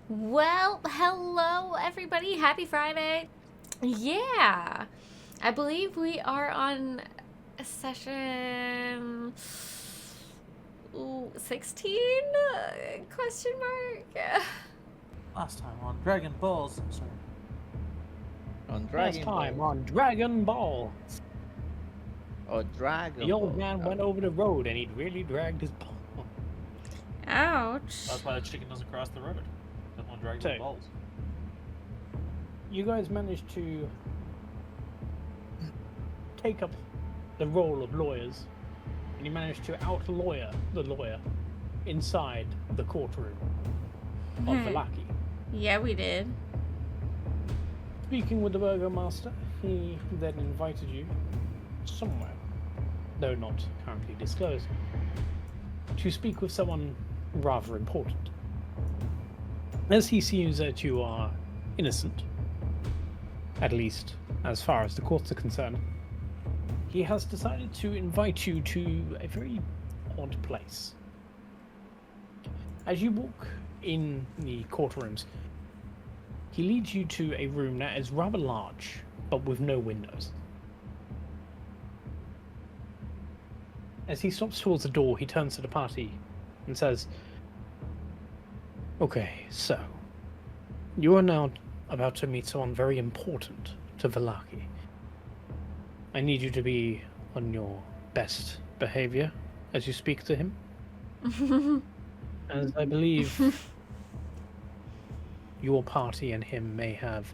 Well, hello everybody. Happy Friday. Yeah. I believe we are on session 16? Question mark? Last time on Dragon Balls. I'm sorry. On Dragon Last time Ball. on Dragon Ball. Oh, Dragon The old Ball. man went over the road and he'd really dragged his ball. Ouch. That's why the chicken doesn't cross the road. Doesn't want Dragon So- Balls. You guys managed to take up the role of lawyers, and you managed to out-lawyer the lawyer inside the courtroom of Vallaki. Yeah, we did. Speaking with the burgomaster, he then invited you somewhere, though not currently disclosed, to speak with someone rather important. As he sees that you are innocent, at least as far as the courts are concerned, he has decided to invite you to a very odd place. As you walk in the courtrooms, he leads you to a room that is rather large, but with no windows. As he stops towards the door, he turns to the party and says, "Okay, so you are now about to meet someone very important to Vallaki. I need you to be on your best behavior as you speak to him, as I believe your party and him may have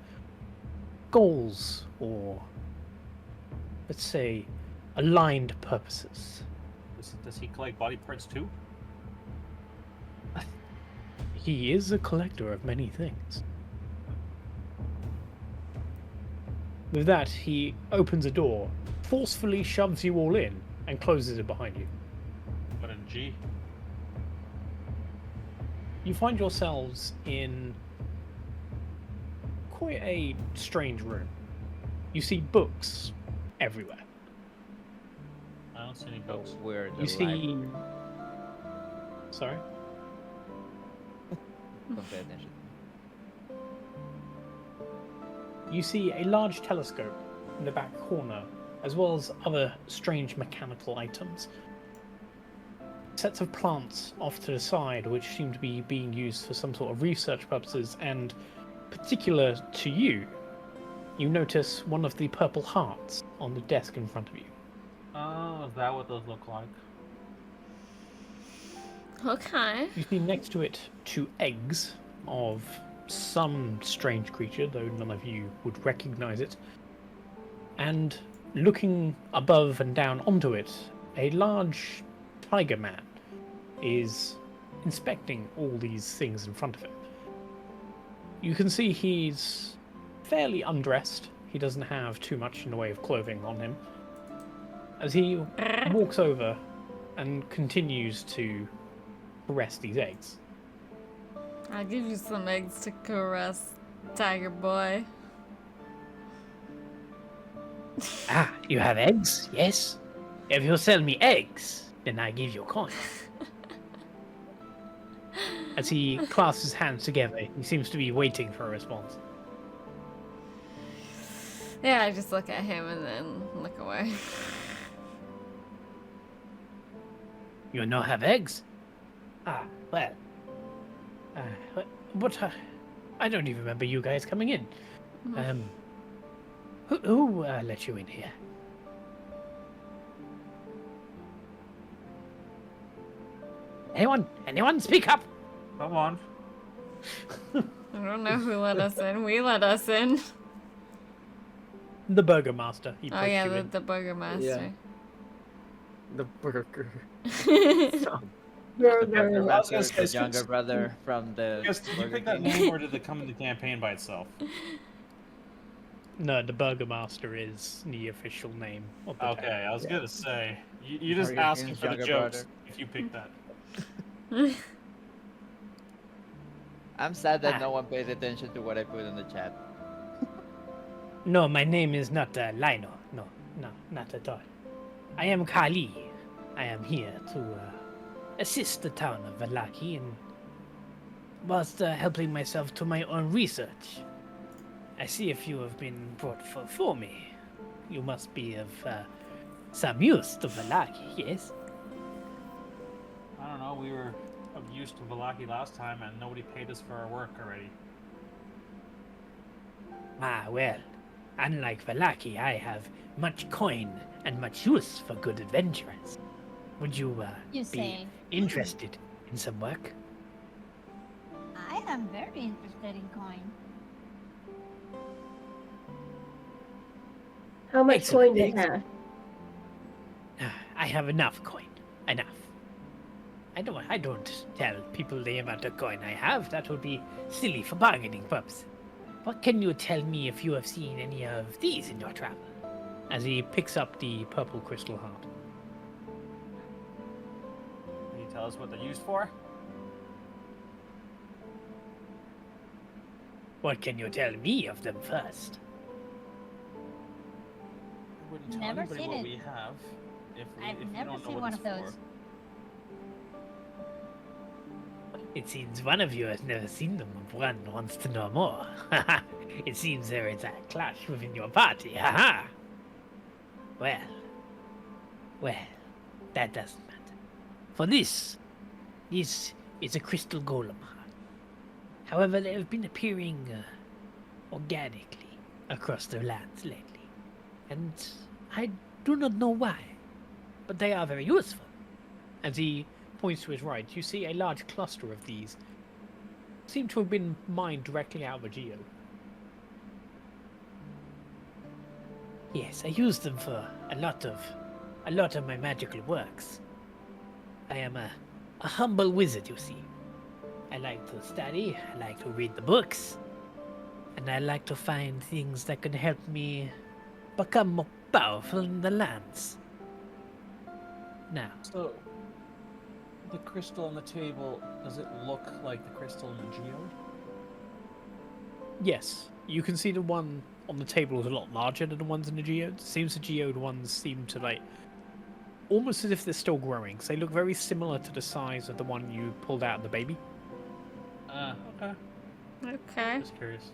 goals or, let's say, aligned purposes." Does he collect body parts too? He is a collector of many things. With that, he opens a door, forcefully shoves you all in, and closes it behind you. What a G. You find yourselves in quite a strange room. You see books everywhere. I don't see any Oh, books. we're the You see... library. Sorry? Don't pay attention. You see a large telescope in the back corner, as well as other strange mechanical items. Sets of plants off to the side, which seem to be being used for some sort of research purposes, and particular to you, you notice one of the purple hearts on the desk in front of you. Oh, is that what those look like? Okay. You see next to it 2 eggs of some strange creature, though none of you would recognize it. And looking above and down onto it, a large tiger man is inspecting all these things in front of him. You can see he's fairly undressed. He doesn't have too much in the way of clothing on him. As he walks over and continues to caress these eggs. I'll give you some eggs to caress, tiger boy. Ah, you have eggs? Yes. If you sell me eggs, then I give you a coin. As he clasps his hands together, he seems to be waiting for a response. Yeah, I just look at him and then look away. You no have eggs? Ah, well. But I don't even remember you guys coming in. Who let you in here? Anyone speak up? Come on. I don't know who let us in. We let us in. The burgomaster. He Oh pushed yeah, you in. the burgomaster. The burger. The younger brother from the. Yes, did you Burger pick that King. name or did it come in the campaign by itself? No, the burgomaster is the official name of the Okay, town. I was gonna say. You just Burger asking King's for the younger jokes brother. if you picked that. I'm sad that no one paid attention to what I put in the chat. No, my name is not Lino. No, not at all. I am Kali. I am here to assist the town of Vallaki in whilst helping myself to my own research. I see if you have been brought for me. You must be of some use to Valaki, yes? I don't know. We were of use to Valaki last time, and nobody paid us for our work already. Ah, well, unlike Valaki, I have much coin and much use for good adventurers. Would you You be say. interested in some work? I am very interested in coin. How much Excellent, coin do you excellent. have? I have enough coin. Enough. I don't tell people the amount of coin I have. That would be silly for bargaining purposes. What can you tell me if you have seen any of these in your travel? As he picks up the purple crystal heart. Can you tell us what they're used for? What can you tell me of them first? I wouldn't tell Never anybody seen what it. we have if we, I've if we never don't know seen what one it's of those. for. It seems one of you has never seen them, and one wants to know more. It seems there is a clash within your party. Ha! Well, that doesn't matter. For this is a crystal golem heart. However, they have been appearing organically across the lands lately, and I do not know why, but they are very useful. As he points to his right, you see a large cluster of these. Seem to have been mined directly out of a geode. Yes, I use them for a lot of my magical works. I am a humble wizard, you see. I like to study, I like to read the books, and I like to find things that can help me become more powerful in the lands. Now, So, the crystal on the table, does it look like the crystal in the geode? yes, you can see the one on the table is a lot larger than the ones in the geode. Seems the geode ones seem to almost as if they're still growing. So they look very similar to the size of the one you pulled out of the baby. Okay. Okay. Just curious.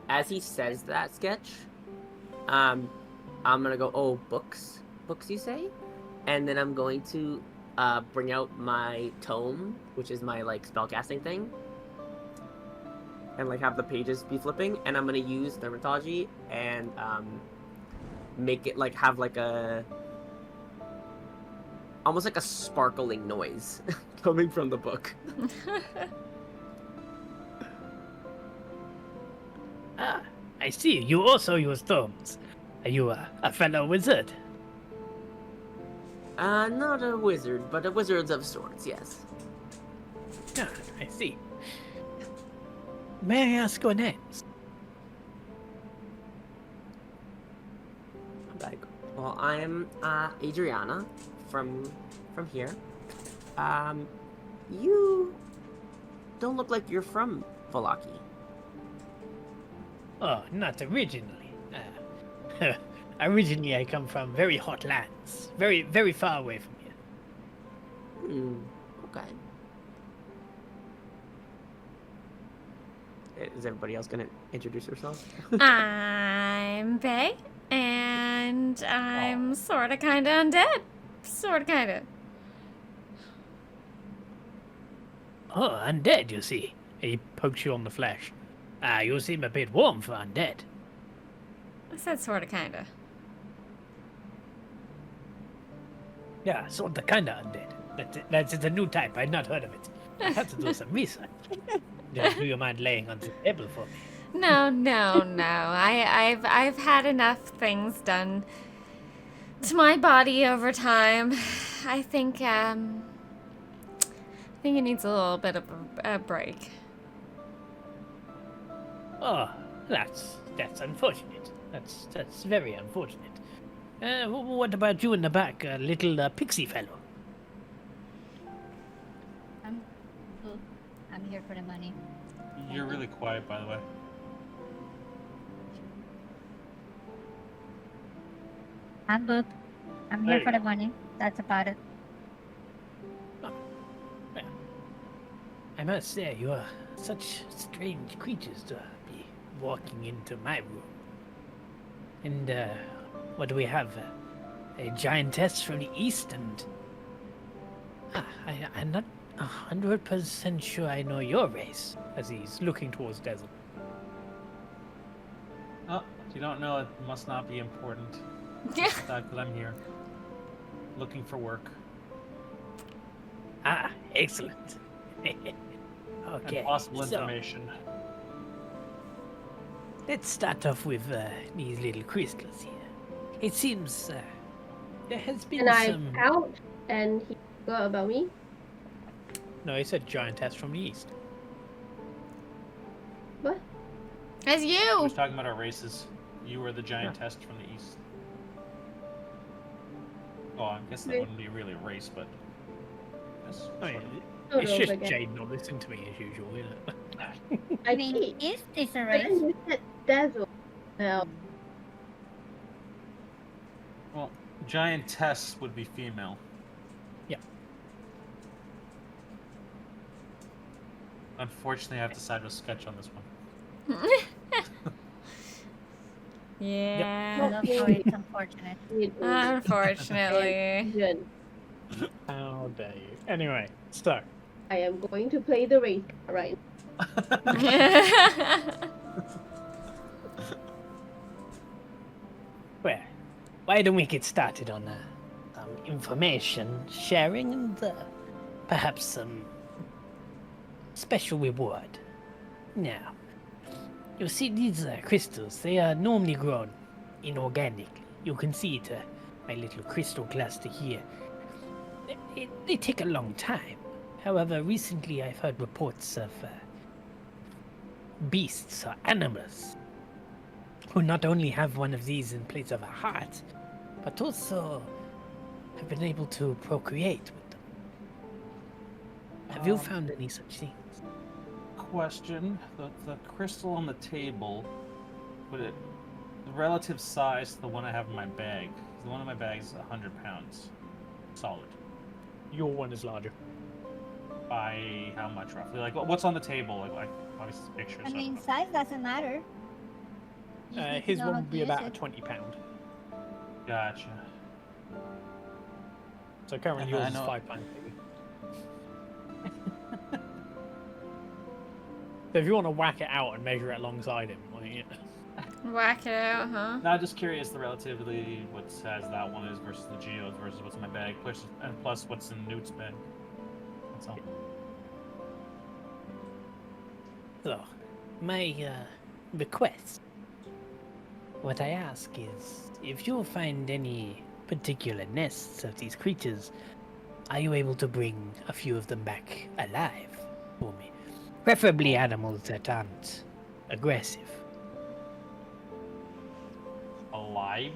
As he says that sketch, I'm gonna go, oh, books, you say? And then I'm going to bring out my tome, which is my like spellcasting thing, and like have the pages be flipping, and I'm gonna use dermatology and make it like have like a almost like a sparkling noise coming from the book. Ah, I see. You also use tomes. Are you a fellow wizard? Not a wizard, but a wizard of sorts, yes. Ah, I see. May I ask your names? Like, well, I'm Adriana from here. You don't look like you're from Valaki. Oh, not originally. Originally, I come from very hot lands, very, very far away from here. Okay. Is everybody else gonna introduce herself? I'm Faye, and I'm sorta kinda undead. Sorta kinda. Oh, undead, you see. He pokes you on the flesh. You seem a bit warm for undead. I said sorta kinda. Yeah, sort of kinda undead. That's a new type. I'd not heard of it. I have to do some research. Do you mind laying on the table for me? No. I've had enough things done to my body over time. I think it needs a little bit of a break. Oh, that's unfortunate. That's very unfortunate. What about you in the back, little pixie fellow? I'm here for the money. You're really quiet, by the way. I'm boop. I'm There here you for the go. money. That's about it. I must say, you are such strange creatures to be walking into my room. And, what do we have? A giantess from the east and... I'm not 100% sure I know your race, as he's looking towards Dessel. Oh, if you don't know, it must not be important. Yeah. Just the fact that I'm here. Looking for work. Ah, excellent. Okay, And possible so information. let's start off with these little crystals here. It seems there has been And I some... count, and he forgot about me. No, he said giantess from the east. What? That's I you. was talking about our races. You were the giantess from the east. Oh, I guess that Okay. wouldn't be really a race, but... Yes, Oh, yeah. sort of. Oh, It's no, just but yeah. Jade not listening to me as usual, isn't it? I I mean, cheat. East is a But race. then you said Dazzle. No. Well, giantess would be female. Yeah. Unfortunately, I have to side with Sketch on this one. Yeah. That's how it's unfortunate. Unfortunately. Good. How dare you? Anyway, so I am going to play the race right. well, why don't we get started on some information sharing and perhaps some special reward. Now, you see these crystals, they are normally grown inorganically. You can see it, my little crystal cluster here. They take a long time. However, recently I've heard reports of beasts or animals who not only have one of these in place of a heart, but also have been able to procreate with them. Have you found any such things? Question: the crystal on the table, would it the relative size to the one I have in my bag? 'Cause the one in my bag is 100 pounds, solid. Your one is larger. By how much roughly? Like what's on the table? Like obviously pictures. I of mean, them. size doesn't matter. You just need to His know one how would to be use about it. 20 pound. Gotcha. So currently I yours is know. 5 pound. So if you want to whack it out and measure it alongside him, like, yeah. Whack it out, huh? No, I'm just curious the relatively what size that one is versus the Geo's versus what's in my bag, plus what's in Newt's bag. That's all. So, my request, what I ask is, if you find any particular nests of these creatures, are you able to bring a few of them back alive for me? Preferably animals that aren't aggressive. Alive?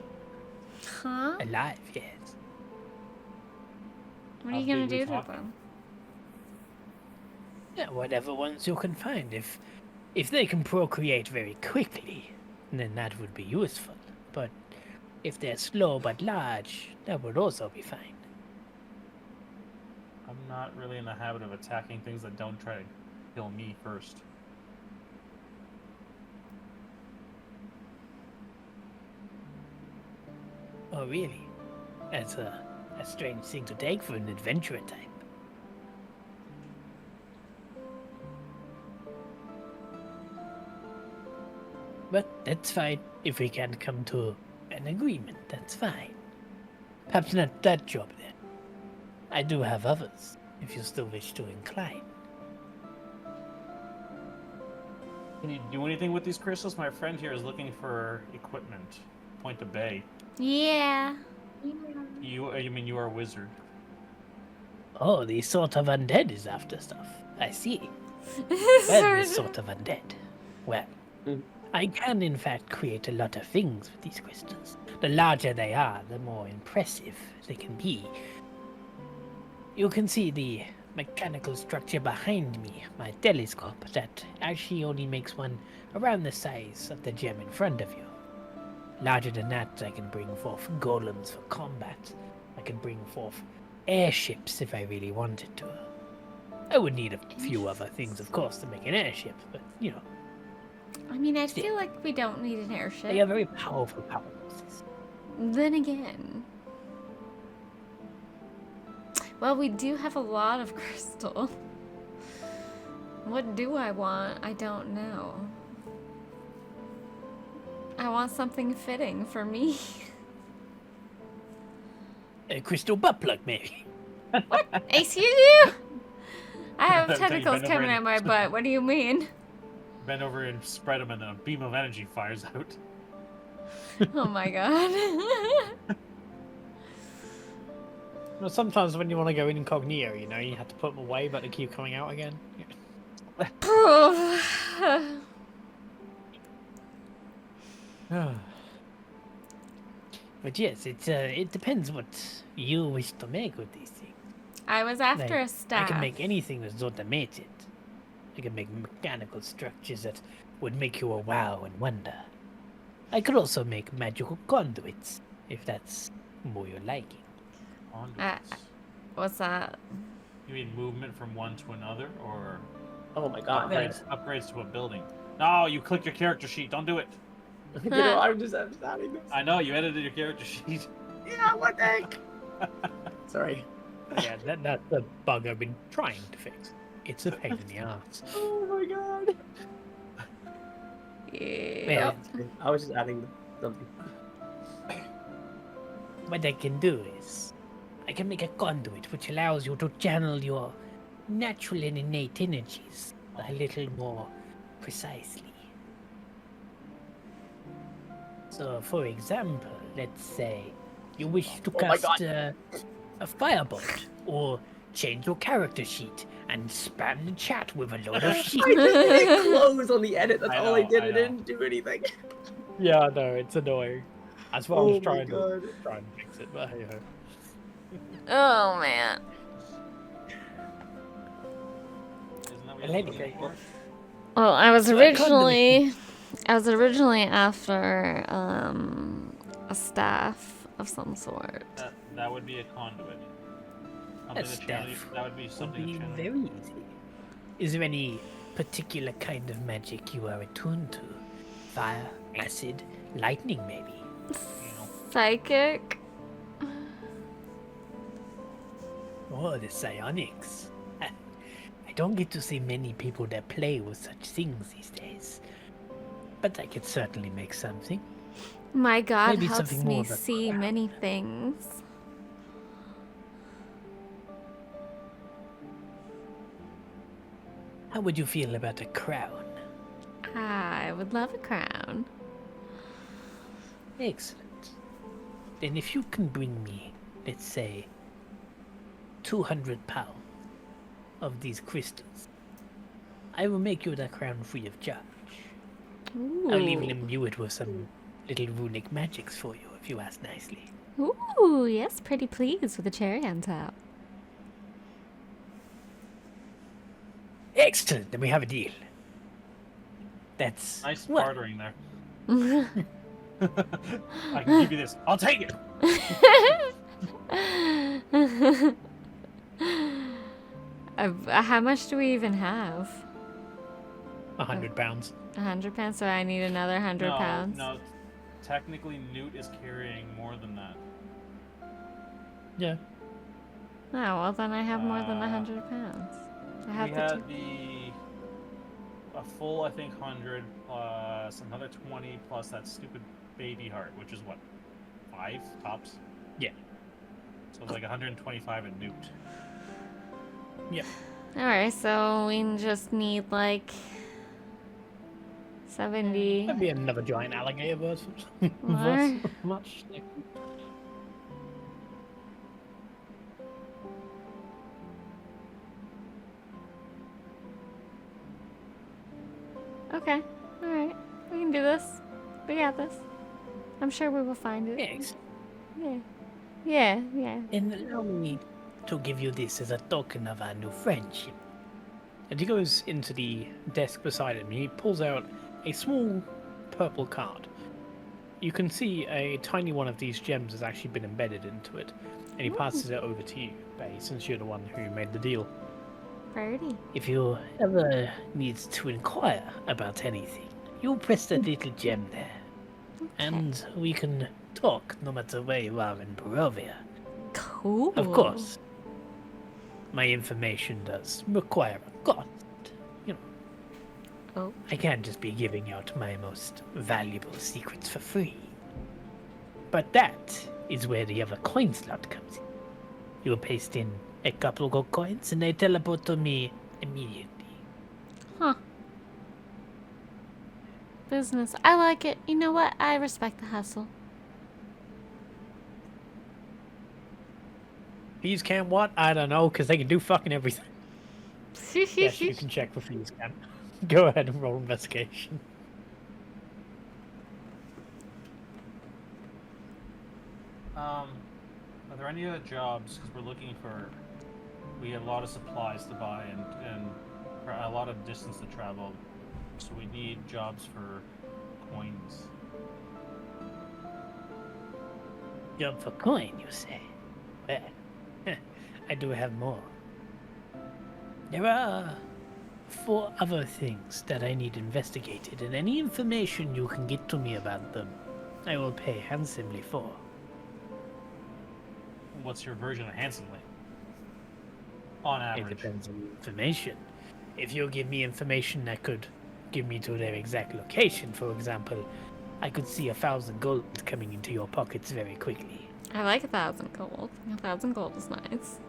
Huh? Alive, yes. What are How you gonna big we do to talking? them? Yeah, whatever ones you can find. If they can procreate very quickly, then that would be useful. But if they're slow but large, that would also be fine. I'm not really in the habit of attacking things that don't try to kill me first. Oh, really? That's a strange thing to take for an adventurer type. But that's fine. If we can come to an agreement, that's fine. Perhaps not that job then. I do have others, if you still wish to incline. Can you do anything with these crystals? My friend here is looking for equipment. Point to Bay. Yeah. You mean you are a wizard? Oh, the sort of undead is after stuff. I see. Well, this sort of undead. Well, I can in fact create a lot of things with these crystals. The larger they are, the more impressive they can be. You can see the mechanical structure behind me, my telescope, that actually only makes one around the size of the gem in front of you. Larger than that, I can bring forth golems for combat. I can bring forth airships if I really wanted to. I would need a few other things, of course, to make an airship, but, you know, I mean, I feel like we don't need an airship. they are very powerful power sources. Then again. Well, we do have a lot of crystal. What do I want? I don't know. I want something fitting for me. A crystal butt plug, maybe. What? Excuse you? I have Until you tentacles bend over coming and- out my butt. What do you mean? Bend over and spread them, and then a beam of energy fires out. Oh my god. Well, sometimes when you want to go incognito, you know, you have to put them away, but they keep coming out again. But yes, it depends what you wish to make with these things. I was after Like, a staff. I can make anything that's automated. I can make mechanical structures that would make you a wow and wonder. I could also make magical conduits, if that's more your liking. Conduits. What's that? You mean movement from one to another, or Oh my god. upgrades to a building? No, you clicked your character sheet. Don't do it. I'm just adding this. I know you edited your character sheet. Yeah, what the heck? Sorry. Yeah, that's the bug I've been trying to fix. It's a pain in the ass. Oh my god. Yeah. I was just adding something. What I can do is, I can make a conduit which allows you to channel your natural and innate energies a little more precisely. So, for example, let's say you wish to Oh my cast a firebolt, or change your character sheet and spam the chat with a load of shit. I just hit close on the edit. That's I all I know, did. I It know. didn't do anything. Yeah, no, it's annoying. That's why I was Oh my trying god. to fix it, but hey ho. Oh man. Isn't that what Lady. you're looking for? Well, I was So I originally after a staff of some sort. That would be a conduit. A Something to channel. staff That would be Would something be to channel. very easy. Is there any particular kind of magic you are attuned to? Fire, acid, lightning, maybe? You know. Psychic. Or the psionics? I don't get to see many people that play with such things these days. But I could certainly make something. My God Maybe helps something more me of a see crown. many things. How would you feel about a crown? I would love a crown. Excellent. Then if you can bring me, let's say, 200 pounds of these crystals, I will make you that crown free of charge. I'll even Ooh. imbue it with some little runic magics for you, if you ask nicely. Ooh, yes, pretty pleased with a cherry on top. Excellent, then we have a deal. That's Nice what? bartering there. I can give you this. I'll take it. How much do we even have? 100 pounds. 100 pounds, so I need another 100 no, pounds. No, technically Newt is carrying more than that. Yeah. Oh, well then I have more than 100 pounds. I have We the had a full, I think, 100 plus another 20 plus that stupid baby heart, which is what, 5 tops? Yeah. So it's like 125 in Newt. Alright, so we just need like 70. Maybe another giant alligator versus More? much. Okay, alright. We can do this. We got this. I'm sure we will find it. Yes. Yeah. Yeah, yeah. And allow me to give you this as a token of our new friendship. And he goes into the desk beside him. He pulls out a small purple card. You can see a tiny one of these gems has actually been embedded into it. And he passes it over to you, Bay, since you're the one who made the deal. Birdie. If you ever need to inquire about anything, you press that little gem there, and we can talk no matter where you are in Barovia. Cool. Of course, my information does require a cost. You know, Oh. I can't just be giving out my most valuable secrets for free. But that is where the other coin slot comes in. You paste in a couple of gold coins and they teleport to me immediately. Huh. Business. I like it. You know what? I respect the hustle. Fees can what? I don't know, because they can do fucking everything. Yes, you can check for fees, can. Go ahead and roll investigation. Are there any other jobs? Because we're looking for. We have a lot of supplies to buy and a lot of distance to travel, so we need jobs for coins. Job for coin, you say? Well, I do have more. There are 4 other things that I need investigated, and any information you can get to me about them, I will pay handsomely for. What's your version of handsomely? On It average. depends on the information. If you give me information that could give me to their exact location, for example, I could see 1,000 gold coming into your pockets very quickly. I like 1,000 gold. 1,000 gold is nice.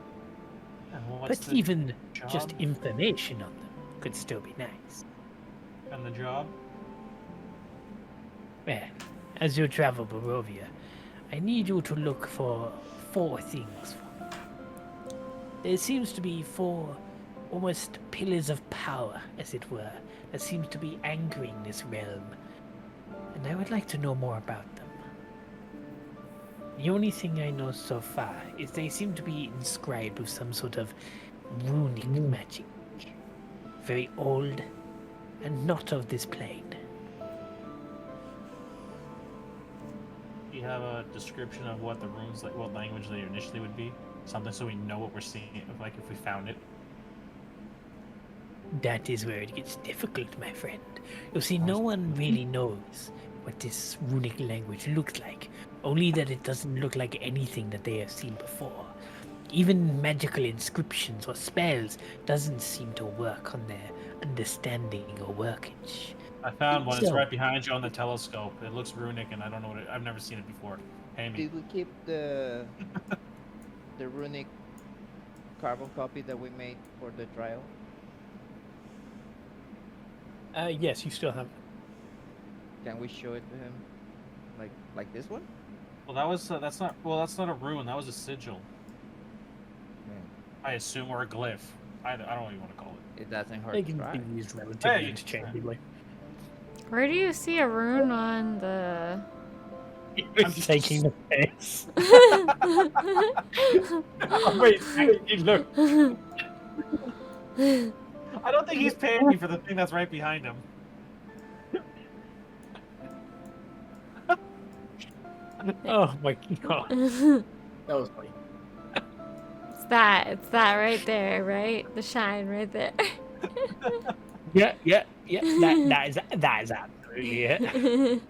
And what's But the even job? just information on them could still be nice. And the job? Well, as you travel Barovia, I need you to look for 4 things for me. There seems to be 4 almost pillars of power, as it were, that seems to be anchoring this realm, and I would like to know more about them. The only thing I know so far is they seem to be inscribed with some sort of runic magic. Very old, and not of this plane. Do you have a description of what the runes, like what language they initially would be? Something so we know what we're seeing, like if we found it. That is where it gets difficult, my friend. You see, no one really knows what this runic language looks like, only that it doesn't look like anything that they have seen before. Even magical inscriptions or spells doesn't seem to work on their understanding or workage. I found one. It's So- right behind you on the telescope. It looks runic, and I don't know what I've never seen it before. Pay me. Did we keep the the runic carbon copy that we made for the trial? Yes, you still have. Can we show it to him, like this one? Well, that was that's not. Well, that's not a rune. That was a sigil. Yeah. I assume, or a glyph. I don't even want to call it. It doesn't hurt They to can try. be used relatively Hey, interchangeably. Where do you see a rune on the... I'm taking the piss. Oh, wait, actually, look. I don't think he's paying me for the thing that's right behind him. Oh my god. That was funny. It's that right there, right? The shine right there. Yeah. That is absolutely it.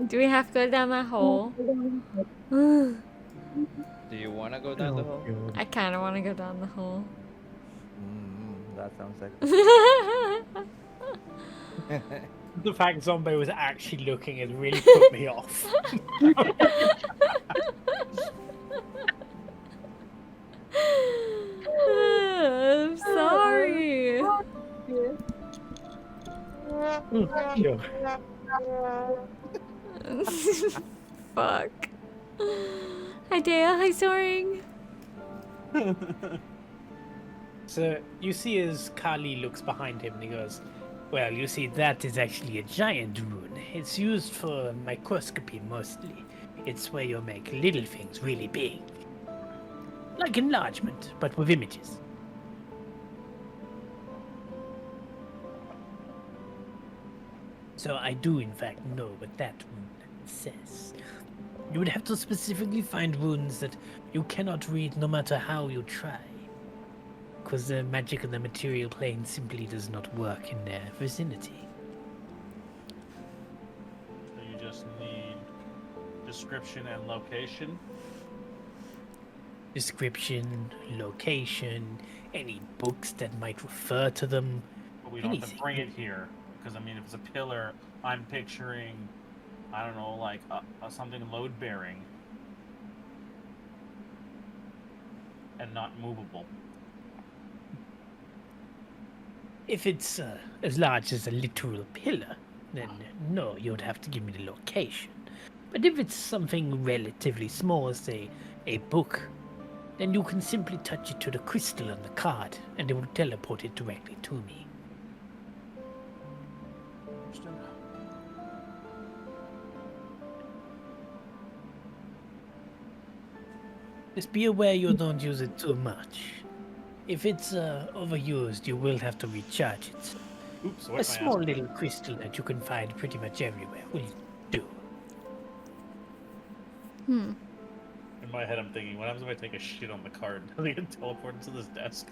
Do we have to go down that hole? Do you want to go down the hole? I kind of want to go down the hole. That sounds like. The fact Zombae was actually looking has really put me off. I'm sorry. Sure. Fuck. Hi Dale, hi Soaring. So you see as Kali looks behind him and he goes, well, you see, that is actually a giant rune. It's used for microscopy mostly. It's where you make little things really big. Like enlargement, but with images. So I do in fact know what that rune says. You would have to specifically find runes that you cannot read no matter how you try. because the magic of the material plane simply does not work in their vicinity. So you just need description and location. Description, location, any books that might refer to them. But we don't have to Anything. bring it here. Because, I mean, if it's a pillar, I'm picturing, I don't know, like something load-bearing. And not movable. If it's as large as a literal pillar, then no, you'd have to give me the location. But if it's something relatively small, say a book, then you can simply touch it to the crystal on the card, and it will teleport it directly to me. Understood. Just be aware you don't use it too much. If it's overused, you will have to recharge it. Oops, A small little crystal that you can find pretty much everywhere will do. Hmm. In my head, I'm thinking, what happens if I take a shit on the card? Does it get teleported to this desk?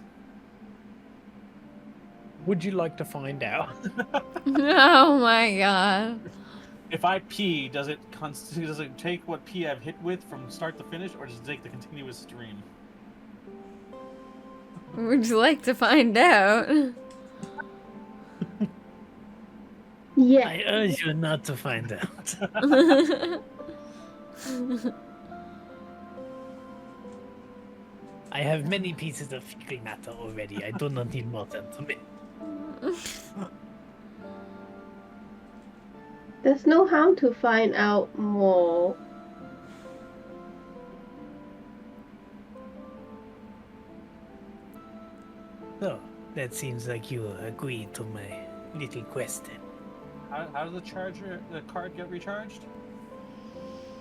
Would you like to find out? Oh my god. If I pee, does it take what pee I've hit with from start to finish, or does it take the continuous stream? Would you like to find out? Yeah. I urge you not to find out. I have many pieces of fecal matter already. I do not need more than to me. There's no harm to find out more. So, that seems like you agree to my little question. How does the card get recharged?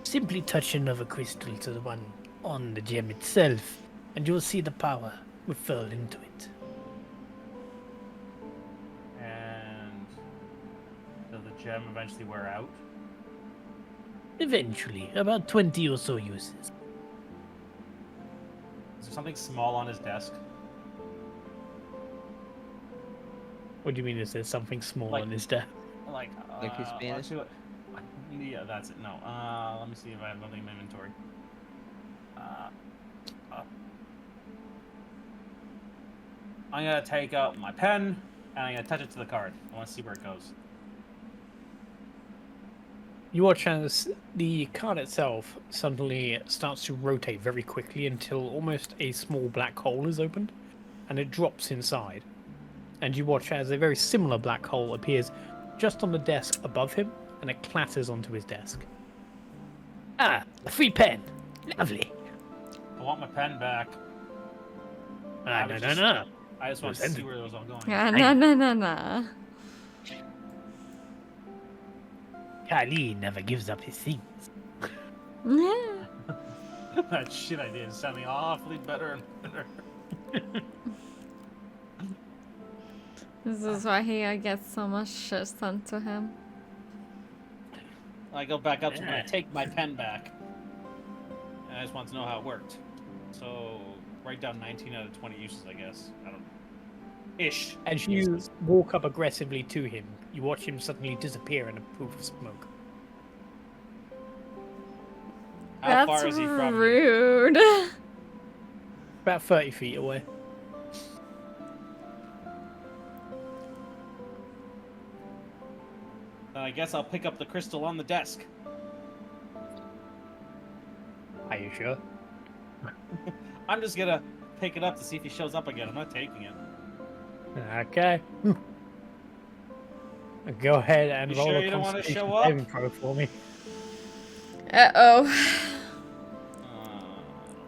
Simply touch another crystal to the one on the gem itself, and you will see the power refer into it. And does the gem eventually wear out? Eventually, about 20 or so uses. Is there something small on his desk? What do you mean? Is there something small Like- on his desk? Like his penis? Yeah, that's it. No. Let me see if I have nothing in my inventory. I'm gonna take out my pen and I'm gonna touch it to the card. I want to see where it goes. You watch as the card itself suddenly starts to rotate very quickly until almost a small black hole is opened, and it drops inside. And you watch as a very similar black hole appears just on the desk above him, and it clatters onto his desk. Ah, a free pen. Lovely. I want my pen back. Ah, I no, was no, just- no. I just want to Send see it. where it was all going. Yeah, no. Kali never gives up his things. Yeah. That shit I did is sounding awfully better and better. This is why he gets so much shit sent to him. I go back up to him and I take my pen back. And I just want to know how it worked. So, write down 19 out of 20 uses, I guess. I don't know. Ish. As you walk up aggressively to him, you watch him suddenly disappear in a poof of smoke. How That's far is he from me? rude. About 30 feet away. Then I guess I'll pick up the crystal on the desk. Are you sure? I'm just gonna pick it up to see if he shows up again. I'm not taking it. Okay. Go ahead and You roll sure a you don't wanna Constitution show up? saving throw for me. Uh-oh.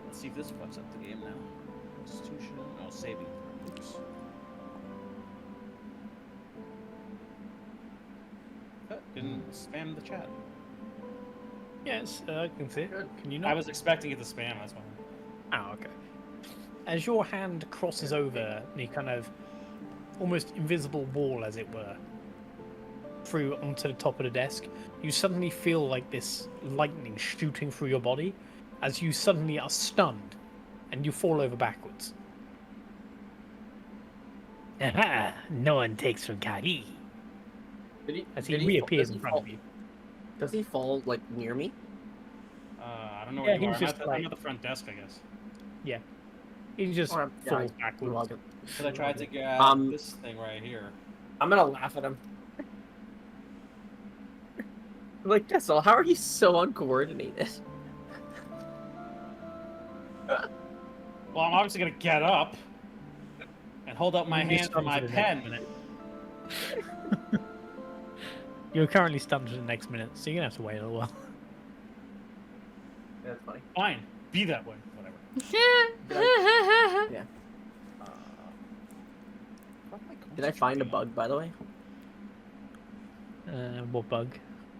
Let's see if this fucks up the game now. Constitution, no saving throws. Didn't spam the chat. Yes, I can see it. Can you not? I was expecting it to spam, that's why. Oh, okay. As your hand crosses over the kind of almost invisible wall, as it were, through onto the top of the desk, you suddenly feel like this lightning shooting through your body as you suddenly are stunned and you fall over backwards. Aha! No one takes from Kali. As he reappears in front of you. Does he fall like near me? I don't know Yeah, where you are. he's just I'm at the front desk, I guess. Yeah. He just Or, yeah, falls backwards. Because I tried to get this thing right here. I'm gonna laugh at him. Like, Dessel, how are you so uncoordinated? Well, I'm obviously gonna get up and hold up my You hand for my stunned for the pen. next minute. You're currently stunned for the next minute, so you're gonna have to wait a little while. That's funny. Fine, be that way. Whatever. Yeah. Did I find a bug, by the way? What bug?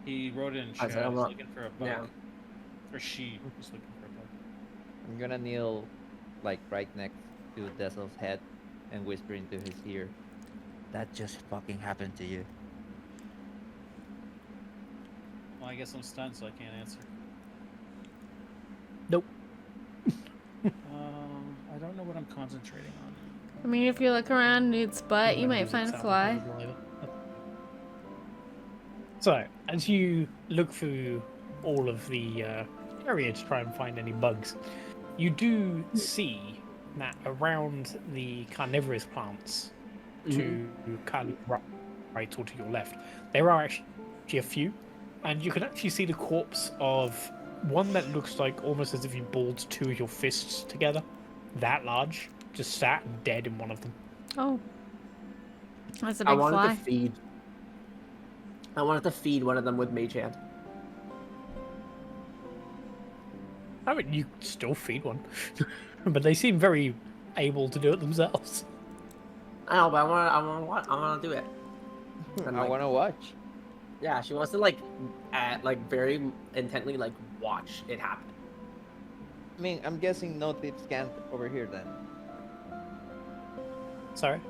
He wrote it in chat. I'm He's not- looking for a bug. Yeah. Or she was looking for a bug. I'm gonna kneel, like, right next to Dessel's head and whisper into his ear. That just fucking happened to you. Well, I guess I'm stunned, so I can't answer. Nope. I don't know what I'm concentrating on. I mean, if you look around its butt, you might find a fly. So, as you look through all of the area to try and find any bugs, you do see that around the carnivorous plants to kind of right or to your left, there are actually a few, and you can actually see the corpse of one that looks like almost as if you balled two of your fists together, that large, just sat dead in one of them. Oh. That's a I big wanted fly. to feed. I wanted to feed one of them with mage hand. I mean, you still feed one, but they seem very able to do it themselves. I know, but I want to do it. And, I like, wanna watch. Yeah, she wants to very intently watch it happen. I mean, I'm guessing no tips can't over here then. Sorry?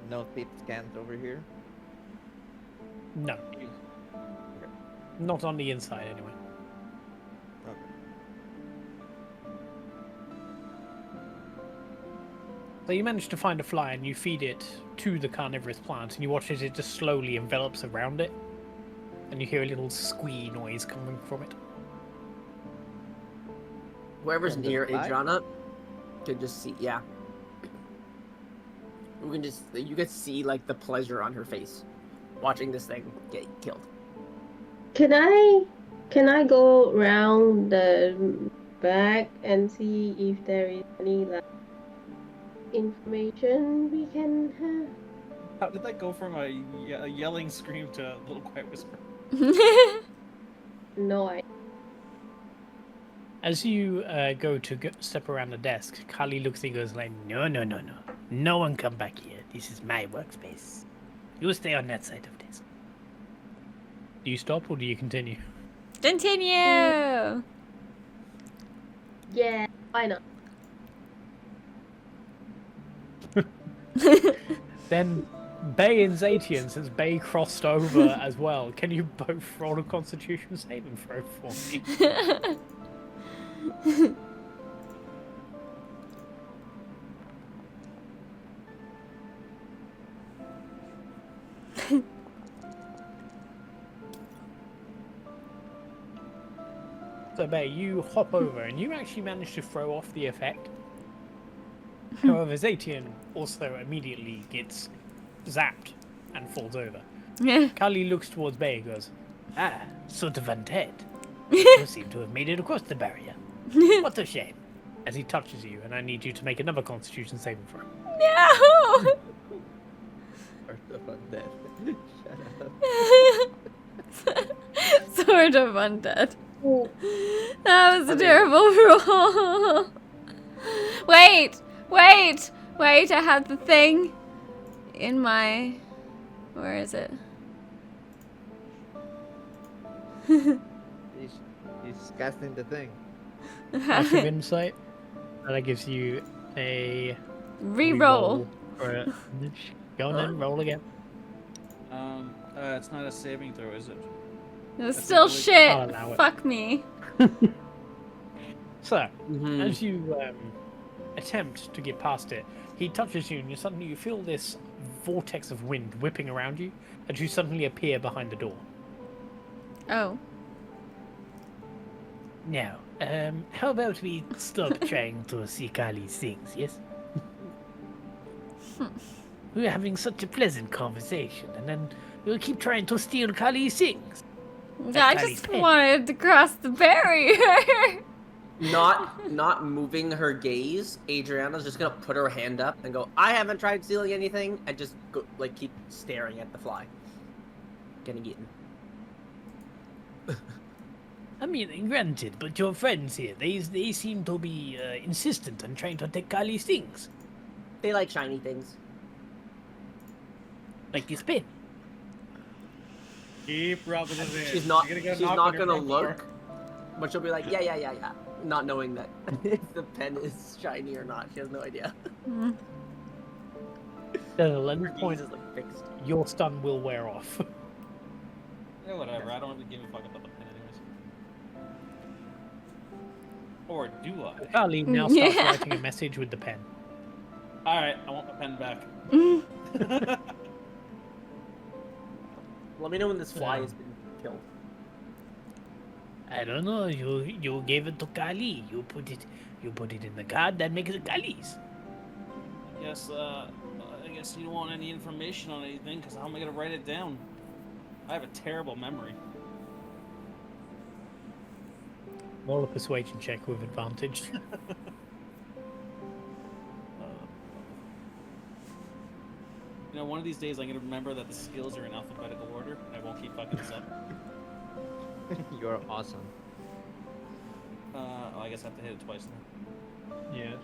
No tips can't over here. No. Not on the inside, anyway. Okay. So you manage to find a fly and you feed it to the carnivorous plant, and you watch as it just slowly envelops around it, and you hear a little squee noise coming from it. Whoever's From the near fly? Adriana could just see. Yeah. You could see the pleasure on her face, watching this thing get killed. Can I go around the back and see if there is any information we can have? How did that go from a yelling scream to a little quiet whisper? No, I. As you go to step around the desk, Kali looks and goes like, no. No one come back here. This is my workspace. You stay on that side of this. Do you stop or do you continue? Continue! Yeah, why not? Then Bay and ZeTian, since Bay crossed over as well, can you both roll a Constitution saving throw for me? So Bay, you hop over and you actually manage to throw off the effect. However, ZeTian also immediately gets zapped and falls over. Kali looks towards Bay and goes, ah, sort of undead. You seem to have made it across the barrier. What a shame. As he touches you, and I need you to make another Constitution saving throw. No! Sort of undead. Shut up. Sort of undead. That was a terrible roll. Wait, I have the thing in my... Where is it? He's casting the thing. Active insight. And that gives you a Reroll. for it. Go on then, roll again. It's not a saving throw, is it? It was That's still a really- shit. I'll allow it. Fuck me. So, Mm-hmm. as you attempt to get past it, he touches you, and you feel this vortex of wind whipping around you, and you suddenly appear behind the door. Oh. Now, how about we stop trying to see Kali's things, yes? We're having such a pleasant conversation, and then we'll keep trying to steal Kali's things. Yeah, I Kali's just pen. wanted to cross the barrier. Not moving her gaze, Adriana's just gonna put her hand up and go, I haven't tried stealing anything, and just go, like, keep staring at the fly. Getting eaten. I mean, granted, but your friends here, they seem to be insistent on trying to take Kali's things. They like shiny things. Like this pen. Keep rubbing it in. She's not You're get she's knocked not on your gonna front door. look, but she'll be like, yeah. Not knowing that if the pen is shiny or not. She has no idea. Dessel, at Her this gaze point, is like fixed. your stun will wear off. Yeah, whatever. I don't really give a fuck about the pen anyways. Or do I? Kali now starts Yeah. writing a message with the pen. Alright, I want my pen back. Let me know when this fly has been killed. I don't know. You gave it to Kali. You put it in the card. That makes it Kali's. I guess you don't want any information on anything, because how am I gonna write it down? I have a terrible memory. Roll a persuasion check with advantage. You know, one of these days I'm gonna remember that the skills are in alphabetical order, and I won't keep fucking this up. You're awesome. Oh, I guess I have to hit it twice now. Yeah.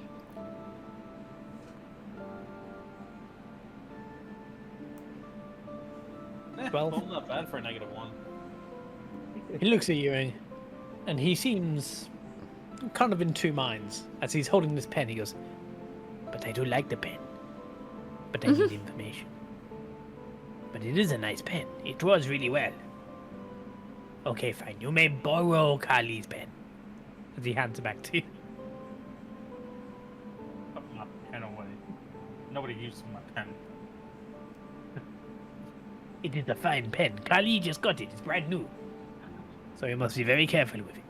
Well- Well, not bad for a -1. He looks at you and he seems kind of in two minds. As he's holding this pen, he goes, But I do like the pen. But I need information. But it is a nice pen. It draws really well. Okay, fine. You may borrow Kali's pen. as he hands it back to you. Put my pen away. Nobody uses my pen. It is a fine pen. Kali just got it. It's brand new. So you must be very careful with it.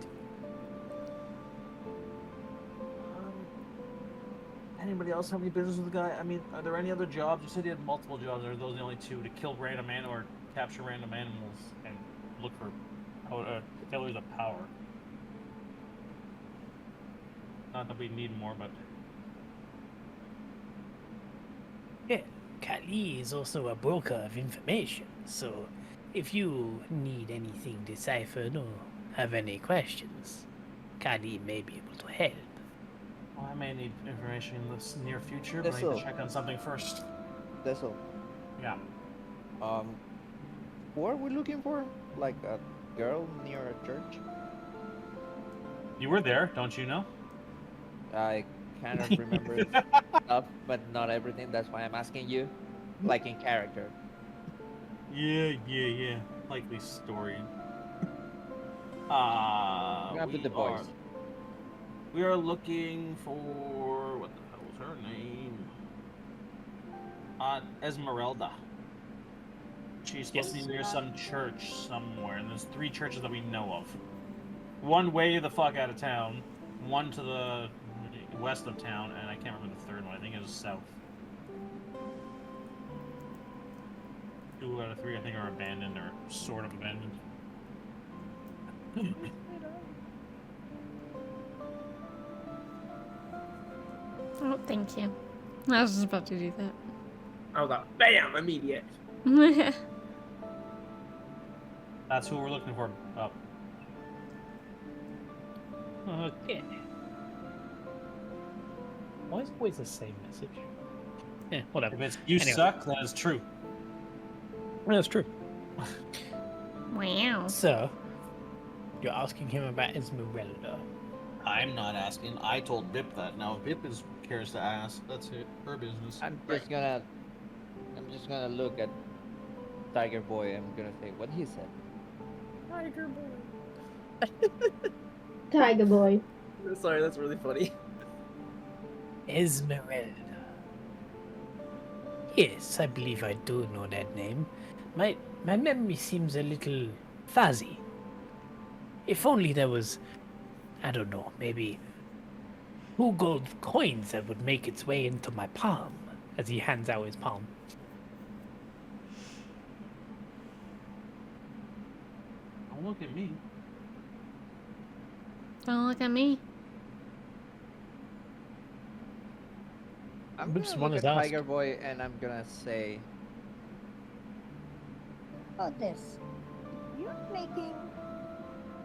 Anybody else have any business with the guy? I mean, are there any other jobs? You said he had multiple jobs. Or are those the only two? To kill random or capture random animals and look for pillars of power. Not that we need more, but Yeah, Kali is also a broker of information. So if you need anything deciphered or have any questions, Kali may be able to help. well, I may need information in the near future. But I need Dessel. to check on something first. Dessel, Yeah. who are we looking for? Like a girl near a church? You were there, don't you know? I kind of remember stuff, but not everything. That's why I'm asking you, like in character. Yeah. Likely story. Grab with the boys. We are looking for what the hell was her name? Esmeralda. She's supposed to be near some church somewhere, and there's 3 churches that we know of. One way the fuck out of town, one to the west of town, and I can't remember the third one. I think it was south. 2 out of 3, I think, are abandoned or sort of abandoned. Oh, thank you. I was just about to do I was like, bam, immediate. that. That's who we're looking for. Oh. Okay. Why is it always the same message? Yeah, whatever. If it's you Anyway. suck, then it's true. That's true. Wow. So, you're asking him about Esmeralda. I'm not asking. I told Bip that. Now, if Bip cares to ask, that's it. Her business. I'm just gonna look at Tiger Boy. I'm gonna say what he said. Tiger boy. Tiger boy. Sorry, that's really funny. Esmeralda. Yes, I believe I do know that name. My memory seems a little fuzzy. If only there was, I don't know, maybe 2 gold coins that would make its way into my palm, as he hands out his palm. Don't look at me. Don't look at me. I'm Which gonna one look is at asked? Tiger Boy and I'm gonna say, How about this? You're making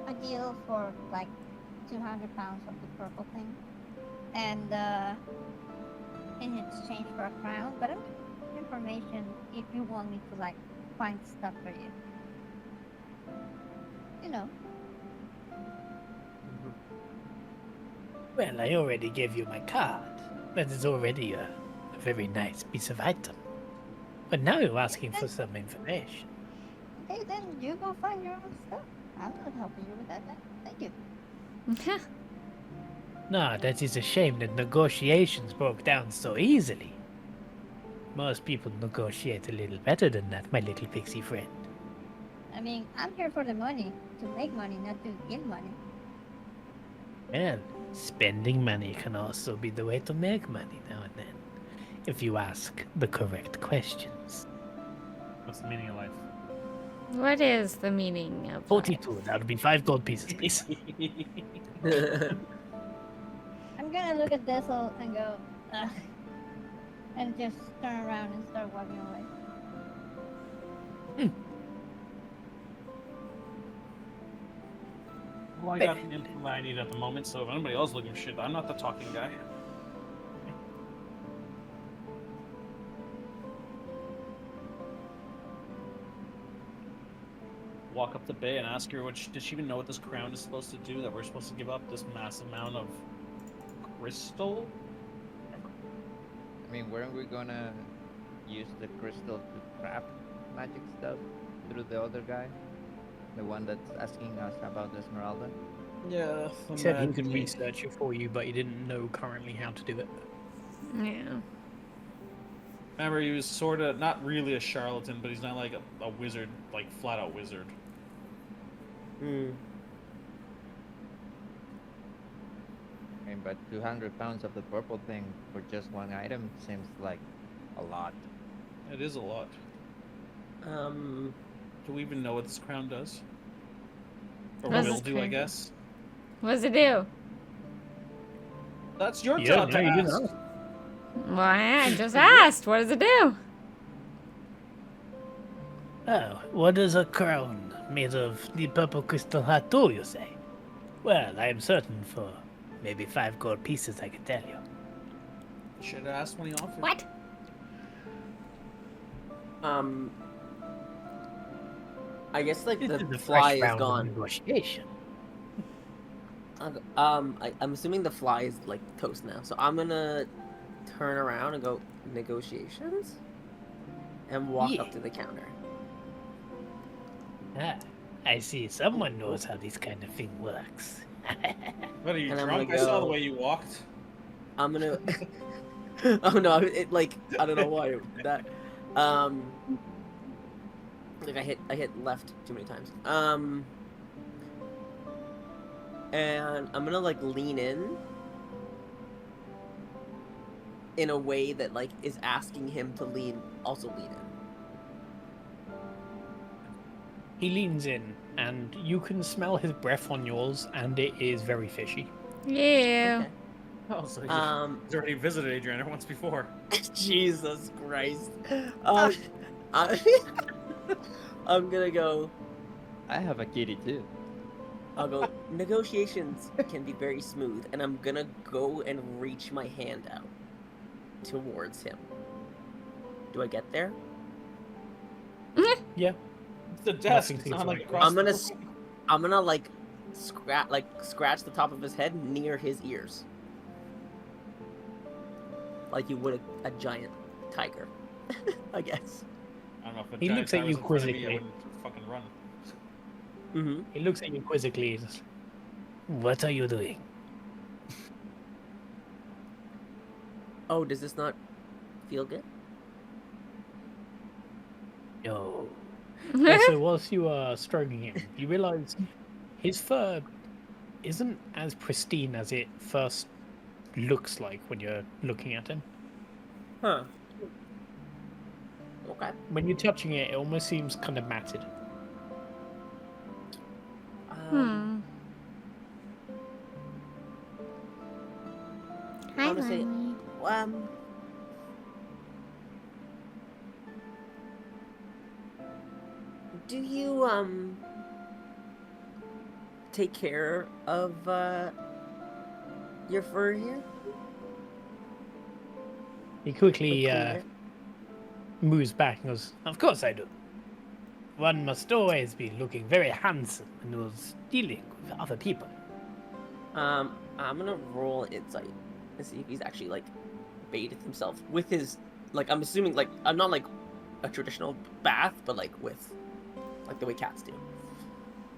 a deal for like 200 pounds of the purple thing, and in exchange for a crown. But I'm giving information if you want me to like find stuff for you. You know. Well, I already gave you my card. That is already a very nice piece of item. But now you're asking for some information. Okay, then you go find your own stuff. I'm not helping you with that. Thank you. No, that is a shame that negotiations broke down so easily. Most people negotiate a little better than that, my little pixie friend. I mean, I'm here for the money, to make money, not to get money. Well, spending money can also be the way to make money now and then, if you ask the correct questions. What's the meaning of life? What is the meaning of 42, that would be 5 gold pieces, please. I'm gonna look at Dessel and go, ugh, and just turn around and start walking away. Well, I got the info I need at the moment, so if anybody else is looking for shit, I'm not the talking guy. Walk up to Bay and ask her does she even know what this crown is supposed to do, that we're supposed to give up this massive amount of crystal? I mean, weren't we gonna use the crystal to craft magic stuff through the other guy? The one that's asking us about the Esmeralda? Yeah. He said he could research it for you, but he didn't know currently how to do it. Yeah. Remember, he was sort of, not really a charlatan, but he's not like a wizard, like flat out wizard. Hmm. I mean, but 200 pounds of the purple thing for just one item seems like a lot. It is a lot. Do we even know what this crown does? Or What does will this do, I crown do? guess. What does it do? That's your Yeah, job no, to you didn't ask. ask. Well, I just asked. What does it do? Oh, what does a crown made of the purple crystal hat do, you say? Well, I am certain for maybe 5 gold pieces, I can tell you. Should have asked when he offered. What? I guess like This is the the fly fresh is round of gone. negotiation. I'm assuming the fly is like toast now, so I'm gonna turn around and go negotiations, and walk up to the counter. Ah, I see. Someone knows how this kind of thing works. What, are you And I'm drunk? gonna I saw the go- way you walked. I'm gonna. Oh no! It like I don't know why that. Like I hit left too many times. And I'm gonna like lean in a way that like is asking him to also lean in. He leans in, and you can smell his breath on yours, and it is very fishy. Yeah. Okay. Oh, so he's already visited Adriana once before. Jesus Christ. I'm gonna go. I have a kitty too. I'll go. Negotiations can be very smooth, and I'm gonna go and reach my hand out towards him. Do I get there? Yeah. It's the desk. Nothing It's seems not like like- across the room. I'm gonna like scratch the top of his head near his ears, like you would a giant tiger, I guess. I don't know if a He giant looks at guy you was in front of me, I quizzically. wouldn't fucking run. Mm-hmm. He looks at you quizzically. What are you doing? Oh, does this not feel good? No. Also, whilst you are stroking him, you realise his fur isn't as pristine as it first looks like when you're looking at him. Huh. Okay. When you're touching it, it almost seems kind of matted. Hi, Honestly, Bunny. Do you take care of your fur here? He quickly Like, clean it? moves back and goes, "Of course I do. One must always be looking very handsome when was dealing with other people." I'm gonna roll insight to see if he's actually like bathed himself with his I'm assuming I'm not like a traditional bath, but like with like the way cats do.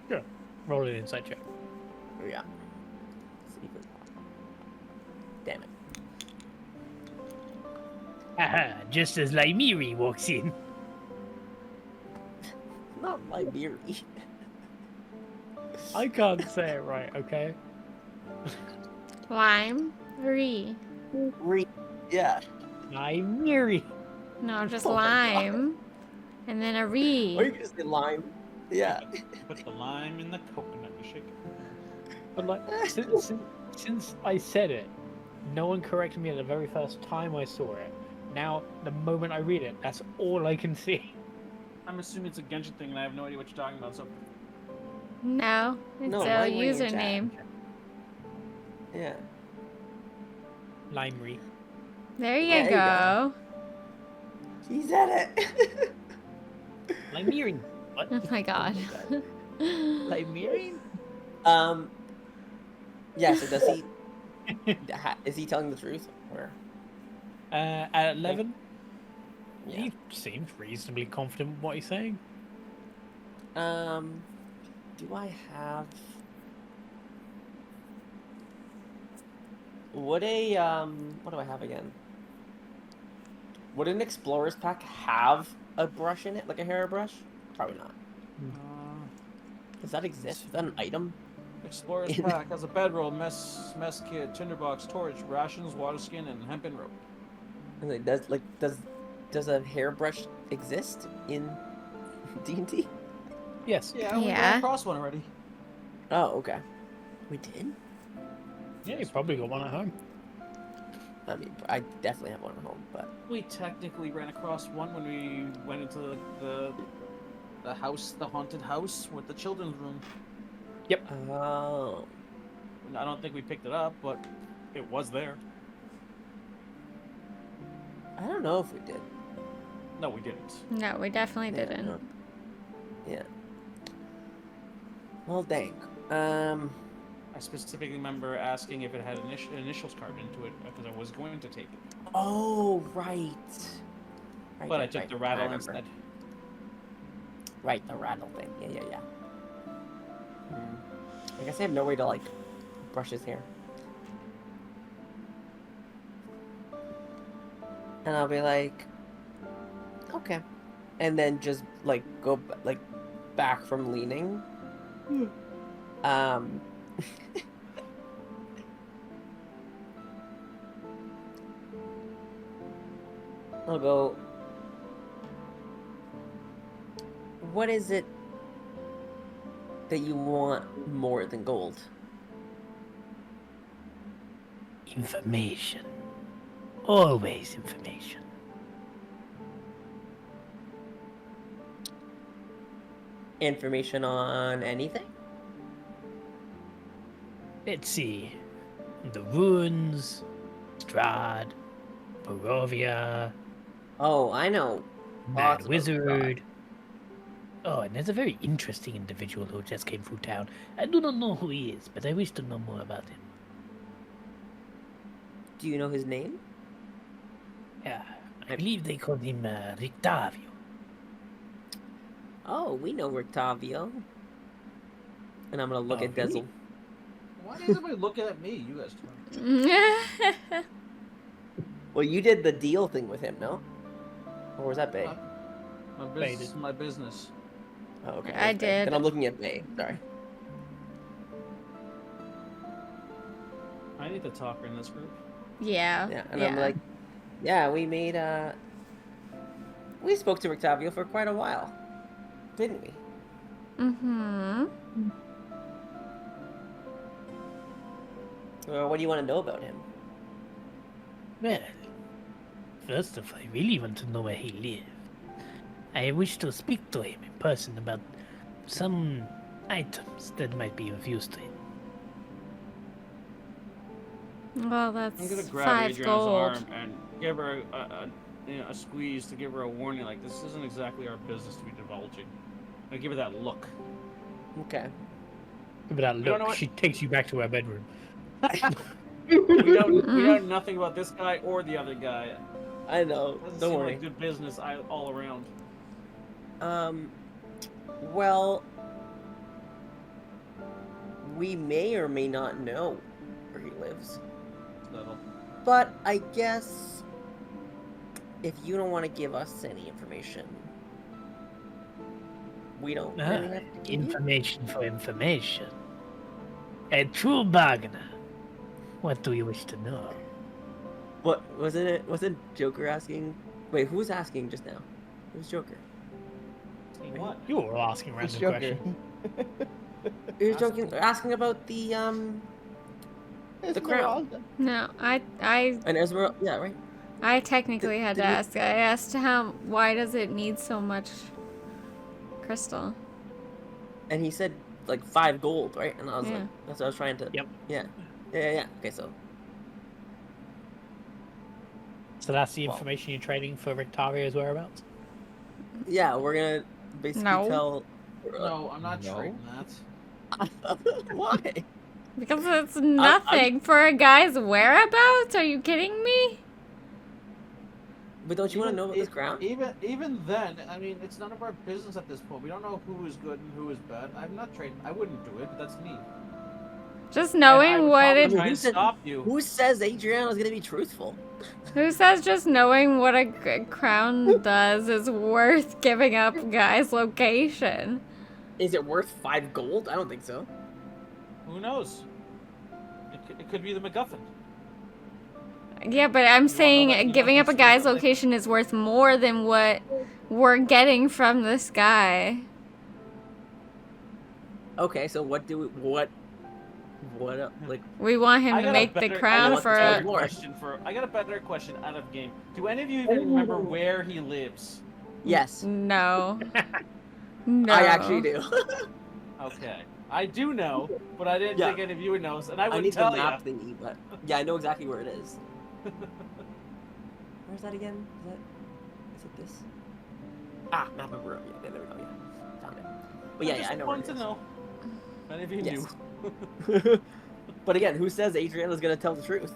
Sure. Roll an insight check. Yeah. See if it... Damn it. Haha, just as Lymiri walks in. Not my beery. I can't say it right, okay? Lime. Re. Yeah. Lymiri. No, just Oh my God. lime. And then a Or re. you can just say lime. Yeah. Put the lime in the coconut and shake it. But like, since I said it, no one corrected me the very first time I saw it. Now, the moment I read it, that's all I can see. I'm assuming it's a Genshin thing, and I have no idea what you're talking about. So No, it's No, a lime re in username. Yeah. Lymiri. There you There you go. go. He said it. Lymiri. What? Oh my god. Lymiri? Yeah, so does he... is he telling the truth? Or... At 11, Yeah. he seems reasonably confident with what he's saying. Do I have... Would a, what do I have again? Would an explorer's pack have a brush in it, like a hairbrush? Probably not. Does that exist? Is that an item? Explorer's pack has a bedroll, mess kit, tinderbox, torch, rations, water skin, and hempen rope. And it does a hairbrush exist in D&D? Yes. Yeah, we Yeah. ran across one already. Oh, okay. We did? Yeah, you probably got one at home. I mean, I definitely have one at home, but... We technically ran across one when we went into the house, the haunted house with the children's room. Oh. And I don't think we picked it up, but it was there. I don't know if we did. No, we didn't. No, we definitely Yeah, didn't. no. Yeah. Well, dang. I specifically remember asking if it had initials carved into it because I was going to take it. Oh, right. But I took the rattle remember. instead. Right, the rattle thing. Yeah. I guess I have no way to, like, brush his hair. And I'll be like, okay. And then just, like, go, like, back from leaning. I'll go, what is it that you want more than gold? Information. Always information. Information on anything? Let's see. The ruins, Strahd, Barovia, Oh, I know. Mad Lots about Wizard. Oh, and there's a very interesting individual who just came through town. I do not know who he is, but I wish to know more about him. Do you know his name? Yeah, I believe they call him Rictavio. Oh, we know Rictavio. And I'm gonna look Oh, at really? Dessel. Why is everybody looking at me? You guys talk. Well, you did the deal thing with him, no? Or was that Bay? My business. Oh, okay. I that's Bay. did. Then I'm looking at Bay. Sorry. I need to talk in this group. Yeah. Yeah, and I'm like, yeah, we made we spoke to Octavio for quite a while, didn't we? Mm-hmm. What do you want to know about him? Well, first off, I really want to know where he lives. I wish to speak to him in person about some items that might be of use to him. Well, that's I'm gonna grab 5 Adriana's gold. arm and give her a squeeze to give her a warning. Like, this isn't exactly our business to be divulging. I give her that look. Okay. But that don't know look, what- she takes you back to her bedroom. We know nothing about this guy or the other guy. I know. Doesn't Don't seem worry. like good business all around. Well, we may or may not know where he lives. Little. But I guess if you don't want to give us any information, we don't really have to give you. Information for information. A true bargainer. What do you wish to know? What wasn't it? Wasn't Joker asking? Wait, who was asking just now? It was Joker. What? You were all asking random questions. He was joking, asking about the crown. No, I And Ezra, yeah, right. I technically had to Did we- ask. I asked why does it need so much crystal? And he said like 5 gold, right? And I was Yeah. like, that's what I was trying to. Yep. Yeah. Okay, so So that's the Well. information you're trading for Victoria's whereabouts? yeah, we're gonna basically No. tell. No, I'm not No. trading that. Why? Because it's nothing for a guy's whereabouts. Are you kidding me? But don't you want to know about this crown? Even then, I mean, it's none of our business at this point. We don't know who is good and who is bad. I'm not trading. I wouldn't do it, but that's me. Just And I knowing would what probably it. try Who and said- stop you. Who says Adriana's gonna be truthful? Who says just knowing what a crown does is worth giving up a guy's location? Is it worth 5 gold? I don't think so. Who knows? It could be the MacGuffin. Yeah, but I'm wanna know saying that- you giving want up a this guy's like- location is worth more than what we're getting from this guy. Okay, so what do we like? We want him I to got a make the better- I crown got a for better a. question I got a better question out of game. Do any of you even remember where he lives? Yes, No. No. I actually do. Okay. I do know, but I didn't Yeah. think any of you would know, and I I would need the tell you. map thingy, but yeah, I know exactly where it is. Where's that again? Is it this? Ah, map of room. Yeah, there we go. Yeah, found it. But yeah, I know where wanted it is. to know. If any of you Yes. knew. But again, who says Adriana's gonna tell the truth?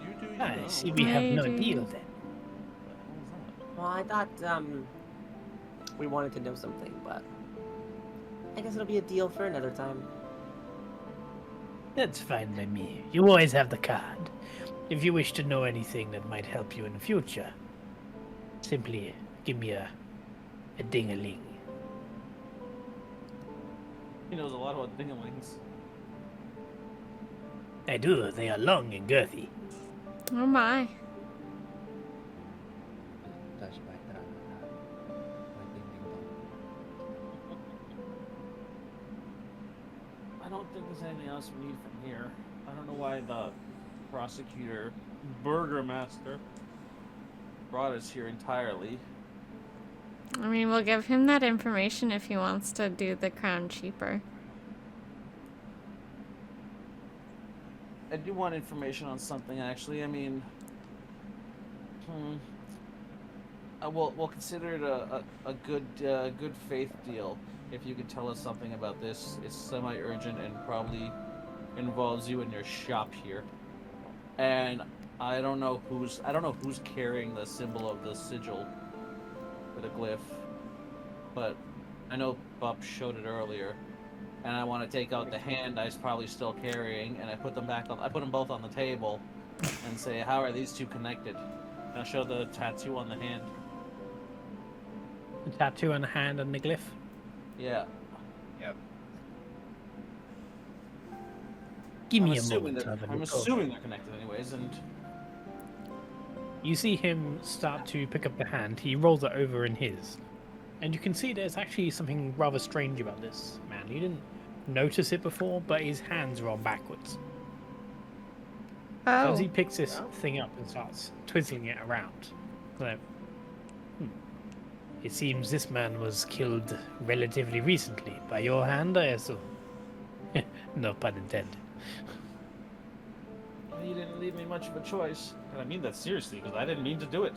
You do. You I know. see we have no Maybe. deal then. Well, I thought we wanted to know something, but I guess it'll be a deal for another time. That's fine by me. You always have the card. If you wish to know anything that might help you in the future, simply give me a ding-a-ling. He knows a lot about dinglings. I do. They are long and girthy. Oh my. Touch by Strahd. I don't think there's anything else we need from here. I don't know why the prosecutor, burgermaster, brought us here entirely. I mean, we'll give him that information if he wants to do the crown cheaper. I do want information on something, actually. I mean, we'll consider it a good faith deal if you could tell us something about this. It's semi-urgent and probably involves you and your shop here. And I don't know who's carrying the symbol of the sigil or the glyph, but I know Bob showed it earlier. and I want to take out the hand I was probably still carrying, and I put them back on. I put them both on the table, and say, "How are these two connected?" And I'll show the tattoo on the hand. The tattoo on the hand and the glyph. Yeah. Yep. Give me I'm a assuming moment. they're- to have a I'm look assuming over. they're connected, anyways, and You see him start to pick up the hand. He rolls it over in his. And you can see there's actually something rather strange about this man. You didn't notice it before, but his hands are on backwards. So as he picks this thing up and starts twizzling it around, like, it seems this man was killed relatively recently by your hand, I assume. No pun intended. you didn't leave me much of a choice. And I mean that seriously, because I didn't mean to do it.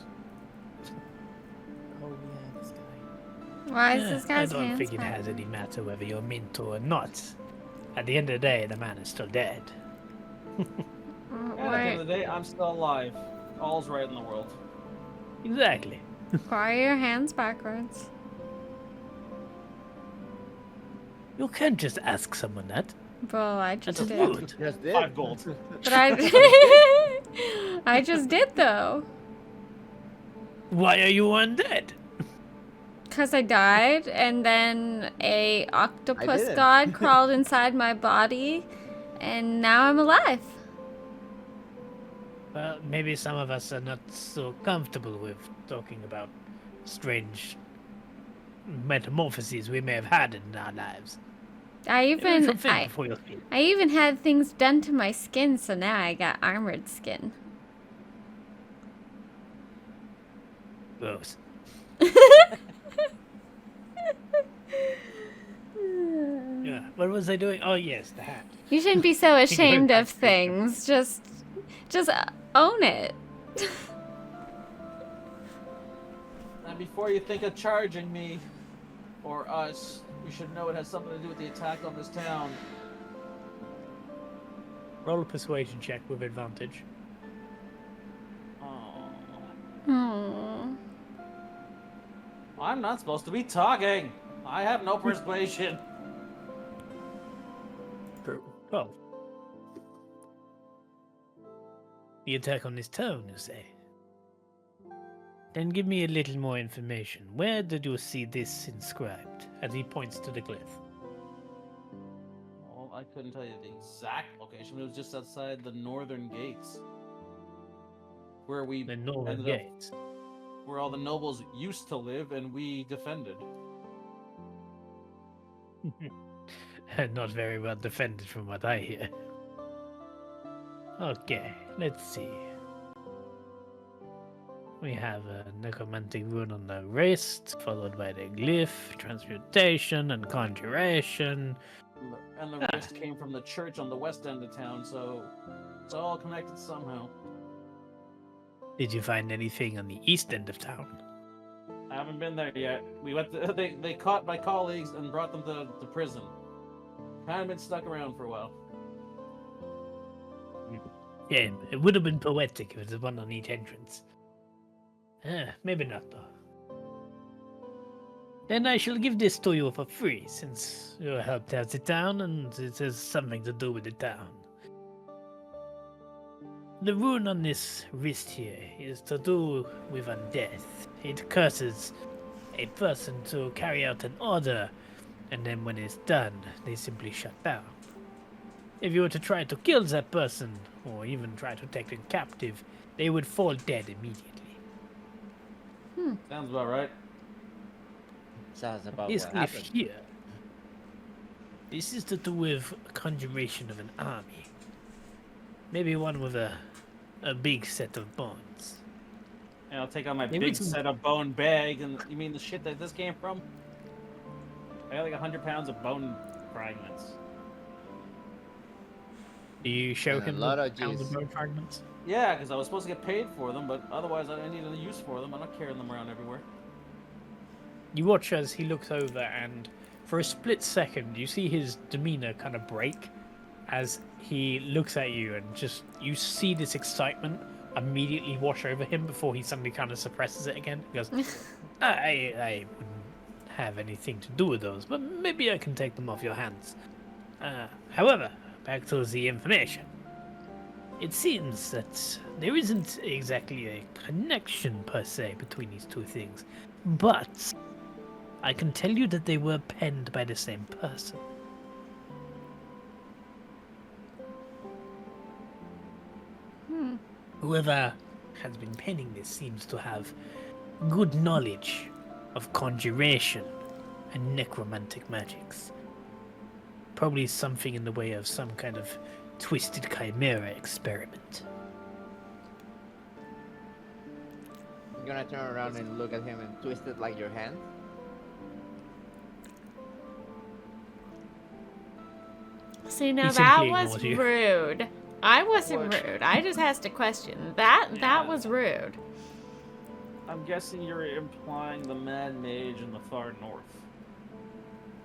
Oh yeah, this guy. Why is this I guy's don't hands think it back? has any matter whether you're mint or not. At the end of the day, the man is still dead. And at the end of the day, I'm still alive. All's right in the world. Exactly. Why are your hands backwards? You can't just ask someone that. Well, I That's just did. rude. Just did. 5 gold. But I just did though. Why are you undead? Because I died, and then a octopus didn't. god crawled inside my body, and now I'm alive. Well, maybe some of us are not so comfortable with talking about strange metamorphoses we may have had in our lives. I even Think before you speak. I even had things done to my skin, so now I got armored skin. Gross. Yeah. What was I doing? Oh yes, the hat. You shouldn't be so ashamed back of to the- things. Just own it. And before you think of charging me, or us, you should know it has something to do with the attack on this town. Roll a persuasion check with advantage. Oh. Hmm. I'm not supposed to be talking. I have no persuasion. 12. The attack on this town, you say? Then give me a little more information. Where did you see this inscribed? As he points to the glyph. Well, I couldn't tell you the exact location. It was just outside the northern gates, where we The northern ended up- gate. where all the nobles used to live, and we defended. Not very well defended from what I hear. Okay, let's see. We have a necromantic rune on the wrist, followed by the glyph, transmutation, and conjuration. And the wrist came from the church on the west end of town, so it's all connected somehow. Did you find anything on the east end of town? I haven't been there yet. We went. They caught my colleagues and brought them to prison. Kind of been stuck around for a while. Yeah, it would have been poetic if it was one on each entrance. Maybe not, though. Then I shall give this to you for free, since you helped out the town and it has something to do with the town. The rune on this wrist here is to do with undeath. It curses a person to carry out an order, and then when it's done, they simply shut down. If you were to try to kill that person, or even try to take them captive, they would fall dead immediately. Sounds about right. Sounds about This what glyph happened. here, this is to do with a conjuration of an army. Maybe one with a big set of bones. And I'll take out my Maybe big it's- set of bone bag. And you mean the shit that this came from? I got like 100 pounds of bone fragments. Do you show And a him lot the of pounds of juice. bone fragments? Yeah, because I was supposed to get paid for them, but otherwise I need a use for them. I'm not carrying them around everywhere. You watch as he looks over, and for a split second, you see his demeanor kind of break as he looks at you, and just you see this excitement immediately wash over him before he suddenly kind of suppresses it again. He goes, I wouldn't have anything to do with those, but maybe I can take them off your hands. However, back to the information. It seems that there isn't exactly a connection per se between these two things, but I can tell you that they were penned by the same person. Whoever has been penning this seems to have good knowledge of conjuration and necromantic magics. Probably something in the way of some kind of twisted chimera experiment. You're gonna turn around and look at him and twist it like your hand? See, now He that simply was ignored you. rude. I wasn't What? rude. I just asked a question. That Yeah. was rude. I'm guessing you're implying the Mad Mage in the far north.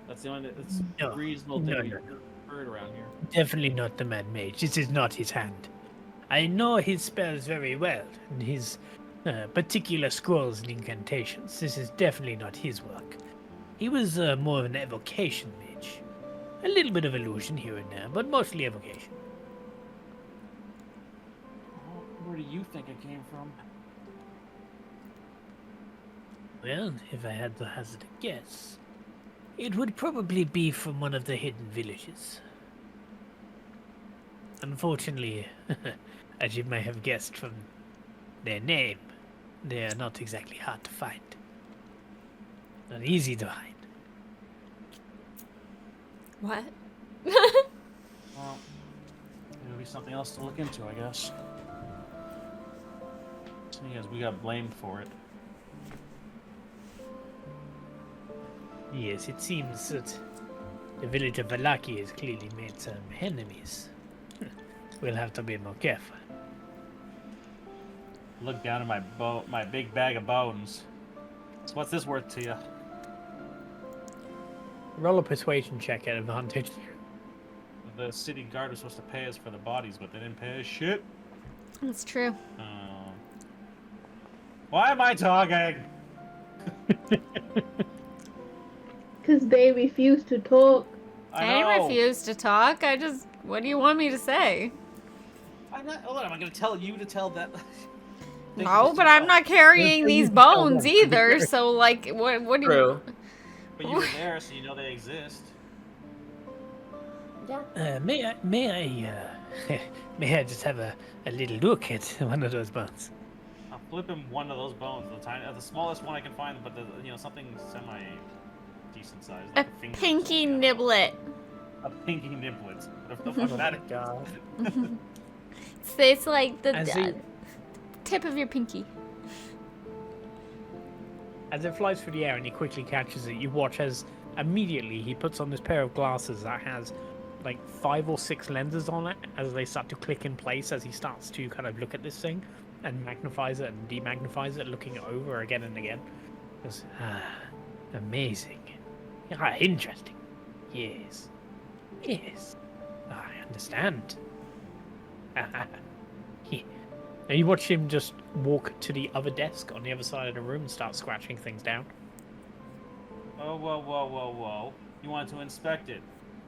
That's the only. It's No. reasonable No, to be no, no. heard around here. Definitely not the Mad Mage. This is not his hand. I know his spells very well, and his particular scrolls and incantations. This is definitely not his work. He was more of an evocation mage. A little bit of illusion here and there, but mostly evocation. Where do you think it came from? Well, if I had to hazard a guess, it would probably be from one of the hidden villages. Unfortunately, as you may have guessed from their name, they are not exactly hard to find. Not easy to hide. What? Well, it'll be something else to look into, I guess. Seeing as we got blamed for it. Yes, it seems that the village of Valaki has clearly made some enemies. We'll have to be more careful. Look down at my big bag of bones. So what's this worth to you? Roll a persuasion check at advantage. The city guard was supposed to pay us for the bodies, but they didn't pay us shit. That's true. Why am I talking? Because they refuse to talk. I know. refuse to talk. What do you want me to say? I'm not. Hold on, am I going to tell you to tell that? Think No, this but I'm yourself. not carrying these you tell bones them. either. So, like, what do you? True. But you were there, so you know they exist. Yeah. May I just have a little look at one of those bones? I'll flip him one of those bones, the smallest one I can find, but something semi decent size. A Like finger or pinky something. niblet. A pinky niblet. What the fuck that is? God. It's like the As he- tip of your pinky. As it flies through the air and he quickly catches it, you watch as immediately he puts on this pair of glasses that has like 5 or 6 lenses on it as they start to click in place as he starts to kind of look at this thing and magnifies it and demagnifies it, looking it over again and again. Goes, amazing. Interesting. Yes. Yes. I understand. And you watch him just walk to the other desk on the other side of the room and start scratching things down. Oh, whoa. You wanted to inspect it.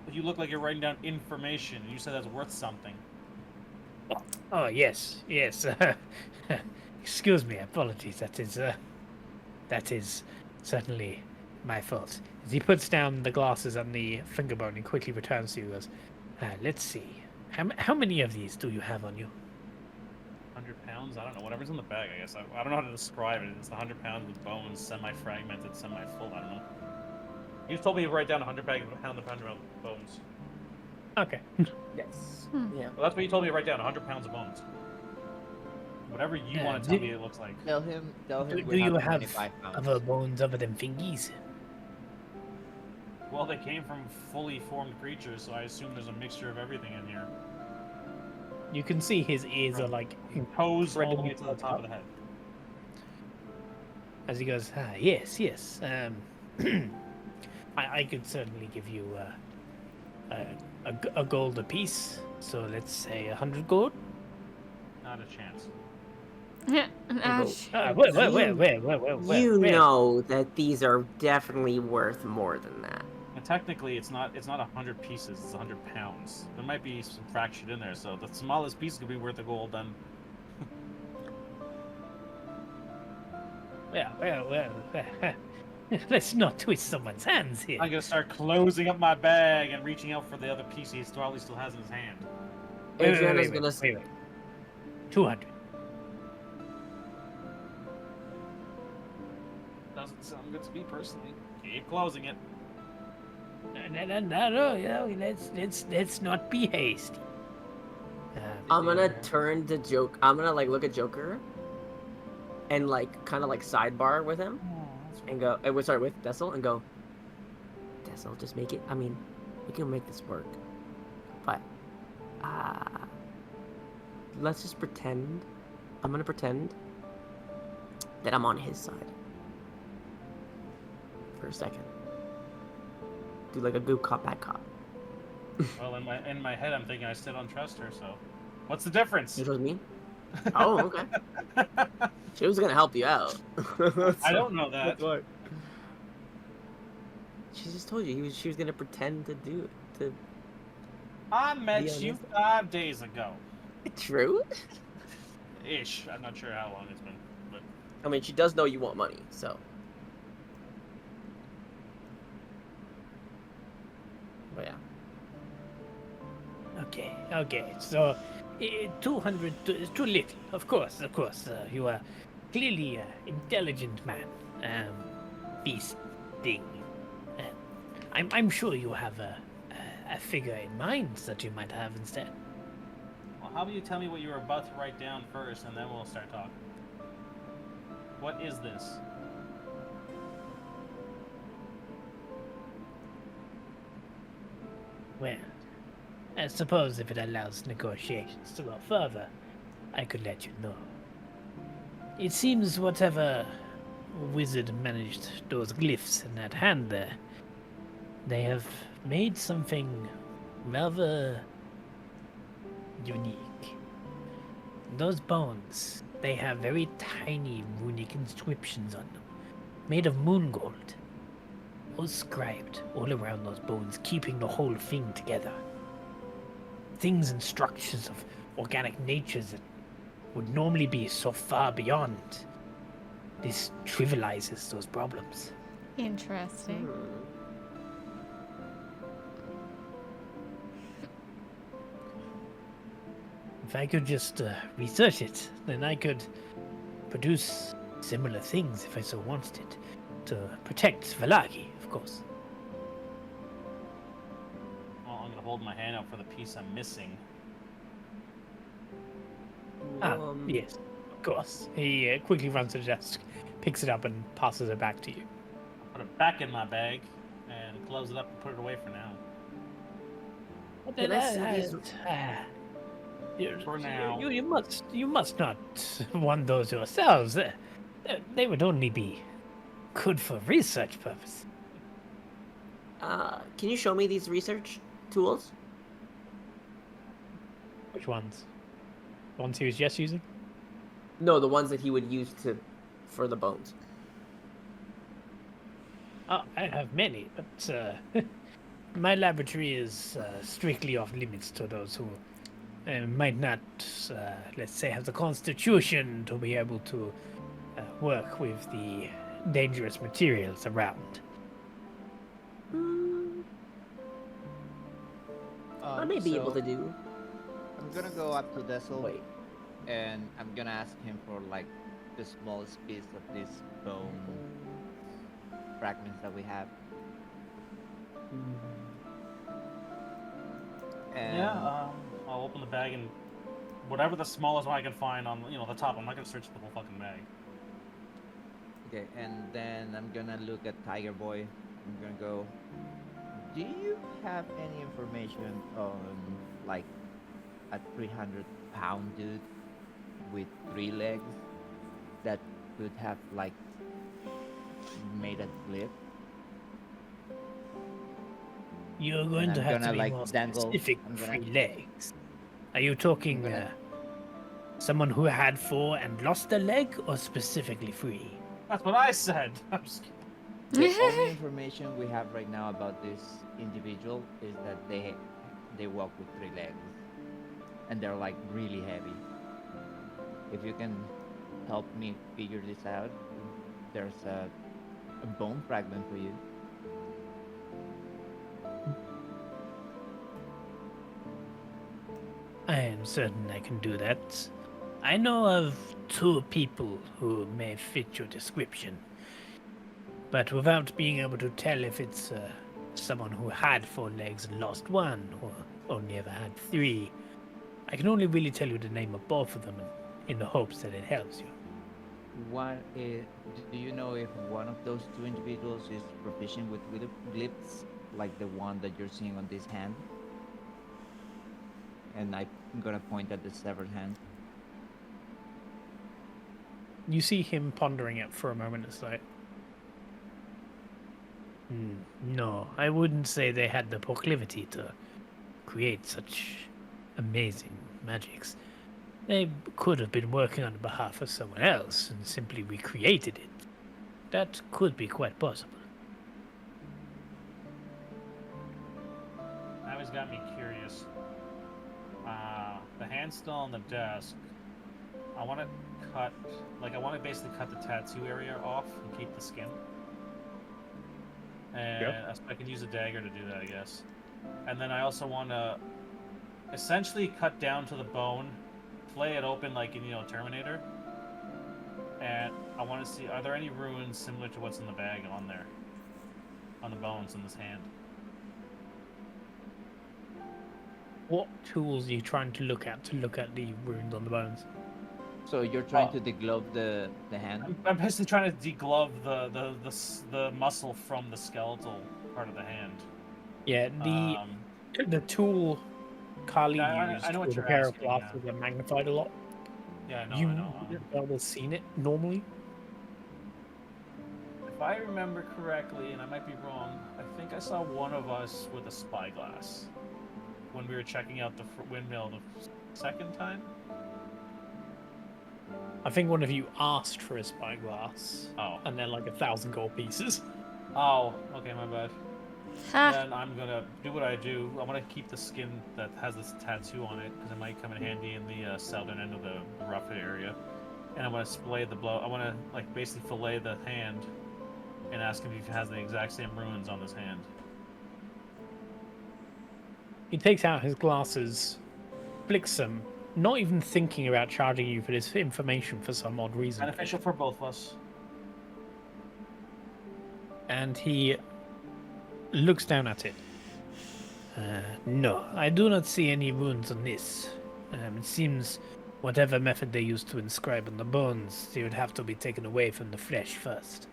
But you look like you're writing down information, and you said that's worth something. Oh, yes. Excuse me, apologies. That is certainly my fault. As he puts down the glasses and the finger bone and quickly returns to you and goes, let's see. How many of these do you have on you? 100 pounds? I don't know. Whatever's in the bag, I guess. I don't know how to describe it. It's 100 pounds of bones, semi-fragmented, semi-full. I don't know. You told me to write down 100 pounds of bones. Okay. Yes. Hmm. Yeah. Well, that's what you told me to write down, 100 pounds of bones. Whatever you Yeah, want to tell me it looks like. Tell him Do we you have have 25 pounds. other bones other than fingies? Well, they came from fully formed creatures, so I assume there's a mixture of everything in here. You can see his ears are like Toes all the incredibly way to the top of the head. as he goes, yes. I could certainly give you a gold apiece. So let's say 100 gold. Not a chance. Where? You know that these are definitely worth more than that. But technically, it's not 100 pieces. It's 100 pounds. There might be some fraction in there, so the smallest piece could be worth the gold. Then. Well. Let's not twist someone's hands here. I'm gonna start closing up my bag and reaching out for the other piece he probably still has in his hand. Adriana's gonna. Wait. 200. Doesn't sound good to me personally. Keep closing it. No, let's not be hasty. I'm gonna turn to Joke. I'm gonna like look at Joker, and like kind of like sidebar with him, and go. Sorry, with Dessel, and go. Dessel, just make it. I mean, we can make this work, but let's just pretend. I'm gonna pretend that I'm on his side for a second. Do like a good cop, bad cop. Well, in my head, I'm thinking I still don't trust her. So, what's the difference? You trust me? Oh, okay. She was gonna help you out. I don't know that. That's why. She just told you she was gonna pretend to do to. I met you 5 days ago. True. Ish. I'm not sure how long it's been, but. I mean, she does know you want money, so. But yeah. Okay. So, 200 is too little. Of course. You are clearly an intelligent man. Beast thing. I'm sure you have a figure in mind that you might have instead. Well, how about you tell me what you were about to write down first, and then we'll start talking. What is this? Well, I suppose if it allows negotiations to go further, I could let you know. It seems whatever wizard managed those glyphs in that hand there, they have made something rather unique. Those bones, they have very tiny runic inscriptions on them, made of moon gold. All scribed all around those bones, keeping the whole thing together. Things and structures of organic natures that would normally be so far beyond. This trivializes those problems. Interesting. If I could just research it, then I could produce similar things if I so wanted it. To protect Valaki, of course. Well, I'm gonna hold my hand out for the piece I'm missing. Yes, of course. He quickly runs to the desk, picks it up, and passes it back to you. Put it back in my bag and close it up and put it away for now. Can I see these? For now. You must not want those yourselves. They would only be good for research purpose. Can you show me these research tools? Which ones? The ones he was just using? No, the ones that he would use for the bones. Oh, I have many, but my laboratory is strictly off limits to those who might not, let's say, have the constitution to be able to work with the dangerous materials around. I may be able to do. I'm gonna go up to Dessel. Wait. And I'm gonna ask him for like the smallest piece of this bone fragments that we have. And Yeah, I'll open the bag and whatever the smallest one I can find on, the top. I'm not gonna search the whole fucking bag. okay, and then I'm gonna look at Tiger Boy. I'm gonna go. Do you have any information on like a 300-pound dude with 3 legs that could have like made a glyph? You're going And to I'm have to gonna, be like, more dangle- specific. I'm gonna- 3 legs. Are you talking I'm gonna- someone who had 4 and lost a leg, or specifically 3? That's what I said. I'm just kidding. The only information we have right now about this individual is that they walk with 3 legs, and they're like really heavy. If you can help me figure this out, there's a bone fragment for you. I am certain I can do that. I know of 2 people who may fit your description, but without being able to tell if it's someone who had 4 legs and lost 1, or only ever had 3, I can only really tell you the name of both of them in the hopes that it helps you. Do you know if one of those 2 individuals is proficient with glyphs, like the one that you're seeing on this hand? And I'm gonna point at the severed hand. You see him pondering it for a moment. It's like, No, I wouldn't say they had the proclivity to create such amazing magics. They could have been working on behalf of someone else and simply recreated it. That could be quite possible. Now he's got me curious. The hand's still on the desk. I want to basically cut the tattoo area off and keep the skin. And I can use a dagger to do that, I guess. And then I also want to essentially cut down to the bone, flay it open like in, Terminator. And I want to see, are there any runes similar to what's in the bag on there? On the bones in this hand? what tools are you trying to look at the wounds on the bones? So you're trying to deglove the hand? I'm basically trying to deglove the muscle from the skeletal part of the hand. Yeah, the tool Carly used I know what with a you're pair of asking, glasses are magnified a lot. Yeah, I You know. wouldn't be able to seen it normally. If I remember correctly, and I might be wrong, I think I saw one of us with a spyglass when we were checking out the windmill the second time. I think one of you asked for a spyglass. Oh. And they're like 1,000 gold pieces. Oh, okay, my bad. Ha. Then I'm gonna do what I do. I want to keep the skin that has this tattoo on it because it might come in handy in the southern end of the rough area. And I want to splay the blow. I want to basically fillet the hand and ask him if he has the exact same runes on this hand. He takes out his glasses, flicks them, not even thinking about charging you for this information for some odd reason. Beneficial for both of us. And he looks down at it. No, I do not see any runes on this. It seems whatever method they used to inscribe on the bones, they would have to be taken away from the flesh first.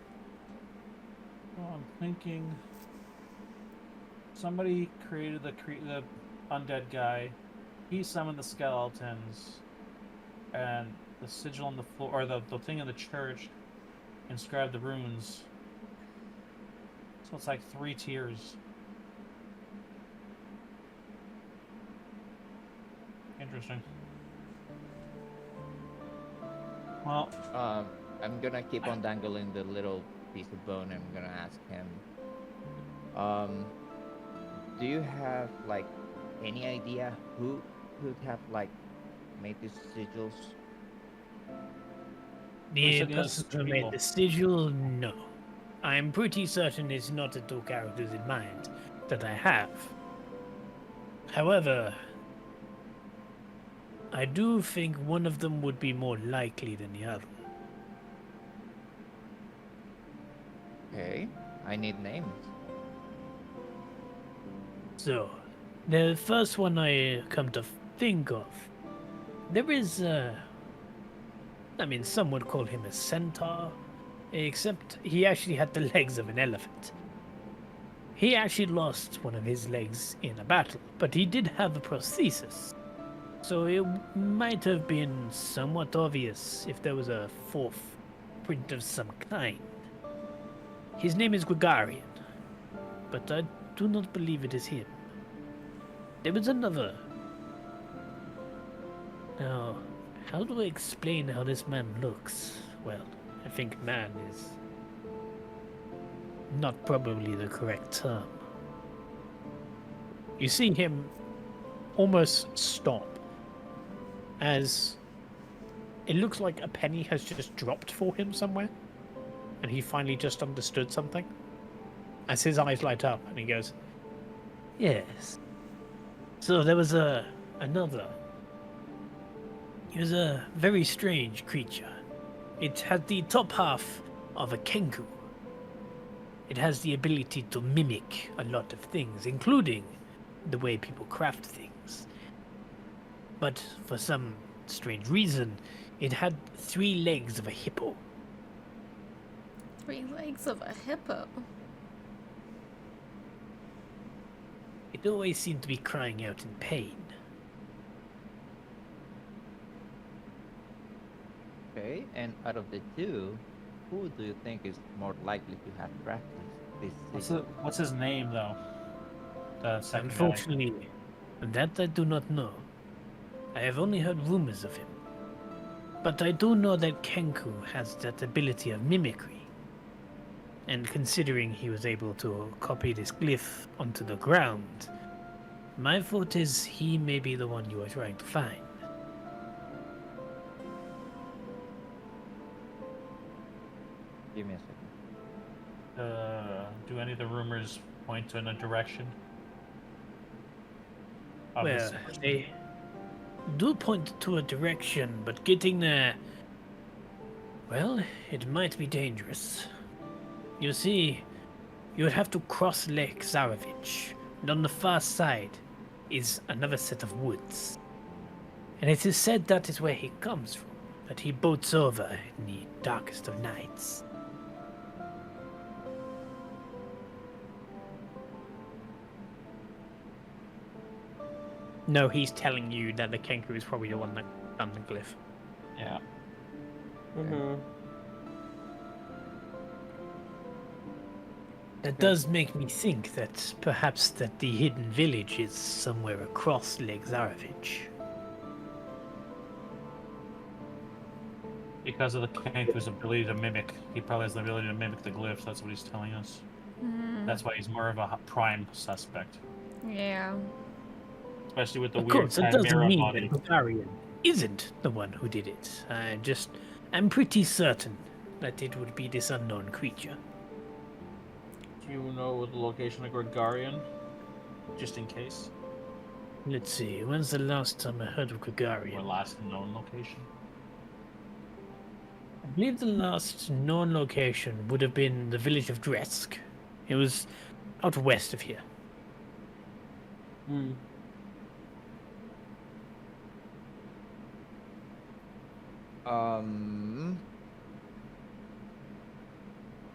Well, I'm thinking somebody created the undead guy. He summoned the skeletons, and the sigil on the floor, or the thing in the church, inscribed the runes. So it's like 3 tiers. Interesting. Well, I'm gonna keep on dangling the little piece of bone. I'm gonna ask him. Do you have any idea who could have made these sigils? The said yes, person two who made people. the sigil, no. I'm pretty certain it's not the 2 characters in mind that I have. However, I do think one of them would be more likely than the other. Okay, I need names. So, the first one I come to think of, there is some would call him a centaur, except he actually had the legs of an elephant. He actually lost one of his legs in a battle, but he did have a prosthesis. So it might have been somewhat obvious if there was a 4th print of some kind. His name is Gregarian, but I do not believe it is him. There was another. Now, how do I explain how this man looks? Well, I think man is not probably the correct term. You see him almost stop as it looks like a penny has just dropped for him somewhere, and he finally just understood something. As his eyes light up, and he goes, "Yes. So there was another. It was a very strange creature. It had the top half of a kenku. It has the ability to mimic a lot of things, including the way people craft things. But for some strange reason, it had 3 legs of a hippo. 3 legs of a hippo. It always seemed to be crying out in pain. Okay, and out of the 2, who do you think is more likely to have practiced this? What's his name though? The second guy. Unfortunately, that I do not know. I have only heard rumors of him. But I do know that Kenku has that ability of mimicry. And considering he was able to copy this glyph onto the ground, my thought is he may be the one you are trying to find. Give me a second. Do any of the rumors point in a direction? Well, Obviously. they do point to a direction, but getting there, well, it might be dangerous. You see, you would have to cross Lake Zarovich, and on the far side is another set of woods. And it is said that is where he comes from, that he boats over in the darkest of nights. No, he's telling you that the Kenku is probably the one that done the glyph. Yeah. Mm-hmm. That does make me think that perhaps that the hidden village is somewhere across Lake Zarovich. Because of the Kenku's ability to mimic. He probably has the ability to mimic the glyphs, that's what he's telling us. That's why he's more of a prime suspect. Yeah. Especially with the Of weird course, it doesn't chimera mean body. that Bavarian isn't the one who did it. I'm pretty certain that it would be this unknown creature. Do you know the location of Gregarian? Just in case? Let's see, when's the last time I heard of Or Gregarian? last known location? I believe the last known location would have been the village of Dresk. It was out west of here. Mm.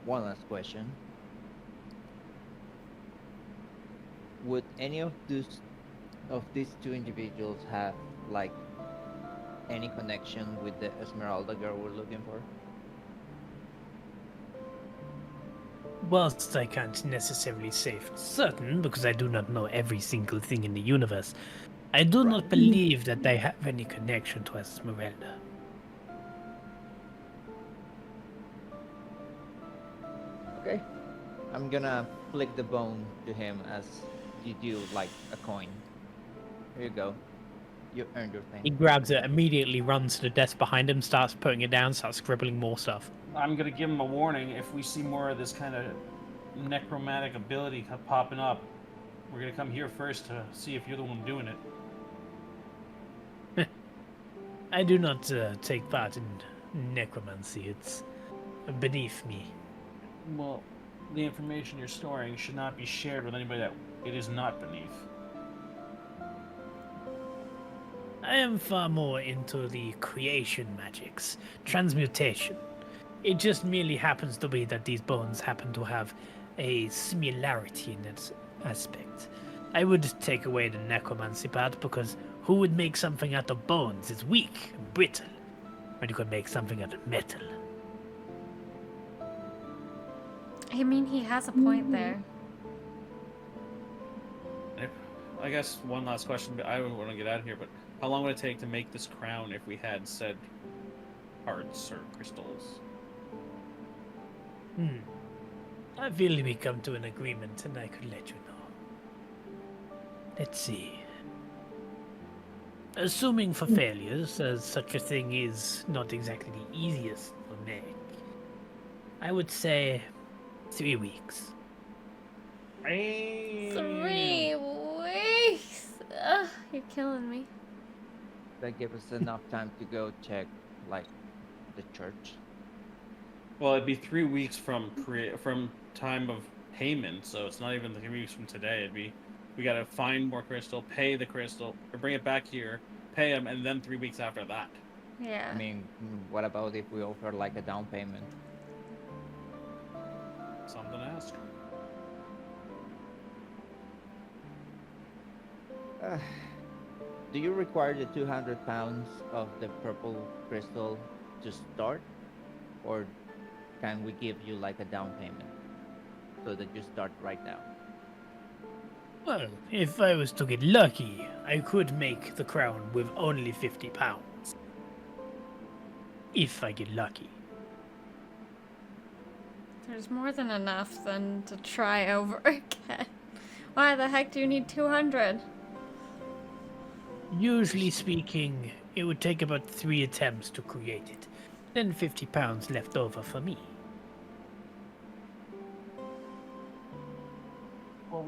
One last question. Would any of these 2 individuals have like any connection with the Esmeralda girl we're looking for? Whilst I can't necessarily say for certain, because I do not know every single thing in the universe, I do not believe that they have any connection to Esmeralda. Okay. I'm gonna flick the bone to him as you do like a coin. Here you go. You earned your He thing. grabs it, immediately runs to the desk behind him, starts putting it down, starts scribbling more stuff. I'm gonna give him a warning. If we see more of this kind of necromantic ability popping up, we're gonna come here first to see if you're the one doing it. I do not take part in necromancy. It's beneath me. Well, the information you're storing should not be shared with anybody that it is not beneath. I am far more into the creation magics, transmutation. It just merely happens to be that these bones happen to have a similarity in that aspect. I would take away the necromancy part because who would make something out of bones? It's weak and brittle. When you could make something out of metal. I mean, he has a point there. I guess one last question, but I don't want to get out of here, but how long would it take to make this crown if we had said parts or crystals? I feel we come to an agreement and I could let you know. Let's see. Assuming for failures, as such a thing is not exactly the easiest to make, I would say 3 weeks. 3 weeks. Ugh, you're killing me. That gives us enough time to go check, like, the church. Well, it'd be 3 weeks from time of payment, so it's not even 3 weeks from today. It'd be we gotta find more crystal, pay the crystal, or bring it back here, pay him, and then 3 weeks after that. Yeah. I mean, what about if we offer like a down payment? Something to ask. Do you require the 200 pounds of the purple crystal to start? Or can we give you like a down payment so that you start right now? Well, if I was to get lucky, I could make the crown with only 50 pounds. If I get lucky. There's more than enough than to try over again. Why the heck do you need 200? Usually speaking, it would take about 3 attempts to create it. Then 50 pounds left over for me. Well,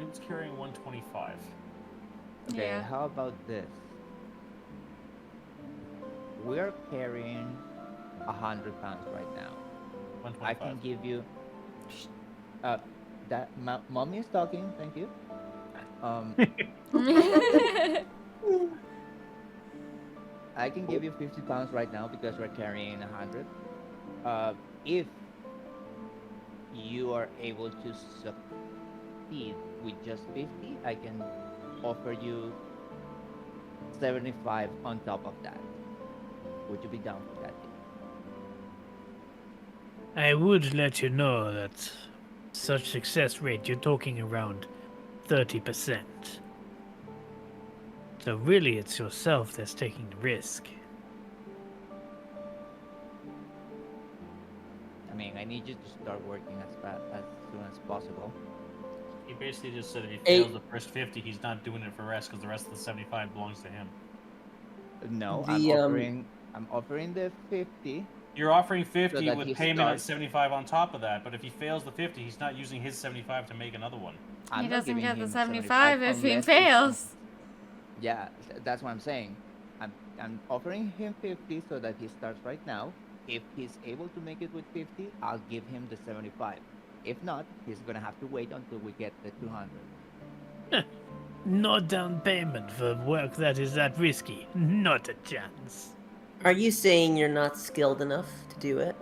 Newt's carrying 125. Okay, Yeah. how about this? We're carrying 100 pounds right now. 125. I can give you. Mommy is talking. Thank you. I can give you 50 pounds right now because we're carrying 100. If you are able to succeed with just 50, I can offer you 75 on top of that. Would you be down for that deal? I would let you know that such success rate, you're talking around 30%. So really, it's yourself that's taking the risk. I mean, I need you to start working as soon as possible. He basically just said if he Hey. fails the first 50, he's not doing it for rest because the rest of the 75 belongs to him. No, The, I'm offering the 50. You're offering 50 that with he payment at starts- 75 on top of that, but if he fails the 50, he's not using his 75 to make another one. I'm He not doesn't giving get the him 75 if he unless fails. Yeah, that's what I'm saying. I'm offering him 50 so that he starts right now. If he's able to make it with 50, I'll give him the 75. If not, he's gonna have to wait until we get the 200. No down payment for work that is that risky. Not a chance. Are you saying you're not skilled enough to do it?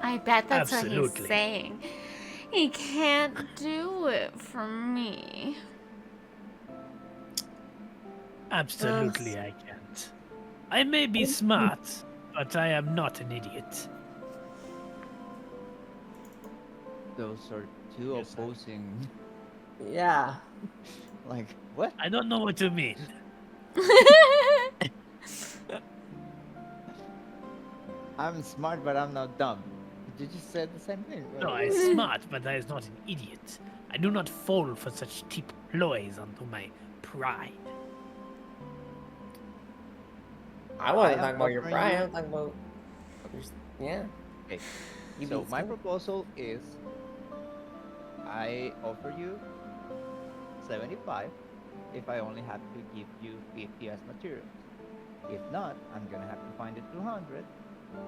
I bet that's what Absolutely. he's saying. He can't do it for me. Absolutely, I can't. I may be smart, but I am not an idiot. Those are two Yes, sir. opposing. Yeah. Like what? I don't know what you mean. I'm smart, but I'm not dumb. You just said the same thing. No, I'm smart, but I am not an idiot. I do not fall for such cheap ploys unto my pride. I wasn't I am talking about your offering pride. you- I'm talking about. Yeah. Okay. You So beat my me. proposal is, I offer you 75 if I only have to give you 50 as materials. If not, I'm gonna have to find the 200,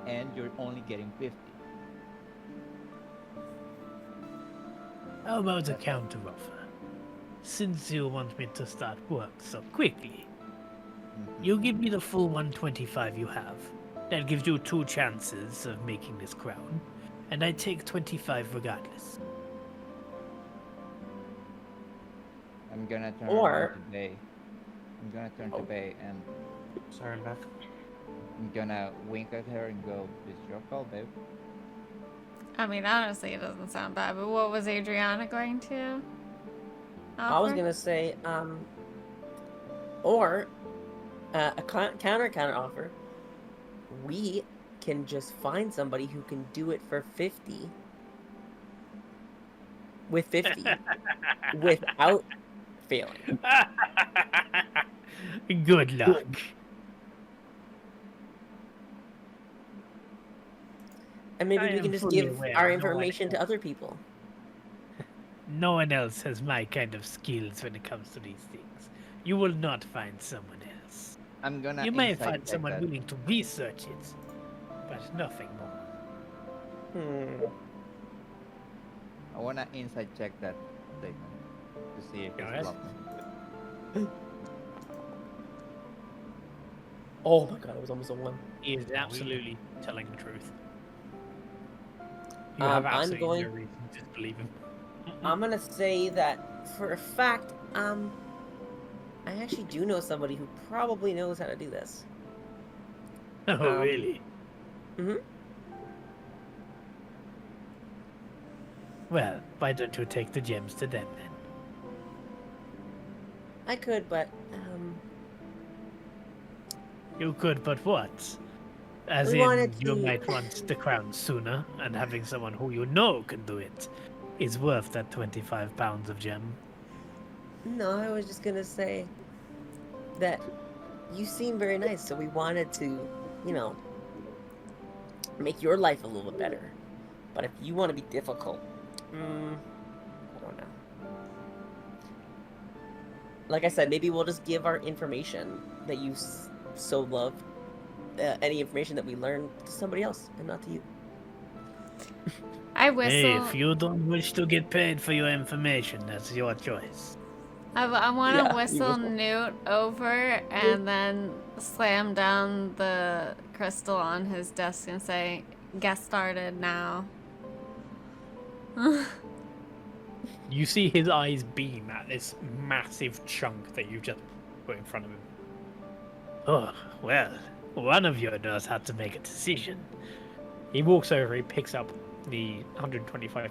and you're only getting 50. How about a counteroffer? Since you want me to start work so quickly, you give me the full 125 you have. That gives you 2 chances of making this crown, and I take 25 regardless. I'm gonna turn Or- around to Bay. I'm gonna turn to Oh. Bay and Sorry, I'm back. I'm gonna wink at her and go, "It's your call, babe." I mean, honestly, it doesn't sound bad, but what was Adriana going to I was offer? gonna say, or a counter offer. We can just find somebody who can do it for 50, with 50 without failing. Good luck. And maybe I we am can just fully give aware our no one information to else- other people. No one else has my kind of skills when it comes to these things. You will not find someone else. I'm gonna You may insight find check someone that. willing to research it, but nothing more. I wanna inside check that statement to see if Go it's ahead. bluffing. Oh my god, it was almost a 1. He is absolutely telling the truth. You I'm have absolutely going- no reason to disbelieve him. I'm gonna say that for a fact, I actually do know somebody who probably knows how to do this. Oh, really? Mhm. Well, why don't you take the gems to them then? I could, but You could, but what? As We in, wanted you to- might want the crown sooner, and having someone who you know can do it is worth that 25 pounds of gem. no, I was just gonna say that you seem very nice, so we wanted to, you know, make your life a little bit better. But if you want to be difficult, I don't know. Like I said, maybe we'll just give our information that you so love, any information that we learn, to somebody else and not to you. I whistle. Hey, if you don't wish to get paid for your information, that's your choice. I want to Yeah, you whistle whistle. Newt over and then slam down the crystal on his desk and say, "Get started now." You see his eyes beam at this massive chunk that you've just put in front of him. Oh, well, one of you knows how to make a decision. He walks over, he picks up the 125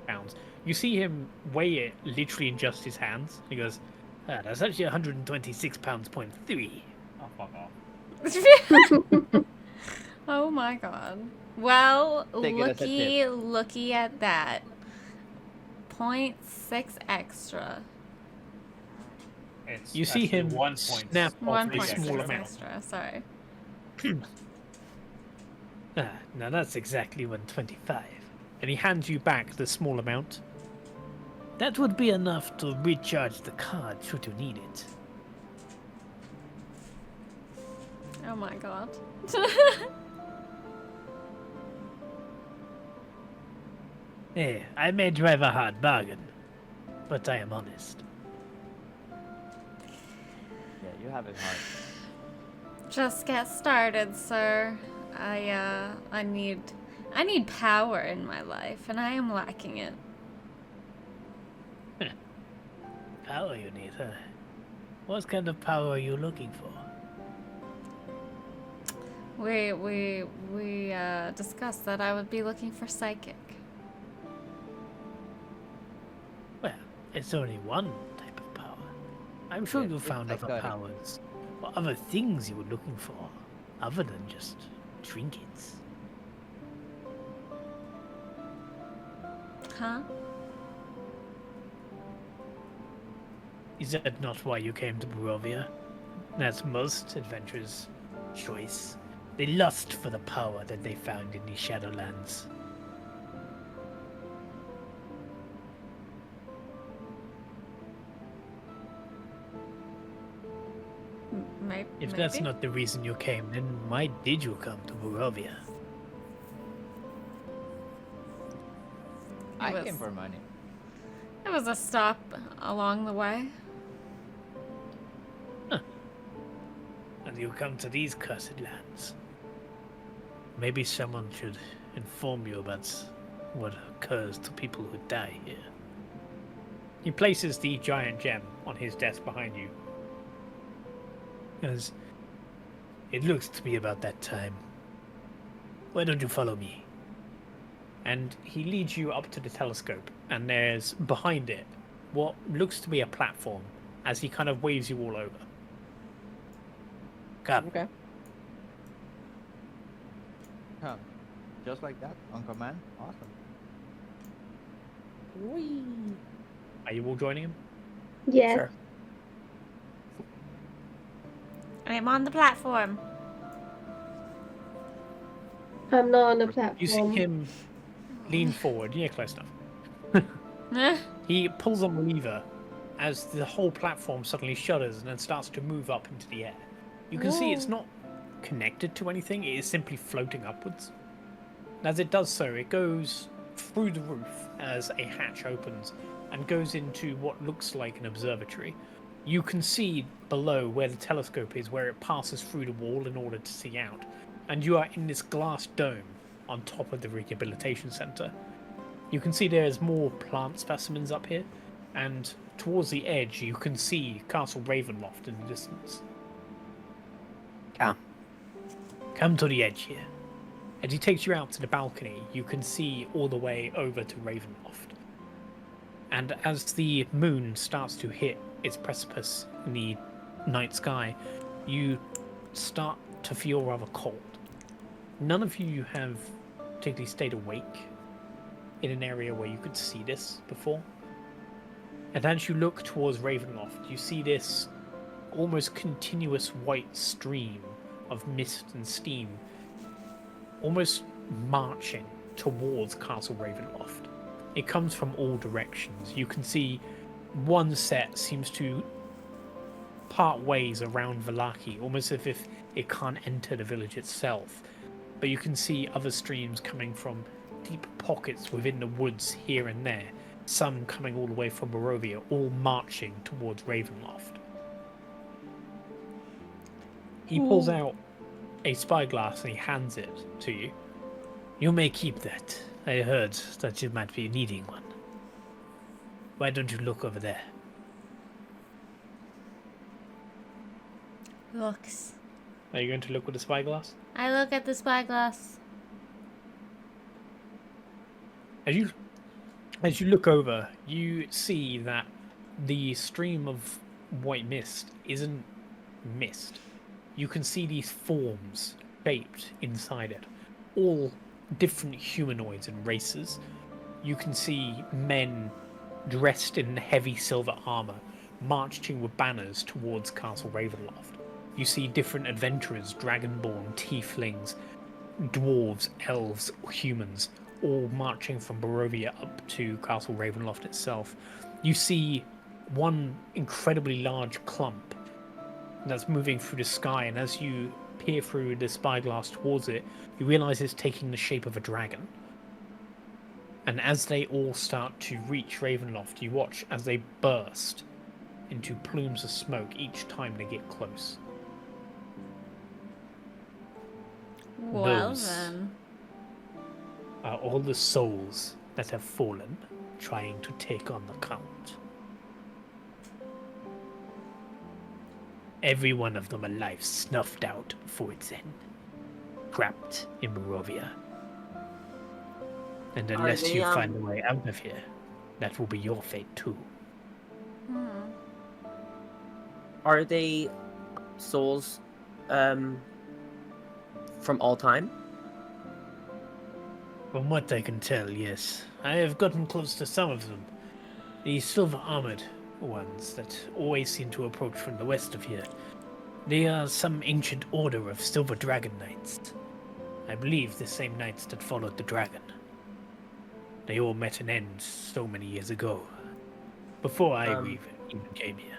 pounds. You see him weigh it literally in just his hands. He goes, Ah, that's actually 126 pounds, point 3. Oh, fuck off. Oh my god. Well, Take it as a looky at that. 0.6 extra. It's You see actually him 1 point. snap off One a point extra. small six amount. extra. Sorry. Ah, now that's exactly 125. And he hands you back the small amount. That would be enough to recharge the card should you need it. Oh my god. Hey, I may drive a hard bargain, but I am honest. Yeah, you have it hard. Just get started, sir. I need power in my life, and I am lacking it. Power you need, huh? What kind of power are you looking for? We discussed that I would be looking for psychic. Well, it's only one type of power. I'm sure Yeah, you it's found other psychotic. powers or other things you were looking for, other than just trinkets. Huh? Is that not why you came to Barovia? That's most adventurers' choice. They lust for the power that they found in the Shadowlands. Maybe. If that's not the reason you came, then why did you come to Barovia? I was- came for money. It was a stop along the way. And you come to these cursed lands. Maybe someone should inform you about what occurs to people who die here. He places the giant gem on his desk behind you. Because it looks to be about that time. Why don't you follow me? And he leads you up to the telescope, and there's behind it what looks to be a platform as he kind of waves you all over. Come. Okay. Come. Just like that, on command. Awesome. Whee! Are you all joining him? Yes. Sure. I'm on the platform. I'm not on the You see platform. him lean forward. Yeah, close enough. He pulls on the lever as the whole platform suddenly shudders and then starts to move up into the air. You can see it's not connected to anything, it is simply floating upwards. And as it does so, it goes through the roof as a hatch opens and goes into what looks like an observatory. You can see below where the telescope is, where it passes through the wall in order to see out. And you are in this glass dome on top of the rehabilitation center. You can see there's more plant specimens up here, and towards the edge you can see Castle Ravenloft in the distance. Come to the edge here. As he takes you out to the balcony, you can see all the way over to Ravenloft. And as the moon starts to hit its precipice in the night sky, you start to feel rather cold. None of you have particularly stayed awake in an area where you could see this before. And as you look towards Ravenloft, you see this almost continuous white stream of mist and steam almost marching towards Castle Ravenloft. It comes from all directions. You can see one set seems to part ways around Vallaki, almost as if it can't enter the village itself. But you can see other streams coming from deep pockets within the woods here and there, some coming all the way from Barovia, all marching towards Ravenloft. He pulls out a spyglass and he hands it to you. You may keep that. I heard that you might be needing one. Why don't you look over there? Looks. Are you going to look with the spyglass? I look at the spyglass. As you look over, you see that the stream of white mist isn't mist. You can see these forms shaped inside it, all different humanoids and races. You can see men dressed in heavy silver armor marching with banners towards Castle Ravenloft. You see different adventurers, dragonborn, tieflings, dwarves, elves, humans, all marching from Barovia up to Castle Ravenloft itself. You see one incredibly large clump that's moving through the sky, and as you peer through the spyglass towards it, you realize it's taking the shape of a dragon. And as they all start to reach Ravenloft, you watch as they burst into plumes of smoke each time they get close. Well Those then. are all the souls that have fallen trying to take on the Count. Every one of them alive, snuffed out for its end, trapped in Barovia. And unless they, you find a way out of here, that will be your fate too. Are they souls from all time? From what I can tell, yes. I have gotten close to some of them. The silver-armored ones that always seem to approach from the west of here. They are some ancient order of silver dragon knights. I believe the same knights that followed the dragon. They all met an end so many years ago, before I even came here.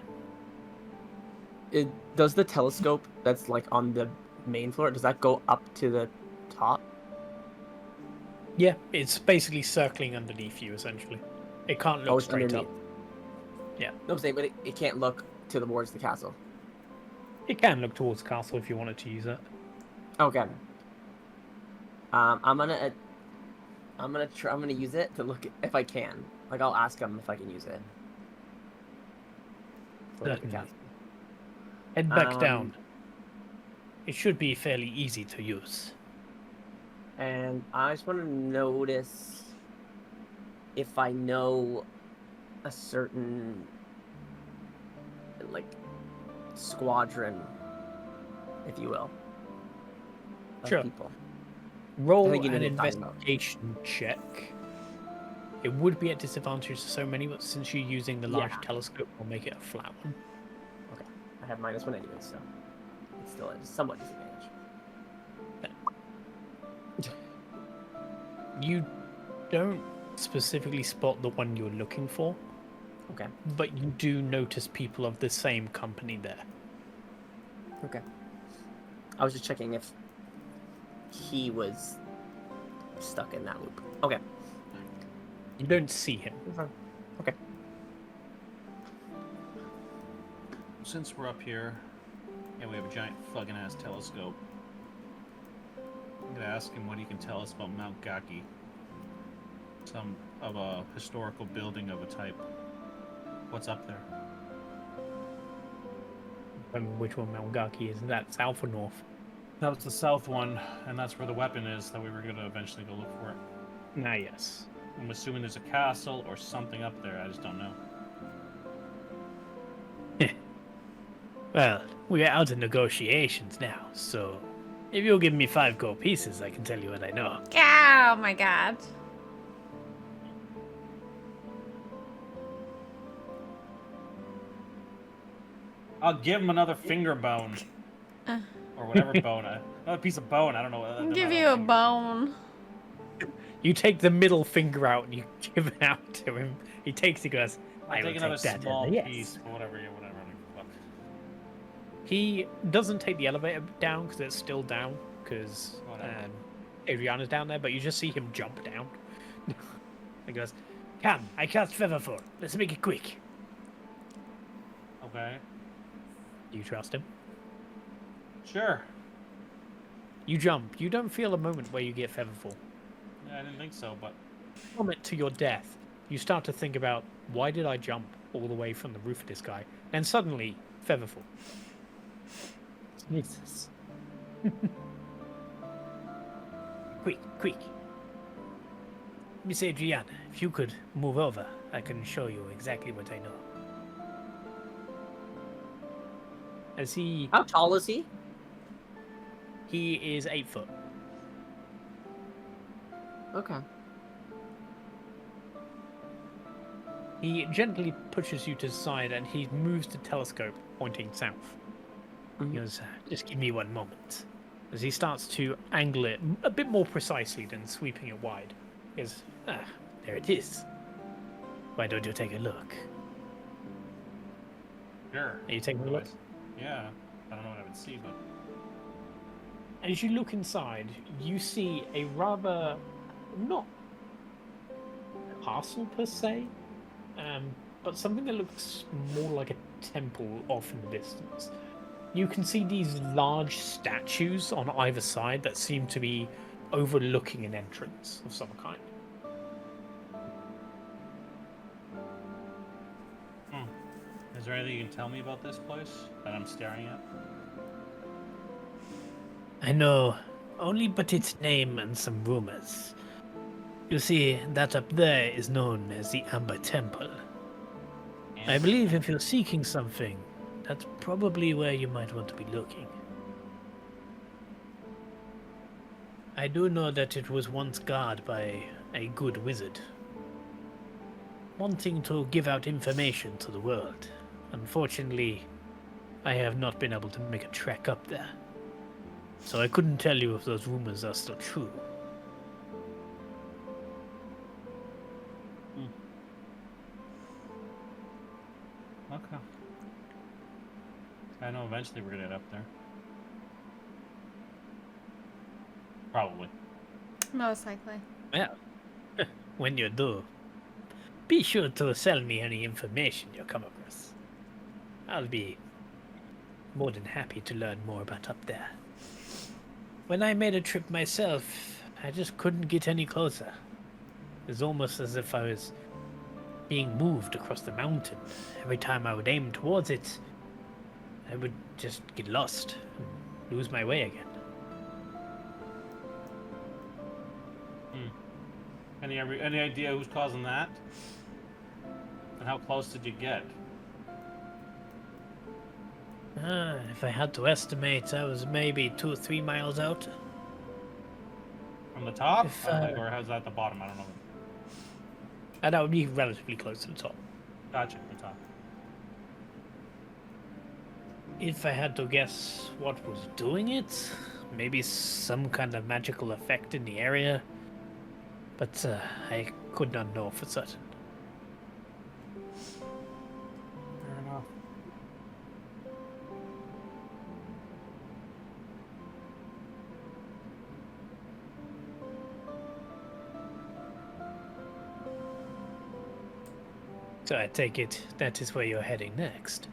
Does the telescope that's like on the main floor, does that go up to the top? Yeah, it's basically circling underneath you, essentially. It can't look it's straight underneath. up. Yeah. No, I'm saying, but it can't look towards the castle. It can look towards the castle if you wanted to use it. Okay. I'm gonna use it to look if I can. Like, I'll ask him if I can use it. For the Certainly. castle. Head back down. It should be fairly easy to use. And I just want to notice if I know a certain, like, squadron, if you will, of Sure. people. Roll I think you know an what I'm talking about. investigation check. It would be at disadvantage to so many, but since you're using the large Yeah. telescope, we'll make it a flat one. Okay. I have -1 anyway, so it's still a somewhat disadvantage. You don't specifically spot the one you're looking for, Okay. but you do notice people of the same company there. Okay. I was just checking if he was stuck in that loop. Okay. You don't see him. Okay. Since we're up here, and we have a giant fucking ass telescope, I'm gonna ask him what he can tell us about Mount Gaki. Some of a historical building of a type. What's up there? Which one Mount Gaki is? That south or north? That was the south one, and that's where the weapon is that we were gonna eventually go look for it. Yes. I'm assuming there's a castle or something up there, I just don't know. Well, we're out of negotiations now, so if you'll give me 5 gold pieces, I can tell you what I know. Oh my god. I'll give him another finger bone. Or whatever bone. Another piece of bone, I don't know. I'll give you a bone. You take the middle finger out and you give it out to him. He takes it, goes, I'll I will take another take that small as a yes. piece, but whatever, yeah, whatever. Fuck. He doesn't take the elevator down because it's still down, because Whatever. Adriana's down there, but you just see him jump down. He goes, Come, I cast Featherfall. Let's make it quick. Okay. do you trust him? Sure. You jump. You don't feel a moment where you get Featherfall. Yeah, I didn't think so, but Moment to your death, you start to think about, why did I jump all the way from the roof of this guy? And suddenly, Featherfall. Jesus. Quick, quick. Miss Adriana, if you could move over, I can show you exactly what I know. As he How tall is he? is 8 foot. Okay. He gently pushes you to the side and he moves the telescope pointing south. Mhm. He goes, just give me one moment. As he starts to angle it a bit more precisely than sweeping it wide. He goes, There it is. Why don't you take a look? sure. are you taking a look? Otherwise- Yeah. I don't know what I would see, but As you look inside, you see a rather, not castle per se, but something that looks more like a temple off in the distance. You can see these large statues on either side that seem to be overlooking an entrance of some kind. is there anything you can tell me about this place that I'm staring at? I know only but its name and some rumors. You see, that up there is known as the Amber Temple. I believe if you're seeking something, that's probably where you might want to be looking. I do know that it was once guarded by a good wizard, wanting to give out information to the world. Unfortunately, I have not been able to make a trek up there, so I couldn't tell you if those rumors are still true. Okay. I know eventually we're gonna get up there. Probably. Most likely. Well, when you do, be sure to sell me any information you come across. I'll be more than happy to learn more about up there. When I made a trip myself, I just couldn't get any closer. It was almost as if I was being moved across the mountain. Every time I would aim towards it, I would just get lost and lose my way again. Any idea who's causing that? And how close did you get? If I had to estimate, I was maybe 2 or 3 miles out. From the top? If, Or how's that at the bottom? I don't know. And that would be relatively close to the top. Gotcha, the top. If I had to guess what was doing it, maybe some kind of magical effect in the area. But I could not know for certain. Fair enough. So I take it that is where you're heading next.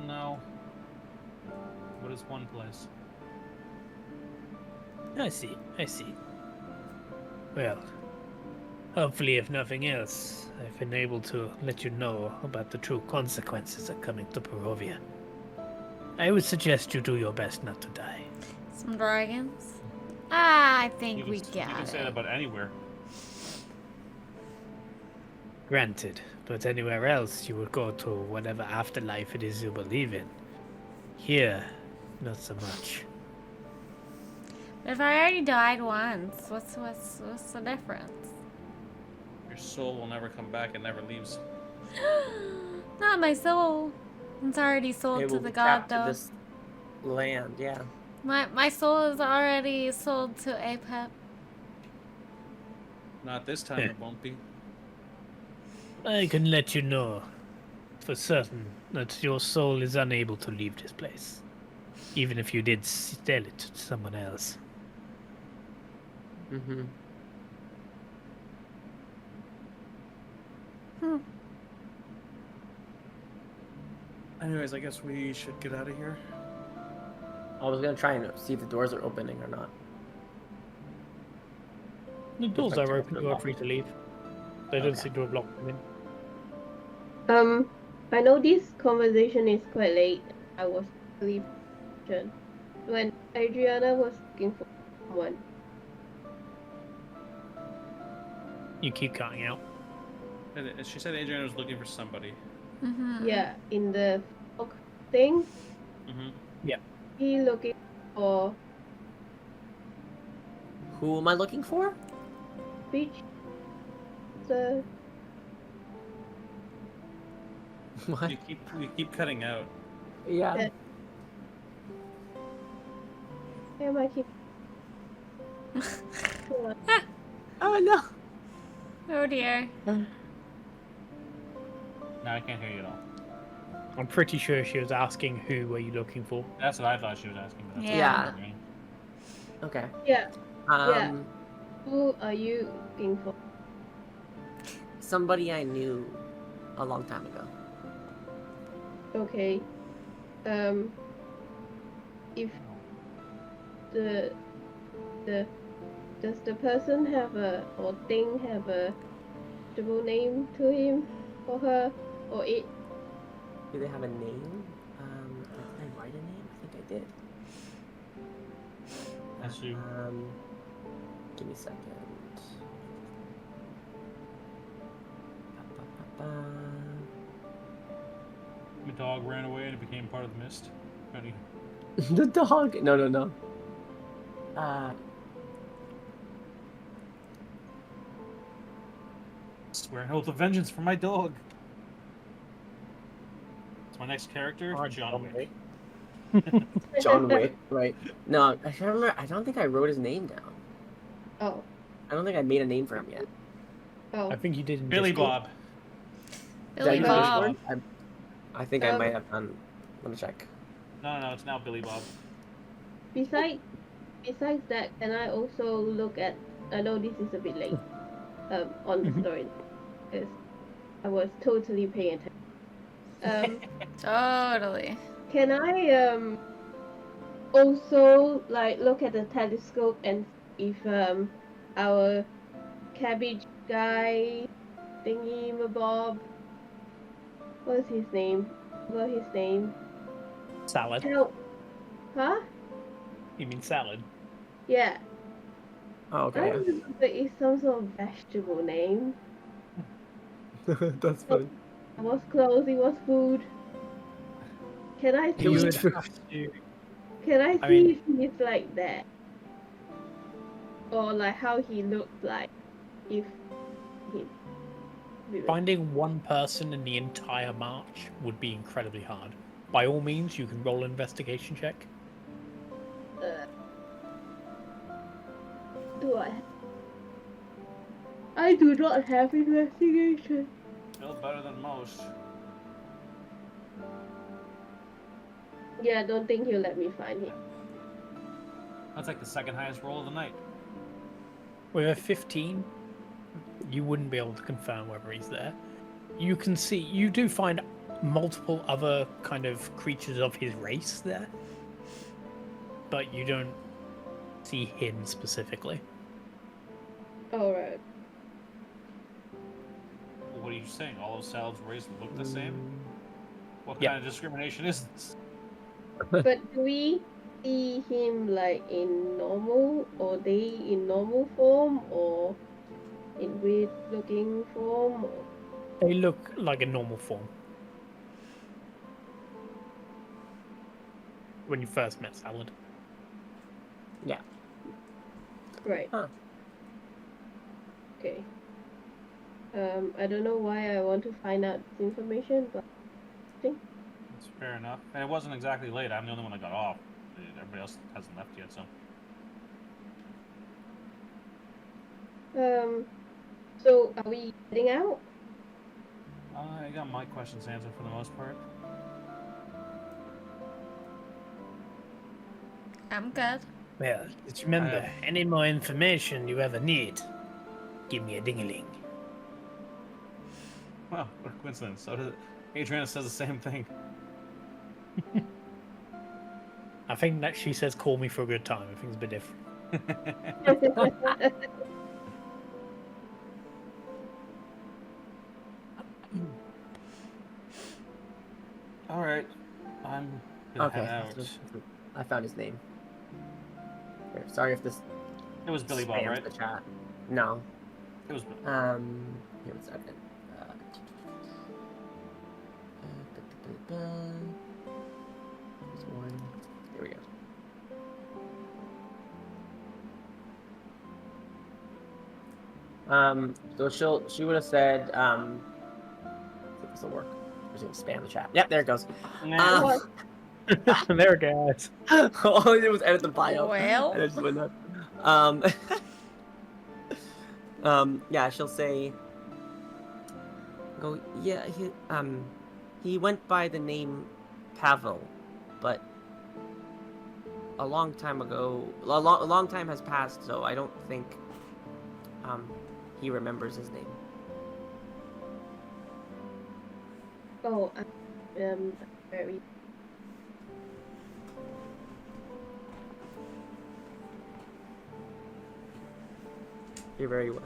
No. What is one place? I see, I see. Well, hopefully if nothing else, I've been able to let you know about the true consequences of coming to Perovia. I would suggest you do your best not to die. Some dragons? I think we You got can say that it. about anywhere. Granted, but anywhere else you would go to whatever afterlife it is you believe in. Here, not so much. But if I already died once, what's the difference? Your soul will never come back and never leaves. Not my soul. It's already sold It to will the be god trapped to though. this land, yeah. My soul is already sold to Apep. Not this time, it won't be. I can let you know for certain that your soul is unable to leave this place. Even if you did sell it to someone else. Mm-hmm. Anyways, I guess we should get out of here. I was gonna try and see if the doors are opening or not. The doors like are to open, open you are them free to leave. They don't Okay. seem to have locked them in. I know this conversation is quite late. I was sleeping when Adriana was looking for someone. You keep cutting out. And she said Adriana was looking for somebody. Mm-hmm. Yeah, in the fog thing, Mm-hmm. he looking for Who am I looking for? beach. So What? You keep cutting out. Yeah. am I keep? Oh no. Oh dear. Now I can't hear you at all. I'm pretty sure she was asking who were you looking for. That's what I thought she was asking. But that's Yeah. what I'm Okay. Yeah, Um, who are you looking for? somebody I knew a long time ago. Okay. If the does the person have a or thing have a suitable name to him or her or it? Do they have a name? Did I write a name? I think I did. That's you. Give me a second. Ba-ba-ba-ba. My dog ran away and it became part of the mist. Funny. The dog. No. Swear an oath of vengeance for my dog. It's my next character, John Wick. John Wick, right? No, I can't remember. I don't think I wrote his name down. Oh, I don't think I made a name for him yet. oh. I think you did in Billy Discord. Bob. Did I Billy use Bob. Discord? I think I might have done. Let me check. No, it's now Billy Bob. Besides that, can I also look at? I know this is a bit late. On the story, because I was totally paying attention. Totally. Can I also like look at the telescope and see if our cabbage guy thingy mabob, what's his name? What his name? Salad. Help. Huh? You mean salad? Yeah. Oh, I okay. remember it's some sort of vegetable name. That's funny. It was clothes, it was food. Can I It was see? true. Can I I see mean- if he's like that? Or like how he looked like if him. Finding one person in the entire march would be incredibly hard. By all means, you can roll an investigation check. Do I do not have investigation. Still better than most. Yeah, I don't think he'll let me find him. That's like the second highest roll of the night. With a 15, you wouldn't be able to confirm whether he's there. You can see, you do find multiple other kind of creatures of his race there, but you don't see him specifically. Alright. What are you saying? All of Salad's race look the same? What Yeah. kind of discrimination is this? But do we see him like in normal, or they in normal form, or in weird looking form? Or... They look like a normal form. When you first met Salad. Yeah. Right. Huh. Okay. I don't know why I want to find out this information, but That's fair enough. And it wasn't exactly late. I'm the only one that got off. Everybody else hasn't left yet, so. So are we heading out? I got my questions answered for the most part. I'm good. Well, just remember, any more information you ever need, give me a ding-a-ling. Well, what a coincidence. So does Adriana says the same thing. I think that she says call me for a good time. I think it's a bit different. Alright. I'm gonna Okay. head out. I found his name. Here, sorry if this It was Billy Bob, spams right? the chat. No. It was Billy. Here, one second. There's one. Here we go. So she would have said, I think this will work. I'm just gonna spam the chat. Yep, there it goes. Nah. There it goes. All I did was edit the bio. Well. And I just went up. Yeah, she'll say, yeah, he went by the name Pavel, but a long time ago, a long time has passed, so I don't think, he remembers his name. Oh, very. You're very well.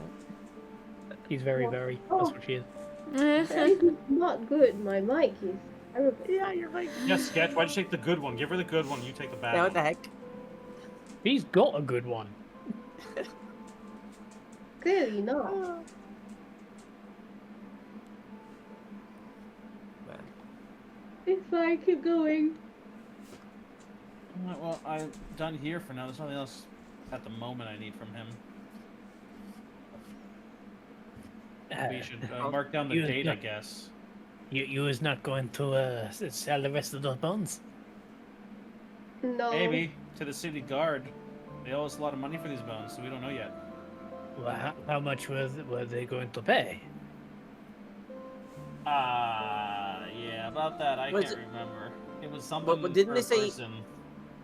He's very, very. That's what she is. This is not good. My mic is terrible. Yeah, you're right. Yes, Sketch, why'd you take the good one? Give her the good one, you take the bad Yeah, one. what the heck? He's got a good one. Clearly not. It's fine. Keep going. Alright, well, I'm done here for now. There's nothing else at the moment I need from him. We should mark down the you- date, I guess. You is not going to sell the rest of those bones? No. Maybe to the city guard. They owe us a lot of money for these bones, so we don't know yet. Well, how much were they going to pay? Yeah, about that I Was can't it- remember. It was something but didn't per they say- person.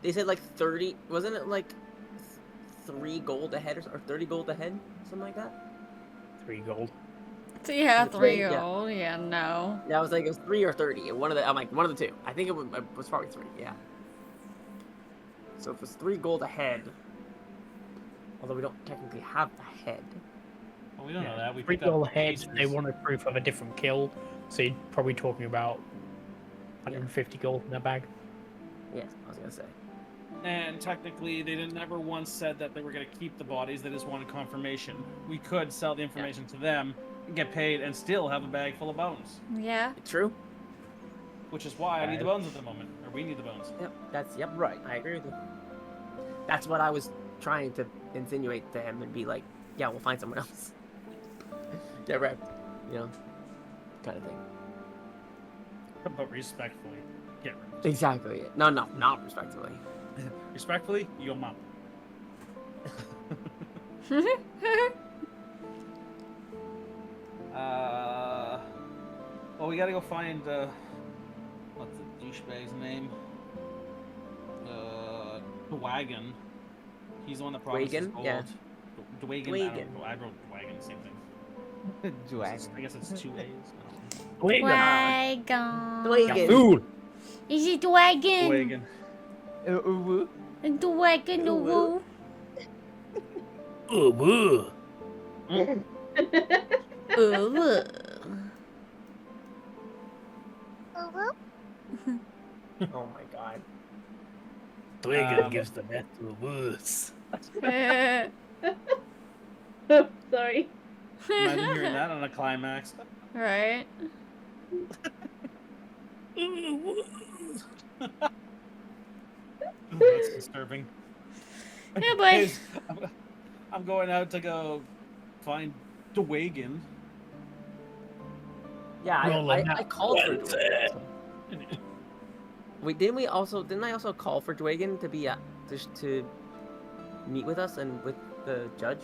They said like 30, wasn't it like 3 gold ahead or 30 gold ahead? Something like that? 3 gold. So yeah, It's 3 yeah. gold. Yeah, no. Yeah, I was like, it was 3 or 30. One of the, I'm like, one of the two. I think it was probably 3, yeah. So if it's 3 gold ahead, although we don't technically have the head. Well, we don't know that. We 3 picked up gold head. pieces. They wanted proof of a different kill, so you're probably talking about 150 gold in their bag. Yes, I was gonna say. And technically, they never once said that they were going to keep the bodies. They just wanted confirmation. We could sell the information to them, get paid, and still have a bag full of bones. Yeah. True. Which is why I need the bones at the moment, or we need the bones. Yep. Right. I agree with you. That's what I was trying to insinuate to him and be like, yeah, we'll find someone else. Get wrecked. You know, kind of thing. But respectfully, get rid. Exactly. No, not respectfully. Respectfully, your mom. Well, we gotta go find what's the douchebag's name? The wagon. He's the one that promised Wagon? gold. Yeah. Dwagon. Dwagon. I wrote wagon, same thing. I guess it's 2 A's. Wagon. Dwagon. Fool! Is it wagon? Wagon. The wagon, the woo. Oh, woo. Ooh. Oh my god. Dwagon gives the net to a woos. Sorry. Imagine hearing that on a climax. Right. That's disturbing. Yeah, boy. I'm going out to go find the wagon. Yeah, Rolling I out. called for What's Dwagon. Wait, didn't I also call for Dwagon to be to meet with us and with the judge,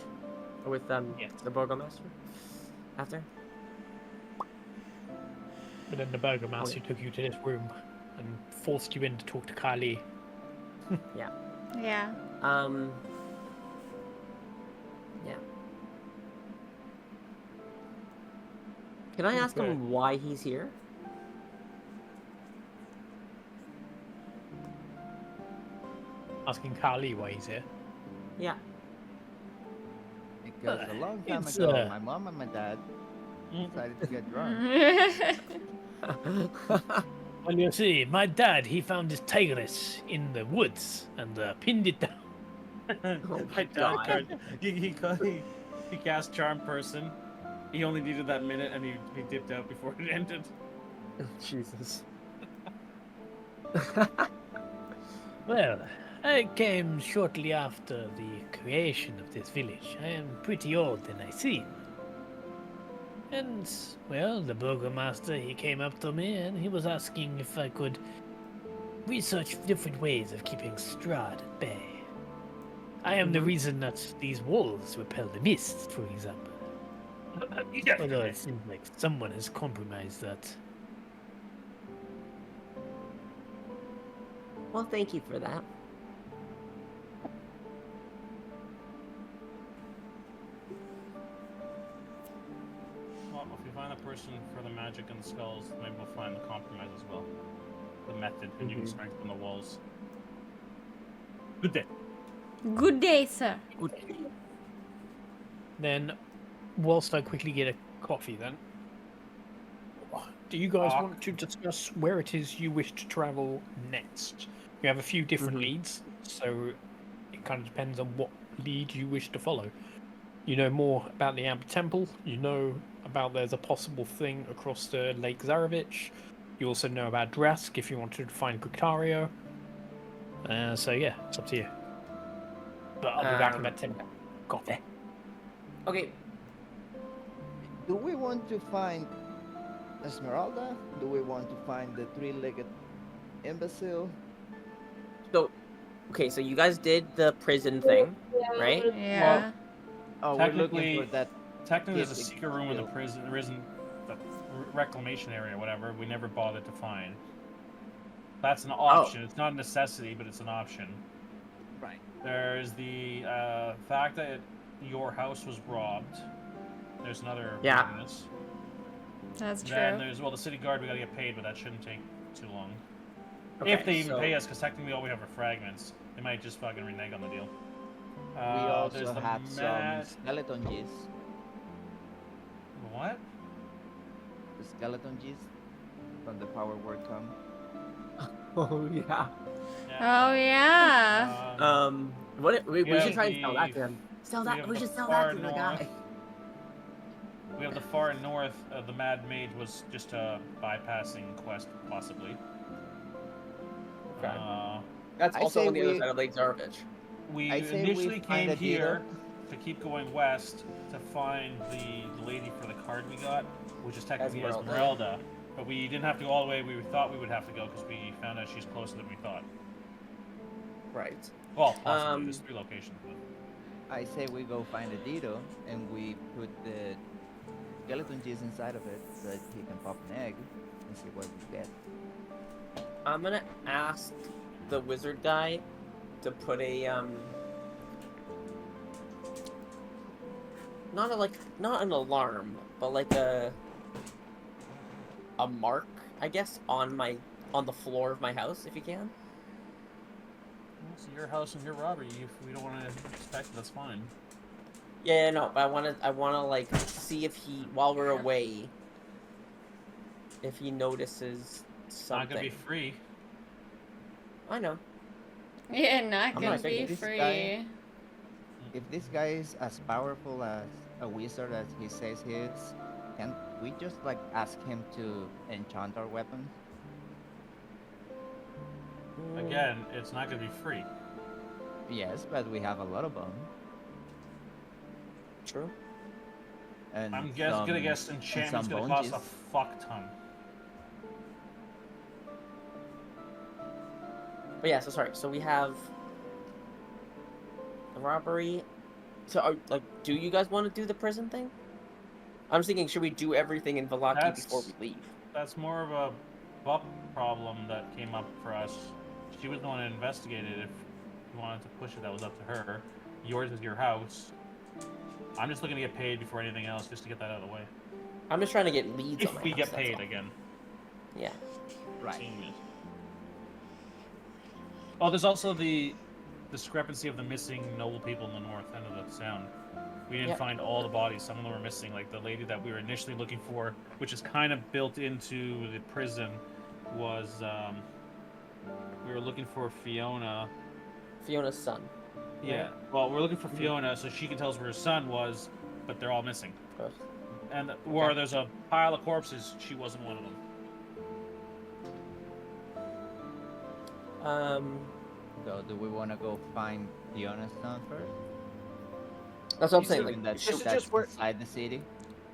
or with Yes. the burgomaster after? But then the burgomaster took you to this room and forced you in to talk to Kali. Yeah. Yeah. Can I ask Okay. him why he's here? Asking Kali why he's here. Yeah. Because a long time It's, ago, my mom and my dad decided to get drunk. Well, you see, my dad, he found this tigress in the woods and pinned it down. Oh My God. dad, he cast Charm Person. He only needed that minute and he dipped out before it ended. Jesus. Well, I came shortly after the creation of this village. I am pretty old and I seem. And, well, the burgomaster, he came up to me and he was asking if I could research different ways of keeping Strahd at bay. I am the reason that these walls repel the mist, for example. Although it seems like someone has compromised that. Well, thank you for that. Well, if we find a person for the magic and the skulls, maybe we'll find the compromise as well. The method, and you can strengthen the walls. Good day. Good day, sir. Good. Then, whilst I quickly get a coffee, then, do you guys want to discuss where it is you wish to travel next? You have a few different leads, so it kind of depends on what lead you wish to follow. You know more about the Amber Temple. You know about there's a possible thing across the Lake Zarevich. You also know about Drask if you wanted to find Guctario. So yeah, it's up to you. But I'll be back in about 10 minutes. Coffee. Okay. Do we want to find Esmeralda? Do we want to find the three-legged imbecile? So, okay, so you guys did the prison thing, right? Yeah. Oh, we're looking Technically- for that. Technically, there's a Yes, secret room in the yeah. prison. There isn't the reclamation area, or whatever. We never bothered to find. That's an option. It's not a necessity, but it's an option. Right. There's the fact that your house was robbed. There's another Yeah. weakness. That's true. Then there's, well, the city guard, we gotta get paid, but that shouldn't take too long. Okay, If they even so- pay us, because technically all we have are fragments. They might just fucking renege on the deal. We There's also the have mad... some skeleton G's. What? The skeleton G's from the power word come. Oh yeah. Oh, yeah. We Yeah, should try and sell that we- to him. Sell we that. have We the should sell far that to the guy. north. We have the far north. The Mad Mage was just a bypassing quest, possibly. Okay. Uh, That's I also say on the other we- side of Lake Zarevich. we I say we initially find came a here. dealer. to keep going west to find the lady for the card we got, which is technically Esmeralda. But we didn't have to go all the way we thought we would have to go because we found out she's closer than we thought. Right. Well, possibly there's 3 locations. But... I say we go find a Dido and we put the skeleton cheese inside of it so that he can pop an egg and see what we get. I'm gonna ask the wizard guy to put a not an alarm, but like a mark, I guess, on the floor of my house, if you can. It's your house and your robbery. If we don't want to inspect it, that's fine. Yeah, no, but I wanna like see if he, while we're away, if he notices It's something. not gonna be free. I know. Yeah, not I'm gonna not be this free. guy- If this guy is as powerful as a wizard as he says he is, can't we just like ask him to enchant our weapon? Again, it's not gonna be free. Yes, but we have a lot of them. True. And I'm gonna guess enchantment's some gonna cost a bonges. fuck ton. But yeah, so sorry. So we have the robbery. So, do you guys want to do the prison thing? I'm just thinking, should we do everything in Velaki That's- before we leave? That's more of a bup problem that came up for us. She was the one that investigated. If you wanted to push it, that was up to her. Yours is your house. I'm just looking to get paid before anything else, just to get that out of the way. I'm just trying to get leads on If my we house, get that's paid all. again. Yeah. Right. Seeing it. Oh, there's also the discrepancy of the missing noble people in the north end of the sound. We didn't Yeah. find all the bodies. Some of them were missing. Like the lady that we were initially looking for, which is kind of built into the prison, was we were looking for Fiona. Fiona's son. Yeah. Well, we're looking for Fiona, so she can tell us where her son was, but they're all missing. Of course. And where there's a pile of corpses, she wasn't one of them. So do we want to go find Fiona's son first? That's what I'm These saying. are- Like, This is That's just where- inside the city.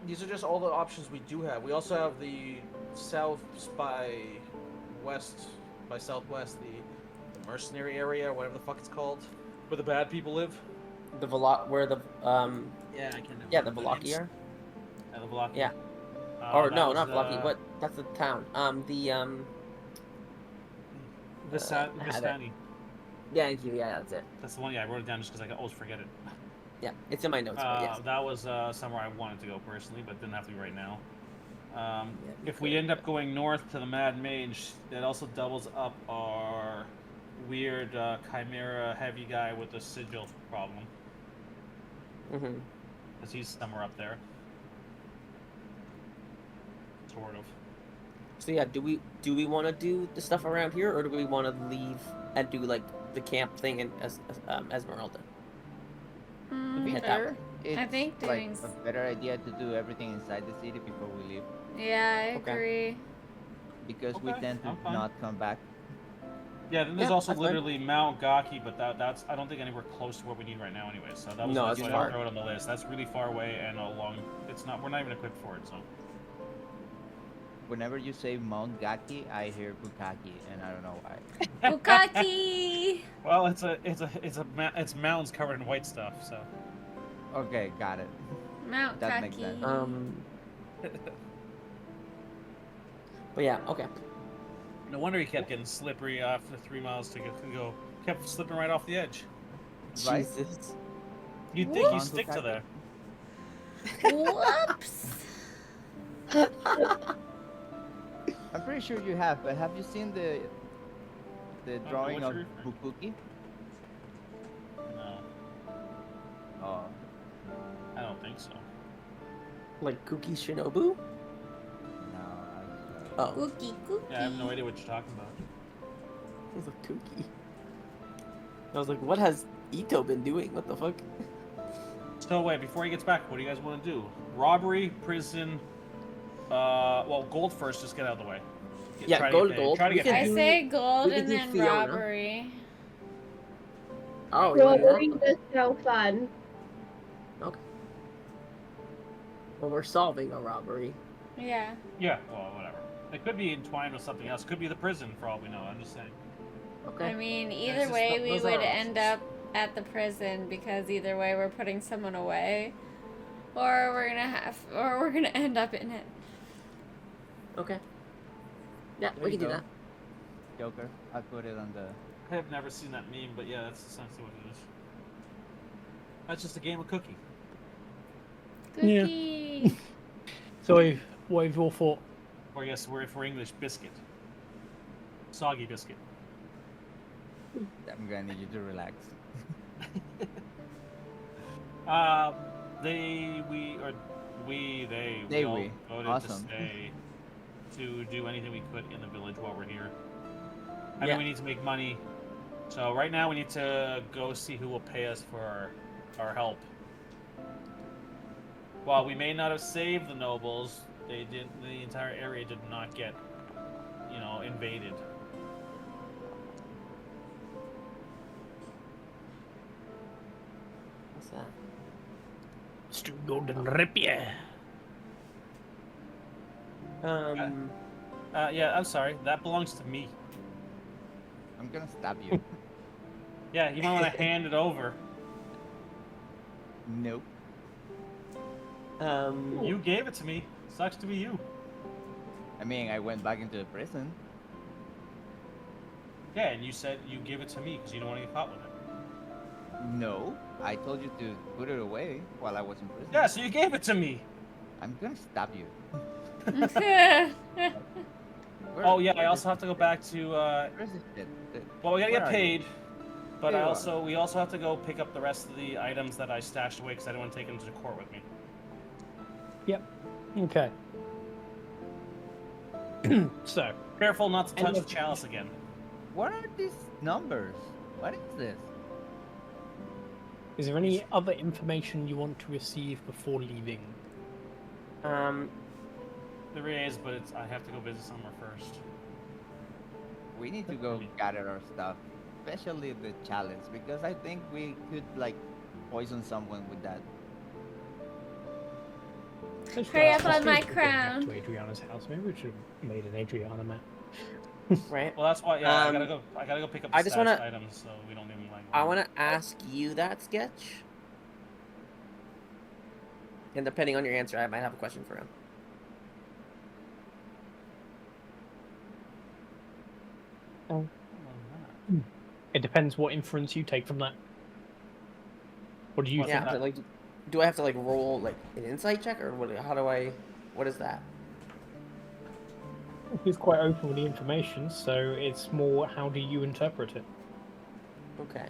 These are just all the options we do have. We also have the south by west, by southwest, the mercenary area, or whatever the fuck it's called, where the bad people live. the where the Yeah, I can. yeah, the Velaki are. And the block. Yeah. that Or no, was, not Velaki. What? That's the town. Vistani. Yeah, that's it. That's the one. Yeah, I wrote it down just because I always forget it. Yeah, it's in my notes. But yes. That was somewhere I wanted to go personally, but didn't have to be right now. we If we could, end up going north to the Mad Mage, that also doubles up our weird Chimera heavy guy with the sigil problem, Mhm. because he's somewhere up there. Sort of. So yeah, do we want to do the stuff around here, or do we want to leave and do like the camp thing in Esmeralda? To be Head fair, out. it's I think like doing a better idea to do everything inside the city before we leave, Yeah, I Okay. agree. because we Okay, tend to I'm fine. not come back. Yeah, then there's Yeah, also that's fine. literally Mount Gaki, but that's I don't think anywhere close to what we need right now anyway. So that was No, that's it's why I far. didn't throw it on the list. That's really far away and along. It's not. We're not even equipped for it. So Whenever you say Mount Gaki, I hear Bukaki, and I don't know why. Bukaki! well, it's mountains covered in white stuff. So Okay, got it. Mount That makes Kaki. sense. But yeah, okay. no wonder he kept getting slippery after 3 miles to go. Kept slipping right off the edge. Right? Jesus. You'd think he'd Mount stick to Bukaki. there. Whoops! I'm pretty sure you have, but have you seen the drawing what of you're Bukuki? No, Oh, I don't think so. Like Kuki Shinobu? no. Oh, Cookie, cookie. Yeah, I have no idea what you're talking about. it was like Kuki. I was like, what has Ito been doing? What the fuck? So wait, before he gets back, what do you guys want to do? Robbery, prison. Well, gold first. Just get out of the way. Yeah, try to gold, get paid. gold. Try to We get can I paid. do- say gold we can and do then Fiona. robbery. Oh, you want Robbery that? does sound fun. Okay. Well, we're solving a robbery. Yeah. Yeah, well, whatever. It could be entwined with something else. It could be the prison, for all we know. I'm just saying. Okay. I mean, It's either just way, we those are would our end options. up at the prison because either way, we're putting someone away, or we're gonna end up in it. Okay. Yeah, There we you can do go. that. Joker, I put it on the. I have never seen that meme, but yeah, that's essentially what it is. That's just a game of cookie. Yeah. Cookie. So what have you all thought? Or yes, for English, biscuit. Soggy biscuit. I'm gonna need you to relax. They all voted Awesome. to stay to do anything we could in the village while we're here. I Yeah. know we need to make money, so right now we need to go see who will pay us for our help. While we may not have saved the nobles, the entire area did not get, invaded. What's that? Stu Golden Rapier. Yeah, I'm sorry. That belongs to me. I'm gonna stab you. Yeah, you might want to hand it over. Nope. You gave it to me. Sucks to be you. I mean, I went back into the prison. Yeah, and you said you give it to me because you don't want to get caught with it. No, I told you to put it away while I was in prison. Yeah, so you gave it to me. I'm gonna stab you. Oh yeah, I also have to go back to. Where's this shit? Well, we gotta Where get are you? paid, but There I you are. we also have to go pick up the rest of the items that I stashed away because I didn't want to take them to court with me. Okay. So, Careful not to touch Any the of- chalice again. What are these numbers? What is this? is there any other information you want to receive before leaving? There is, but I have to go visit somewhere first. We need to go gather our stuff, especially the chalice, because I think we could poison someone with that. Let's Hurry just- up let's on my go back crown. To Adriana's house. Maybe we should have made an Adriana map. Right. Well, that's why. Yeah, I gotta go pick up the I just stashed wanna- items so we don't even I want to ask you that sketch. And depending on your answer, I might have a question for him. It depends what inference you take from that. What do you What's think? Yeah, but do I have to roll an insight check, or what? How do I? What is that? He's quite open with the information, so it's more how do you interpret it? Okay.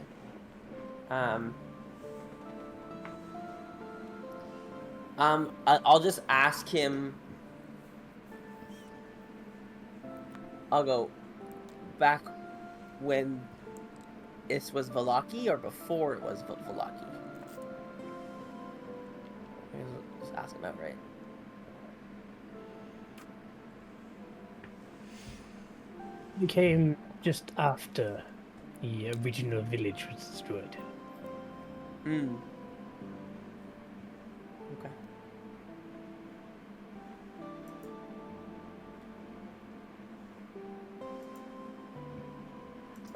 I'll just ask him. I'll go back when this was Velaki or before it was Velaki. Just ask him outright. We came just after the original village was destroyed. Hmm. Okay.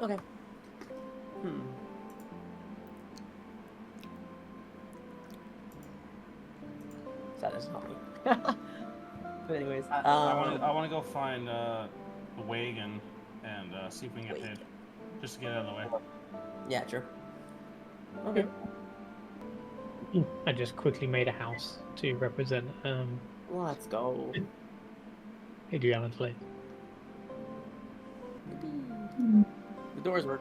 Okay. So that doesn't help me. But anyways, I want to go find the wagon and see if we can get paid, just to get it out of the way. yeah, true. Okay. I just quickly made a house to represent Let's go. Adriana's place. The doors work.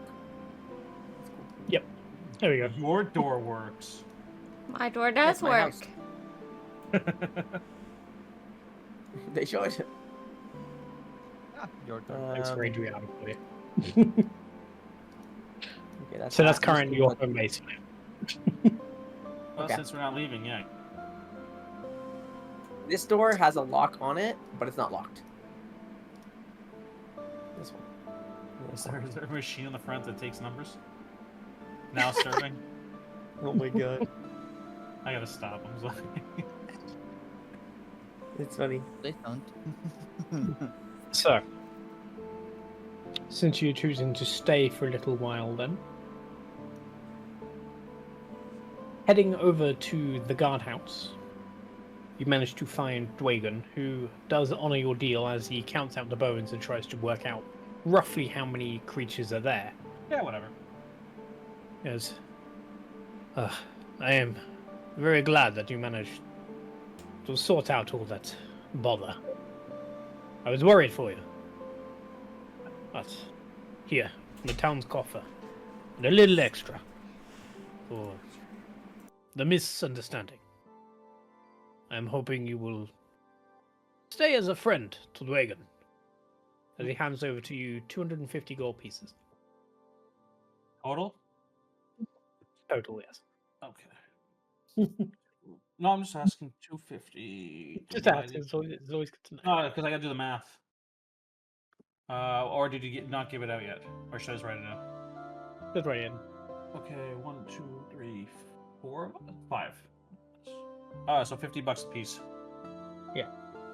There we go. Your door works. My door does my work. house. They should. Your turn. Thanks for Adriana for you. Okay, that's So that's not- currently your home base. Well, Okay. since we're not leaving, yeah. This door has a lock on it, but it's not locked. This one. Is there a machine on the front that takes numbers? Now serving. Oh my god. I gotta stop. I'm sorry. It's funny. Please don't. So, since you're choosing to stay for a little while then, heading over to the guardhouse, you manage to find Dwagon, who does honour your deal as he counts out the bones and tries to work out roughly how many creatures are there. Yeah, whatever. Yes. I am very glad that you managed to sort out all that bother. I was worried for you. But here, the town's coffer, and a little extra for the misunderstanding. I'm hoping you will stay as a friend to Dwagon, as he hands over to you 250 gold pieces. Total? Total, yes. Okay. No, I'm just asking 250. Just ask, it's always good to know. No, because I gotta do the math. Or did you not give it out yet? Or should I just write it down? Just right in. Okay, 1, 2, 3, 4, 5. So $50 a piece. Yeah.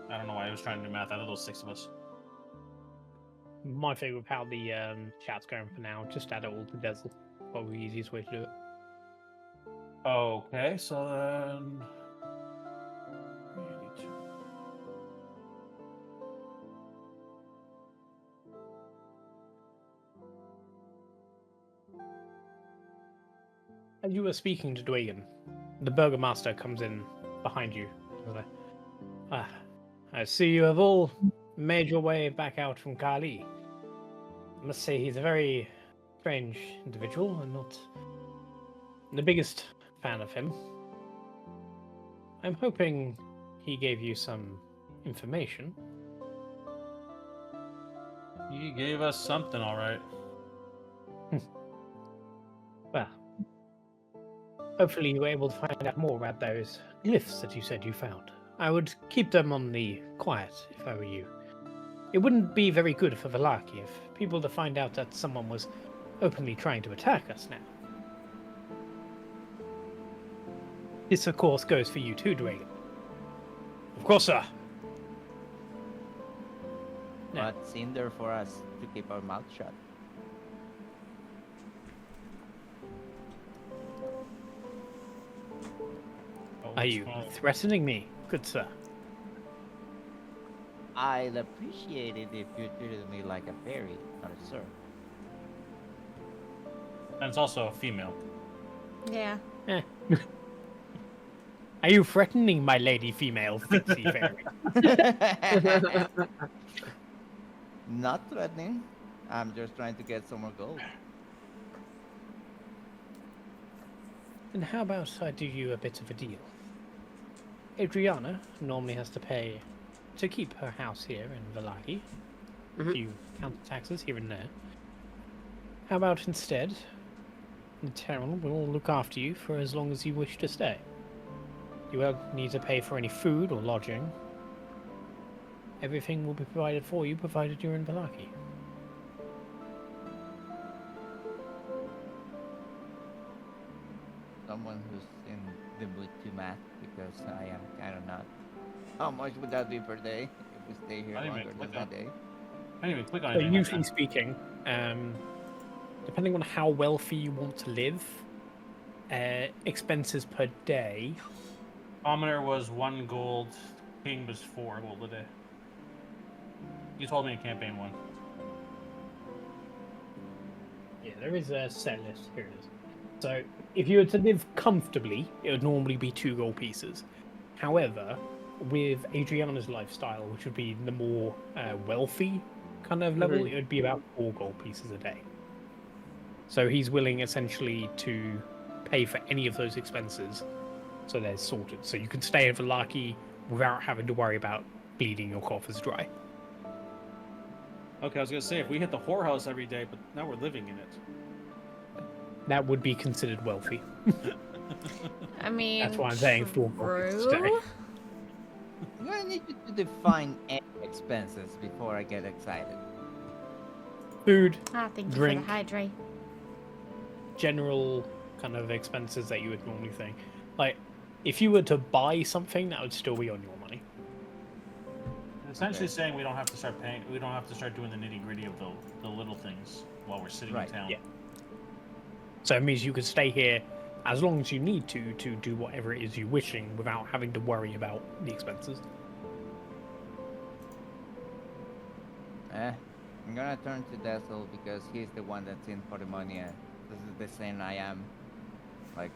I don't know why I was trying to do math. I thought there was 6 of us. My favourite of how the chat's going for now, just add it all to Dessel. Probably the easiest way to do it. Okay, so then... 382. As you were speaking to Dwagon, the Burgomaster comes in behind you. He's like, I see you have all made your way back out from Kali. I must say he's a very strange individual. I'm not the biggest fan of him. I'm hoping he gave you some information. He gave us something, all right. Well, hopefully you were able to find out more about those glyphs that you said you found. I would keep them on the quiet if I were you. It wouldn't be very good for Vallaki if people to find out that someone was openly trying to attack us now. This, of course, goes for you too, Dwagon. Of course, sir. Now, What's in there for us to keep our mouth shut? are you threatening me, good sir? I'd appreciate it if you treated me like a fairy, not a sir. And it's also a female. Yeah. Eh. Are you threatening my lady female Fixie Fairy? Not threatening. I'm just trying to get some more gold. And how about I do you a bit of a deal? Adriana normally has to pay to keep her house here in Vallaki. A few counter taxes here and there. How about instead, the town will look after you for as long as you wish to stay. You won't need to pay for any food or lodging. Everything will be provided for you, provided you're in Vallaki. Someone who's in the mood to math, because I am kind of not. How much would that be per day if we stay here I didn't longer even than click that on- day? Anyway, click on So it. usually speaking, depending on how wealthy you want to live, expenses per day. Commoner was 1 gold. King was 4 gold a day. You told me in campaign 1. Yeah, there is a set list. Here it is. So, if you were to live comfortably, it would normally be 2 gold pieces. However, with Adriana's lifestyle, which would be the more wealthy kind of level, it would be about 4 gold pieces a day. So he's willing essentially to pay for any of those expenses, so they're sorted. So you can stay in Vallaki without having to worry about bleeding your coffers dry. Okay, I was gonna say if we hit the whorehouse every day, but now we're living in it. That would be considered wealthy. I mean, That's why I'm saying 4 gold pieces a day. true. I'm gonna need you to define any expenses before I get excited. Food, Ah, thank you Drink. for the hydrate. general kind of expenses that you would normally think. Like, If you were to buy something, that would still be on your money. Essentially saying we don't have to start paying. We don't have to start doing the nitty gritty of the little things while we're sitting in town. Yeah. So it means you could stay here as long as you need to do whatever it is you're wishing without having to worry about the expenses. I'm gonna turn to Dessel because he's the one that's in for the money. This is the same I am. Like,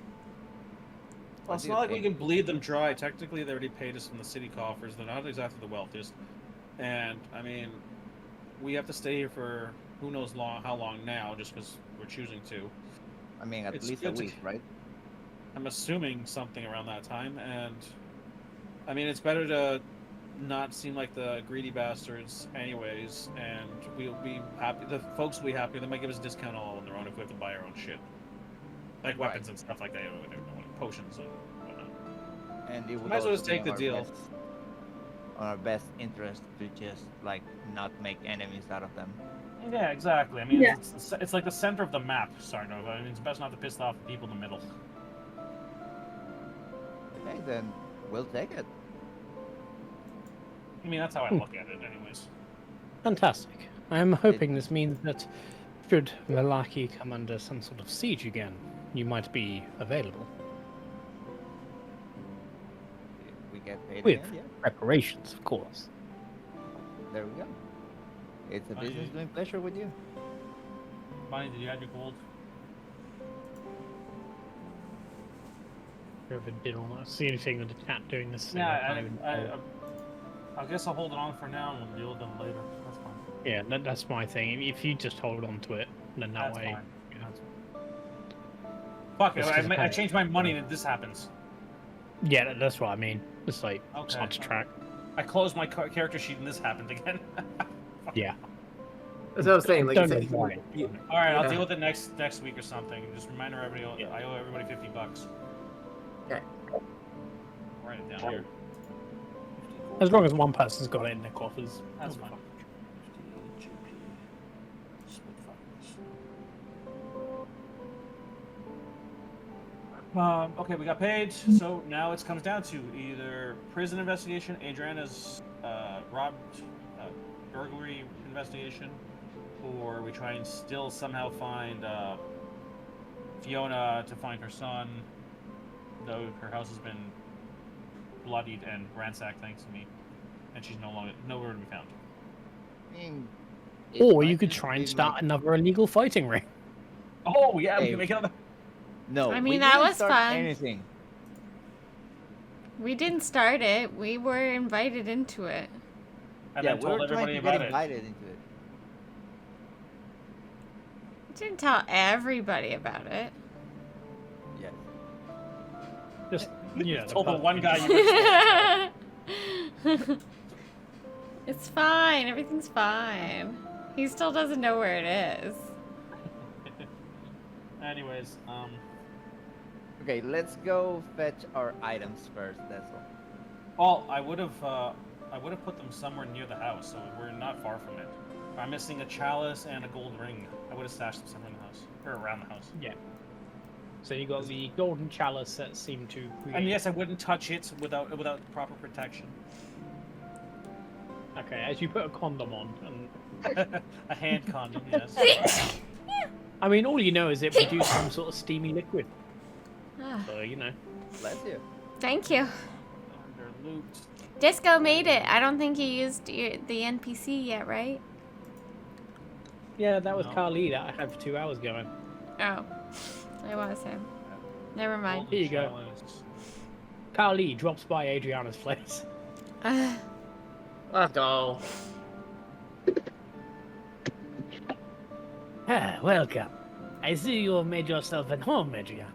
Well, it's not like we can bleed them dry. Technically, they already paid us from the city coffers. They're not exactly the wealthiest. And, I mean, we have to stay here for who knows how long now, just because we're choosing to. I mean, at least a week, right? I'm assuming something around that time. And, I mean, it's better to not seem like the greedy bastards anyways. And we'll be happy. The folks will be happy. They might give us a discount all on their own if we have to buy our own shit. Like weapons and stuff like that. Potions and whatnot. And it would might as well also just be take the our deal. on our best interest to just like not make enemies out of them. Yeah, exactly. I mean, it's like the center of the map, sort of. I mean, it's best not to piss off the people in the middle. Okay, then we'll take it. I mean, that's how I look at it, anyways. Fantastic. I am hoping this means that should Velaki come under some sort of siege again, you might be available. We get paid With again, yeah. preparations, of course. There we go. It's a business doing pleasure with you. Bunny, did you add your gold? Whoever did all that. See anything with the chat doing this? Yeah, I guess I'll hold it on for now and we'll deal with it later. That's fine. Yeah, that's my thing. If you just hold on to it, then that That's way. fine. Fuck it, Just 'cause I changed my money and this happens. Yeah, that's what I mean. It's like it's Okay. hard to track. I closed my character sheet and this happened again. Yeah. That's what I'm saying. Like, Don't you said, know why. Alright, I'll Yeah. deal with it next week or something. Just remind everybody I owe everybody $50. Okay. Write it down here. As long as one person's got it in their coffers. That's fine. Okay, we got paid, so now it comes down to either prison investigation, Adriana's robbed burglary investigation, or we try and still somehow find Fiona to find her son, though her house has been bloodied and ransacked thanks to me, and she's nowhere to be found. I mean, Or you could try and start another illegal fighting ring. Oh yeah, we Hey. can make another. No, I we mean, that didn't was start fun. anything. We didn't start it. We were invited into it. And Yeah, then we told were trying everybody to about get it. invited into it. Didn't tell everybody about it. Yes. Just yeah. Told the one guy you were. It's fine. Everything's fine. He still doesn't know where it is. Anyways, Okay, let's go fetch our items first. That's all. well, I would have put them somewhere near the house, so we're not far from it. I'm missing a chalice and a gold ring. I would have stashed them somewhere in the house or around the house. Yeah. So you got the golden chalice that seemed to create. And yes, I wouldn't touch it without proper protection. Okay, as you put a condom on, and A hand condom, yes. I mean, all you know is it produced some sort of steamy liquid. Ah, So you know. Bless you. Thank you. They're looped. Disco made it. I don't think you used the NPC yet, right? Yeah, that was No. Carly that I had for 2 hours going. Oh, it was him. Never mind. Golden Here you go. chalice. Carly drops by Adriana's place. let's go. Ah, welcome. I see you have made yourself at home, Adrian.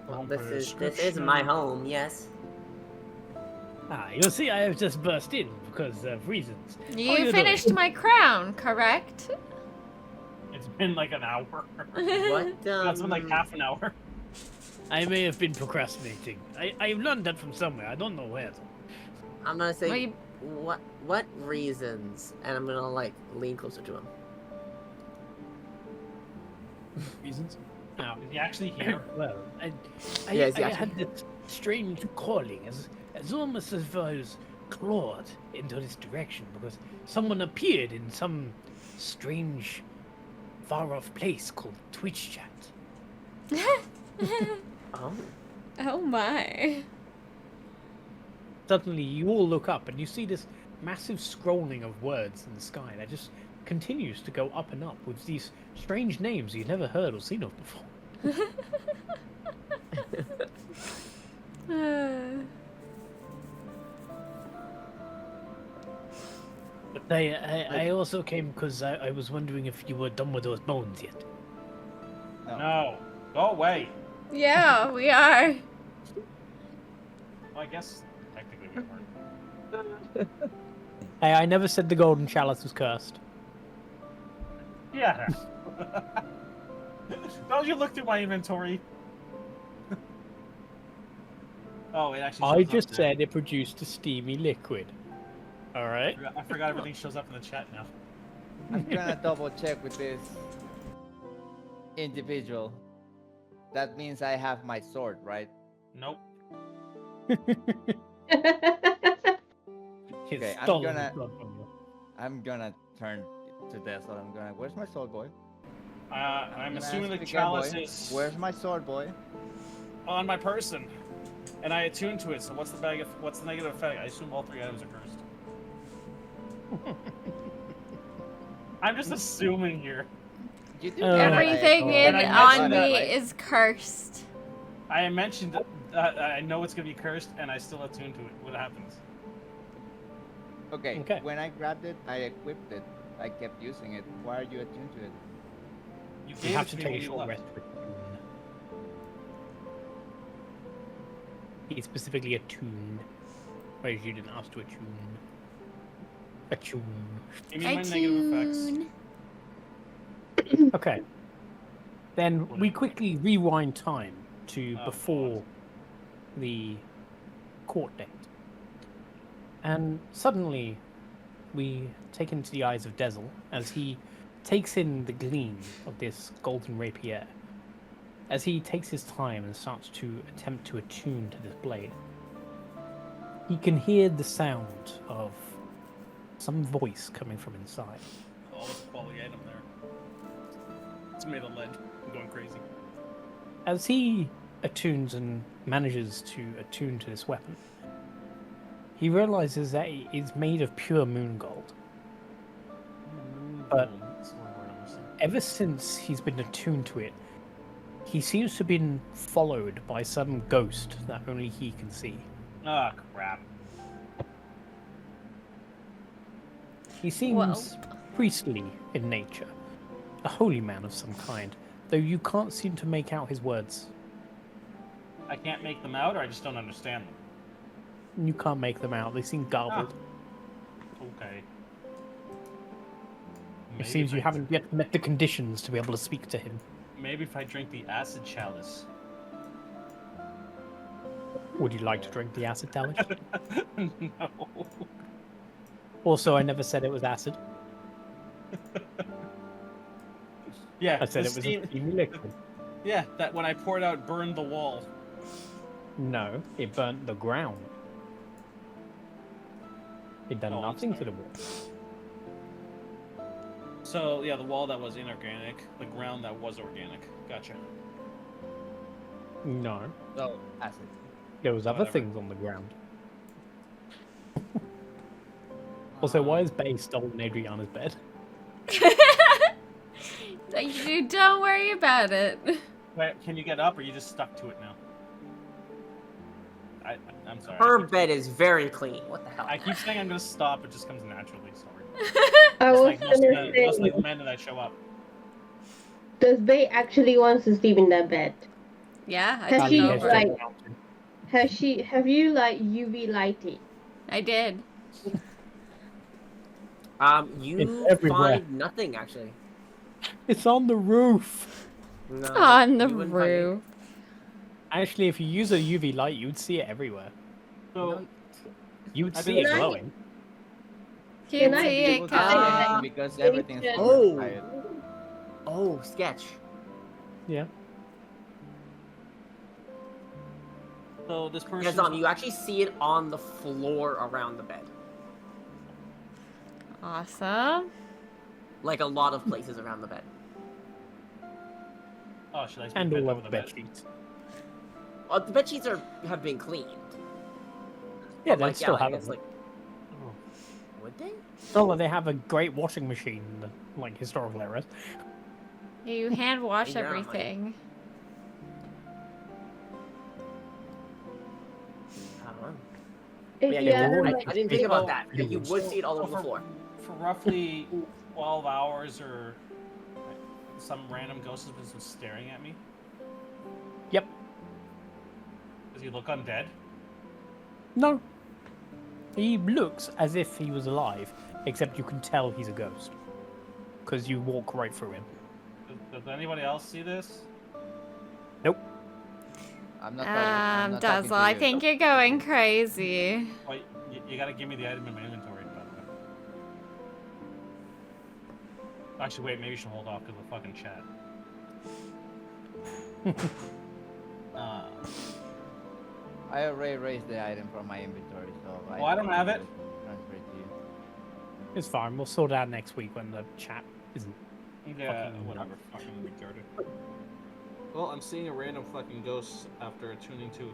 Well, this is my home. Yes. Ah, you see, I have just burst in because of reasons. How You you finished doing? my crown, correct? It's been like an hour. What? It's been like half an hour. I may have been procrastinating. I learned that from somewhere. I don't know where. I'm gonna say Well, you- what reasons, and I'm gonna like lean closer to him. Reasons? Now, Is he actually here? Well, Yes, I yes. had this strange calling, as almost as if I was clawed into this direction because someone appeared in some strange, far-off place called Twitch Chat. Oh. Oh my. suddenly you all look up and you see this massive scrolling of words in the sky that just continues to go up and up with these strange names you've never heard or seen of before. But I also came because I was wondering if you were done with those bones yet. No. Go away. Yeah, we are. Well, I guess technically we weren't. Hey, I never said the golden chalice was cursed. Yeah. Don't you look through my inventory? Oh, it actually. I shows up just there. said it produced a steamy liquid. Alright? I forgot everything shows up in the chat now. I'm gonna double check with this individual. That means I have my sword, right? Nope. It's Okay, I'm stolen gonna- blood from you. I'm gonna turn to Dessel. I'm gonna. Where's my sword, boy? I'm gonna assuming ask the again, chalice boy. is Where's my sword, boy? on my person, and I attune to it. So what's the what's the negative effect? I assume all 3 items are cursed. I'm just assuming here. You do Everything get in it. And I on mentioned that, me right? is cursed. I mentioned that I know it's gonna be cursed, and I still attune to it. What happens? Okay. Okay. When I grabbed it, I equipped it. I kept using it. Why are you attuned to it? You You gave have it to me take when a you short left. rest to attune. He's specifically attuned, whereas you didn't ask to attune. Attune. Give me my negative effects. Attune. Okay. Then we quickly rewind time to Oh, before the court date. And suddenly we take into the eyes of Dessel as he takes in the gleam of this golden rapier. As he takes his time and starts to attempt to attune to this blade, he can hear the sound of some voice coming from inside. Oh, that's a quality item there. It's made of lead. I'm going crazy. As he attunes and manages to attune to this weapon, he realizes that it is made of pure moon gold. But That's the word I'm missing. ever since he's been attuned to it, he seems to have been followed by some ghost that only he can see. Ah, crap. He seems priestly in nature, a holy man of some kind, though you can't seem to make out his words. I can't make them out, or I just don't understand them. You can't make them out, they seem garbled. Okay. It seems you haven't yet met the conditions to be able to speak to him. Maybe if I drink the acid chalice. Would you like to drink the acid chalice? No. Also, I never said it was acid. Yeah, I said the it was steam- a steamy liquid. Yeah, that when I poured out burned the wall. No, it burnt the ground. It done Oh, I'm nothing to sorry. the wall. So yeah, the wall that was inorganic, the ground that was organic. Gotcha. No, So, acid. there was other Whatever. things on the ground. Also, why is Bay stolen Adriana's bed? You don't worry about it. Wait, can you get up, or are you just stuck to it now? I'm sorry. Her bed is very clean. What the hell? I keep saying I'm gonna stop. It just comes naturally. Sorry. I Just was like most gonna of the say, men that show up. does Bay actually wants to sleep in that bed? Yeah, I Has took she, over. like- Have you like UV lighted? I did. You It's everywhere. find nothing actually. It's on the roof! No, On the you wouldn't find roof. Actually, if you use a UV light, you'd see it everywhere. So You would I see think it I- glowing. You Can can I see be it able to coming. see Uh, anything because everything's Oh. quiet. Oh, sketch. Yeah. So this person. Yeah, Zom, you actually see it on the floor around the bed. Awesome. Like a lot of places around the bed. Oh, she likes And being all bent over over the the bed bed. sheets. The bed sheets have been cleaned. Yeah, But, they like, still I have guess, it. like, would they? Still, they have a great washing machine in the, like, historical eras. You hand wash Yeah, everything. I don't know. If Yeah, you yeah, ever well, like I didn't think It's about all that. Yeah, you would see it all over the floor. For roughly 12 hours or some random ghost has been staring at me. Yep. Does he look undead? No. He looks as if he was alive, except you can tell he's a ghost. Because you walk right through him. Does anybody else see this? Nope. I'm not talking to Dessel, I you. think you're going crazy. Wait, you gotta give me the item in my inventory, by the way. Actually, wait, maybe you should hold off because of the fucking chat. I already raised the item from my inventory, so I don't have it. Transfer it to you. It's fine. We'll sort it out next week when the chat isn't. Yeah, Fucking whatever. Fucking retarded. Well, I'm seeing a random fucking ghost after attuning to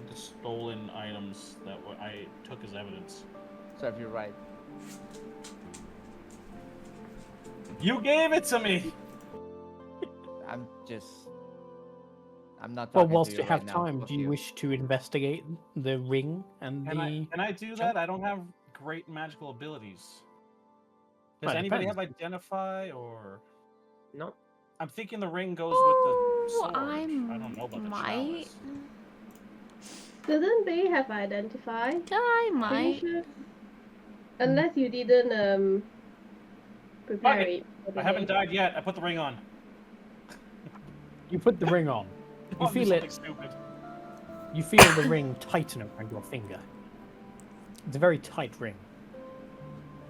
the stolen items that I took as evidence. Serve you right. You gave it to me! I'm not Well, talking whilst to you you have right now. time, Fuck do you wish to investigate the ring and Can the? I do that? I don't have great magical abilities. Does Well, it anybody depends. have identify or? No. I'm thinking the ring goes with the Oh, sword. I I don't know about the might. chalice. doesn't they have identify? I Pretty might. sure. Unless you didn't prepare Fuck it. it. for the I haven't day. died yet. I put the ring on. You put the ring on. You I'll do feel something it. stupid. You feel the ring tighten around your finger. It's a very tight ring.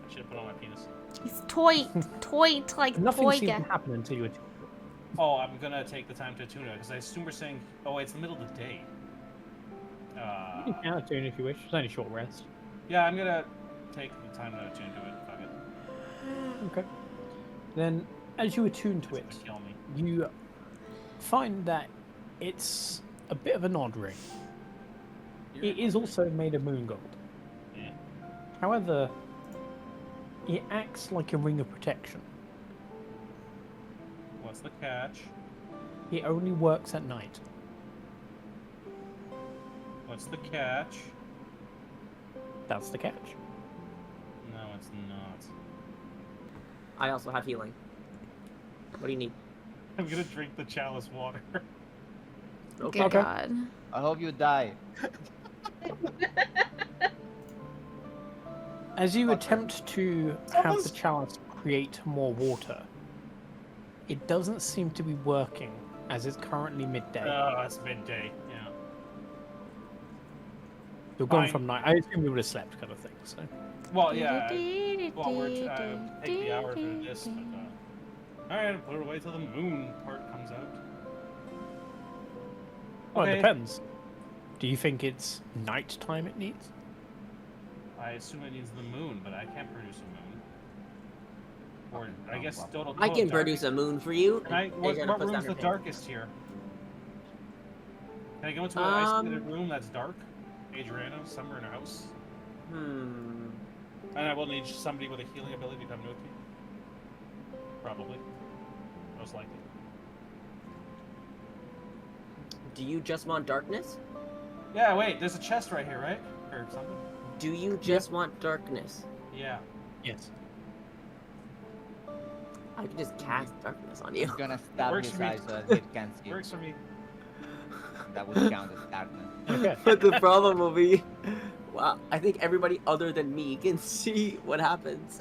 I should have put on my penis. He's toy like Nothing toy seems guy. to happen until you. Oh, I'm gonna take the time to attune it because I assume we're saying, oh, wait, it's the middle of the day. You can attune if you wish. It's only a short rest. Yeah, I'm gonna take the time to attune to it. Fuck it. Okay. Then, as you attune to it, It's gonna kill me. you find that it's a bit of an odd ring. It is also made of moon gold. Yeah. However, it acts like a ring of protection. What's the catch? It only works at night. What's the catch? That's the catch. No, it's not. I also have healing. What do you need? I'm gonna drink the chalice water. Good Okay. God. I hope you die. As you Okay. attempt to have the chalice create more water, it doesn't seem to be working as it's currently midday. Oh, it's midday. Yeah. You're going fine. from night. I assume you would have slept, kind of thing. So Well, yeah. Well, take the hour for this, but alright, put it away till the moon part comes out. well, it Okay. depends. Do you think it's night time it needs? I assume it needs the moon, but I can't produce a moon. Or I guess total. I can produce a moon for you. Can I? and What you're gonna put room's down the your pants. darkest here? Can I go into an isolated room that's dark? Adriana, somewhere in her house. Hmm. And I will need somebody with a healing ability to come with me. Probably. Most likely. Do you just want darkness? Yeah, wait, there's a chest right here, right? Or something? Do you just want darkness? Yeah. Yes. I can just cast darkness on you. I'm gonna stab Works his for me. eyes so that he can't see. Works for me. That would count as darkness. Okay. But the problem will be, well, I think everybody other than me can see what happens.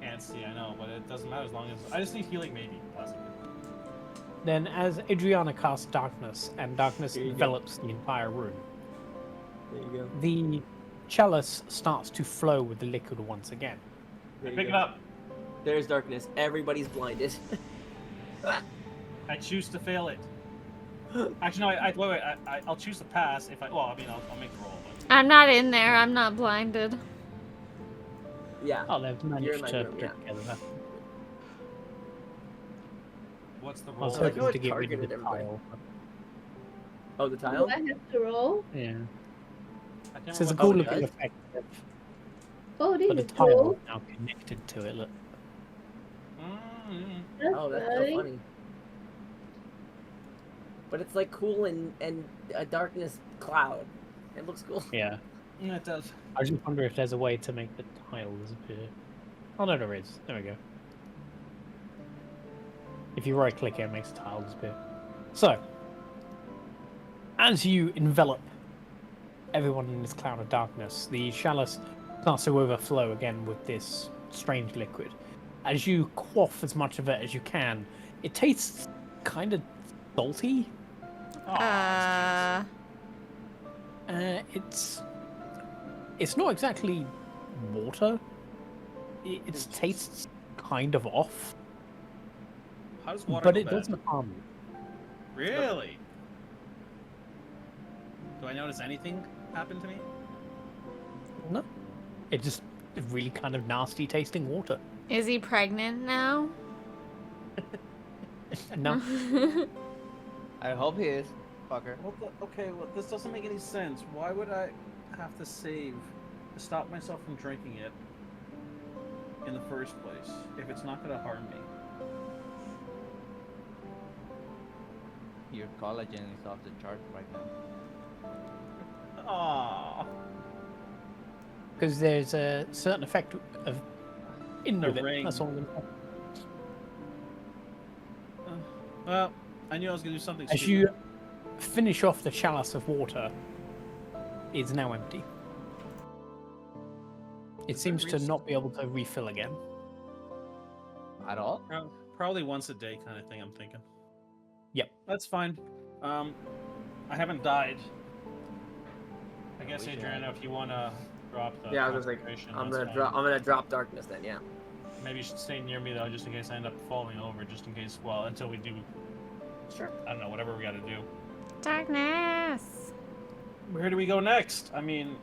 Can't see, I know, but it doesn't matter as long as I just need healing, maybe, possibly. Then, as Adriana casts darkness, and darkness There you go. envelops the entire room, There you go. the chalice starts to flow with the liquid once again. There you Pick go. it up. There's darkness. Everybody's blinded. I choose to fail it. Actually, no. Wait. I'll choose to pass if I. Well, I mean, I'll make the roll. But... I'm not in there. I'm not blinded. Yeah. Oh, they've You're in managed my to room, get yeah. together. What's the I roll? was I like hoping how to it get rid of the targeted everybody. tile. Oh, the Do tile? I have to roll? Yeah. I can't So there's a remember cool what looking it is. effect, Oh, this but the is tile cool. is now connected to it. Look. That's Oh, that's so nice. funny. But it's like cool and a darkness cloud. It looks cool. Yeah. Yeah, it does. I just wonder if there's a way to make the tiles appear. Oh no, there is. There we go. If you right click it, it makes the tile disappear. So, as you envelop everyone in this cloud of darkness, the chalice starts to overflow again with this strange liquid. As you quaff as much of it as you can, it tastes kind of salty. Uh, It's not exactly water. It tastes kind of off, How does water but go it bad? doesn't harm you. Really? Do I notice anything happen to me? No, it's just really kind of nasty tasting water. is he pregnant now? No, I hope he is, fucker. What the? Okay, well, this doesn't make any sense. Why would I have to save to stop myself from drinking it in the first place if it's not going to harm me? Your collagen is off the chart right now. Aww. because there's a certain effect of in The with it. ring. That's all. I'm gonna say. Well, I knew I was going to do something As stupid. you finish off the chalice of water, it's now empty. It Is there seems to reason- not be able to refill again. At all? Probably once a day kind of thing, I'm thinking. Yep. That's fine. I haven't died. I guess, wish I Adriana, if you want to drop the Yeah, I was just like, concentration, I'm that's gonna fine. drop darkness then. Yeah. Maybe you should stay near me, though, just in case I end up falling over, just in case, well, until we do, Sure. I don't know, whatever we got to do. Darkness. Where do we go next? I mean,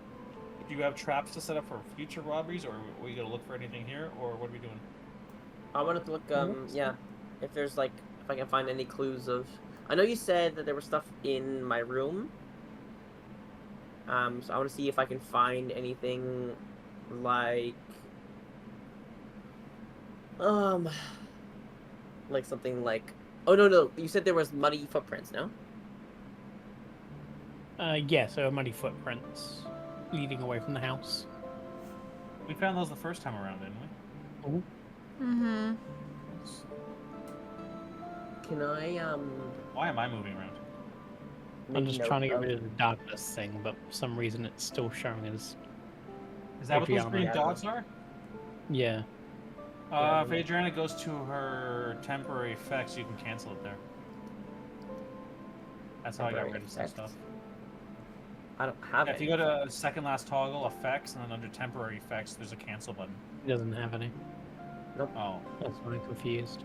do you have traps to set up for future robberies, or are we going to look for anything here, or what are we doing? I wanted to look. Yeah. If there's like, if I can find any clues of. I know you said that there was stuff in my room. So I want to see if I can find anything like like something like, oh no, you said there was muddy footprints, no? Yeah, so muddy footprints leading away from the house. We found those the first time around, didn't we? Mm-hmm. Can I Why am I moving around? I'm make just note trying to get of- rid of the darkness thing, but for some reason it's still showing as Is that what those Adriana. green dots are? yeah. If Adriana goes to her temporary effects, you can cancel it there. That's how I got Temporary rid of some effects. stuff. I don't have Yeah, it. if you go to second last toggle, effects, and then under temporary effects, there's a cancel button. He doesn't have any. Oh, That's why I'm confused.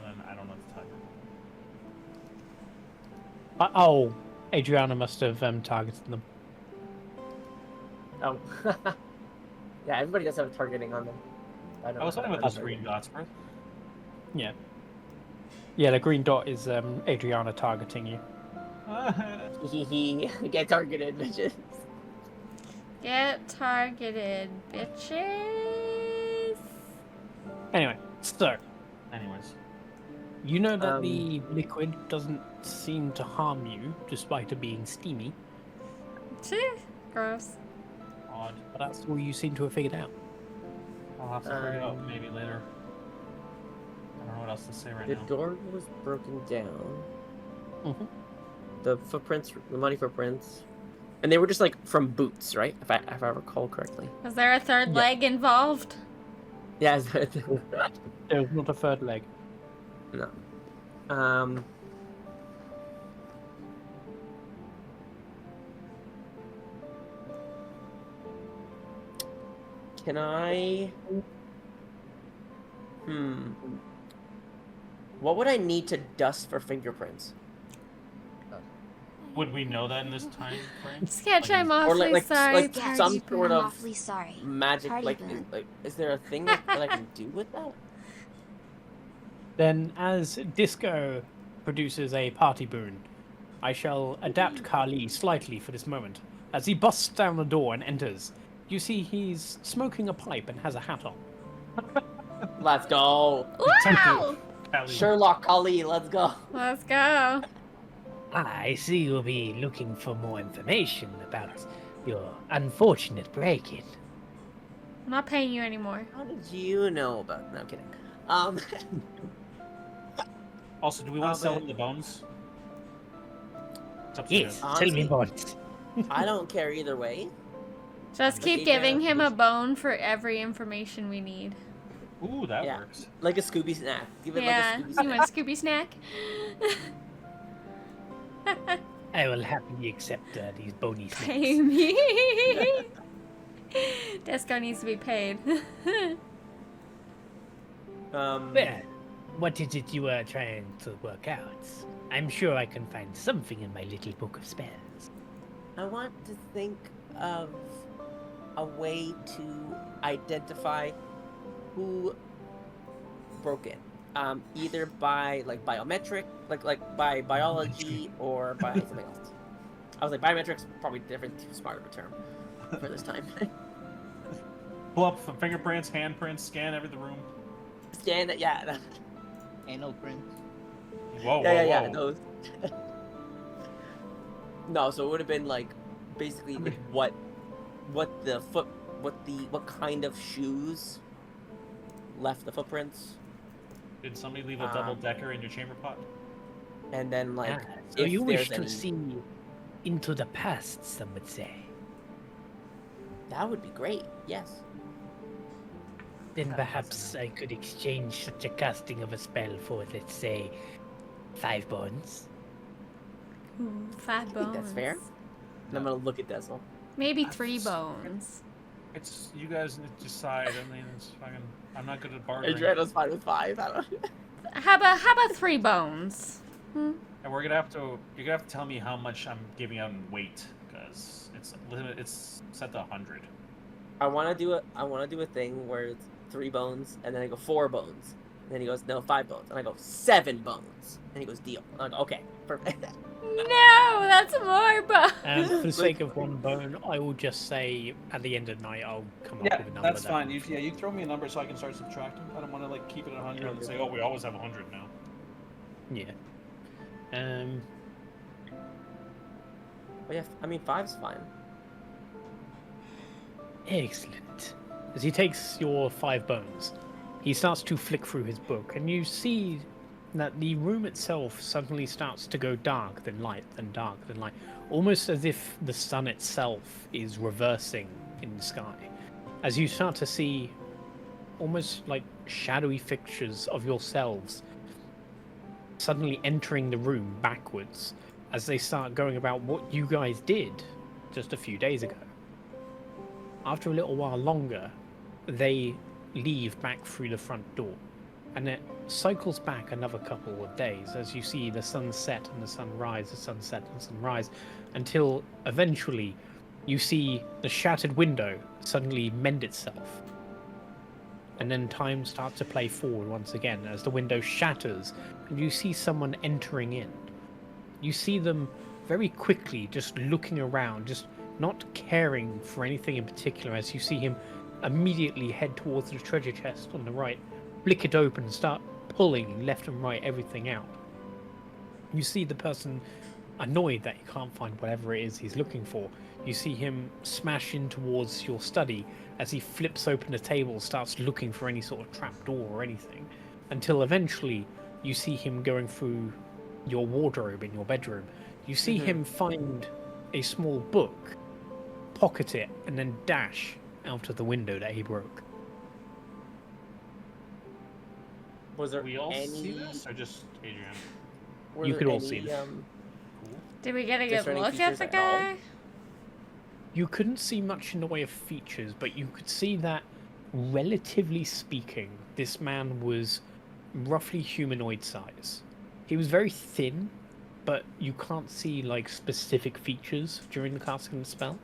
then I don't know what to tell you. Oh, Adriana must have targeted them. Oh. Yeah, everybody does have targeting on them. I was wondering what those green dots were. Yeah. Yeah, the green dot is Adriana targeting you. Get targeted, bitches. Get targeted, bitches. Anyway, so Anyways, you know that the liquid doesn't seem to harm you, despite it being steamy. Tch, gross. odd. But that's all you seem to have figured out. I'll have to figure it out maybe later. I don't know what else to say right The now. door was broken down. Mhm. The footprints, the muddy footprints, and they were just like from boots, right? If I recall correctly. Was there a third Yeah. leg involved? Yeah. There's not a third leg. No. Can I? What would I need to dust for fingerprints? Would we know that in this time frame? Sketch, Like, I'm Or awfully like sorry. Sketch, some Party sort I'm of awfully sorry. magic, Party like, boon. is there a thing that I can do with that? Then, as Disco produces a party boon, I shall adapt Kali slightly for this moment. As he busts down the door and enters, you see he's smoking a pipe and has a hat on. Let's go. Wow! Callie. Sherlock Ali, let's go. Let's go. I see you'll be looking for more information about your unfortunate break-in. I'm not paying you anymore. How did you know about? No, I'm kidding. Also, do we want to sell him the bones? It's up to you. Yes, tell Honestly, me what. I don't care either way. Just But keep the, giving him a the- bone for every information we need. Ooh, that Yeah. works. Like a Scooby snack. Give it Yeah, like a Scooby you snack. want Scooby snack? I will happily accept these bony snacks. Pay me. Disco needs to be paid. Well, what is it you are trying to work out? I'm sure I can find something in my little book of spells. I want to think of a way to identify who broke it. Either by like biometric, like by biology, or by something else. I was like, biometrics probably different, too smart of a term for this time. Pull up some fingerprints, handprints, scan every the room. Scan it, yeah. Anal prints. Whoa, Yeah, whoa, whoa. those. No, so it would have been like basically like what kind of shoes left the footprints, Did somebody leave a double decker in your chamber pot? and then like So if you wish there's to any- see into the past, some would say. that would be great. Yes. Then perhaps I could exchange such a casting of a spell for, let's say, 5 bones. Ooh, 5 I bones. think that's fair. And I'm gonna look at Dessel. Maybe 3 bones. It's you guys decide. I mean, it's fucking. I'm not good at bartering. Adriana's fine with 5. I don't. How about 3 bones? And you're gonna have to tell me how much I'm giving out in weight, because it's limit. It's set to 100. I want to do a thing where it's 3 bones, and then I go 4 bones. And then he goes, no, 5 bones. And I go, 7 bones. And he goes, deal. I'm like, okay, perfect. No, that's more bones. And for the sake of 1 bone, I will just say at the end of the night I'll come up Yeah, with a number. that's that fine. You throw me a number so I can start subtracting. I don't want to like keep it at 100 and say, Oh, we always have 100 now. Yeah. But yeah, I mean, 5's fine. Excellent. As he takes your 5 bones, he starts to flick through his book, and you see that the room itself suddenly starts to go dark, then light, then dark, then light, almost as if the sun itself is reversing in the sky. As you start to see almost like shadowy fixtures of yourselves suddenly entering the room backwards as they start going about what you guys did just a few days ago. After a little while longer, they leave back through the front door, and it cycles back another couple of days as you see the sun set and the sun rise, the sun set and the sun rise, until eventually you see the shattered window suddenly mend itself. And then time starts to play forward once again as the window shatters and you see someone entering in. You see them very quickly just looking around, just not caring for anything in particular, as you see him immediately head towards the treasure chest on the right, flick it open and start pulling left and right everything out. You see the person annoyed that he can't find whatever it is he's looking for. You see him smash in towards your study as he flips open the table, starts looking for any sort of trapdoor or anything, until eventually you see him going through your wardrobe in your bedroom. You see him find a small book, pocket it, and then dash out of the window that he broke. Was there We all any? see this, or just Adrian? Were You there could all any, see this. Did we get a good Discerning look at features the at all? guy? You couldn't see much in the way of features, but you could see that, relatively speaking, this man was roughly humanoid size. He was very thin, but you can't see like specific features during the casting of the spell.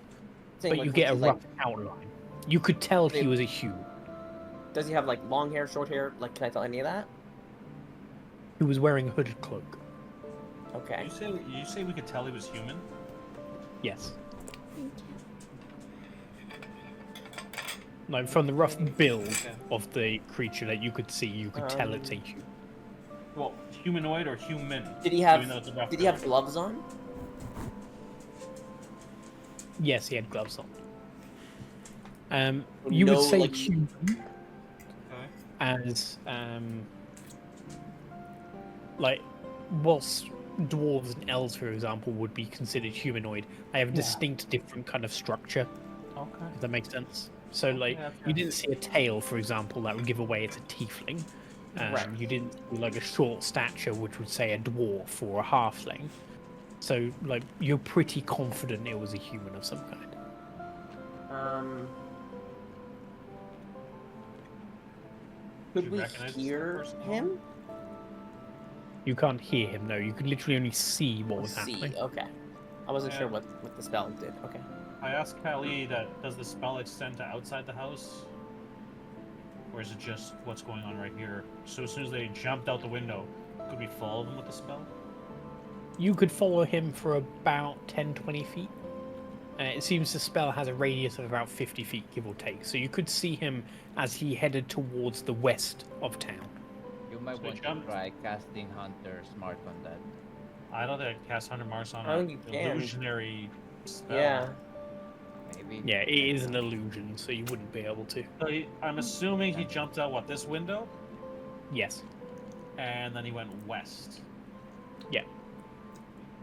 Saying, But like, you was get a he, rough outline. You could tell he They- was a human. Does he have like long hair, short hair? Like, can I tell any of that? He was wearing a hooded cloak. Okay. You say we could tell he was human? Yes. Like from the rough build Okay. of the creature that you could see, you could tell it's a human. Well, humanoid or human? Did he Even though have? it's a rough Did he have build. gloves on? Yes, he had gloves on. You No, would say like- human Okay. as like whilst dwarves and elves, for example, would be considered humanoid, they have a distinct different kind of structure. Okay. If that makes sense. So like Yeah, you didn't see a tail, for example, that would give away it's a tiefling. Right. You didn't see like a short stature, which would say a dwarf or a halfling. So like you're pretty confident it was a human of some kind. Could you we recognize this hear person? him? You can't hear him, no. You could literally only see what was See. happening. Okay. I wasn't sure Yeah. what the spell did. Okay. I asked Kali that does the spell extend to outside the house? Or is it just what's going on right here? So as soon as they jumped out the window, could we follow them with the spell? You could follow him for about 10-20 feet. It seems the spell has a radius of about 50 feet, give or take. So you could see him as he headed towards the west of town. You might So want to jump. try casting Hunter Smart on that. I don't think I can cast 100 Mars on I an think you can. illusionary spell. Yeah. Maybe. Yeah, it is an illusion, so you wouldn't be able to. So I'm assuming he jumped out, this window? Yes. And then he went west.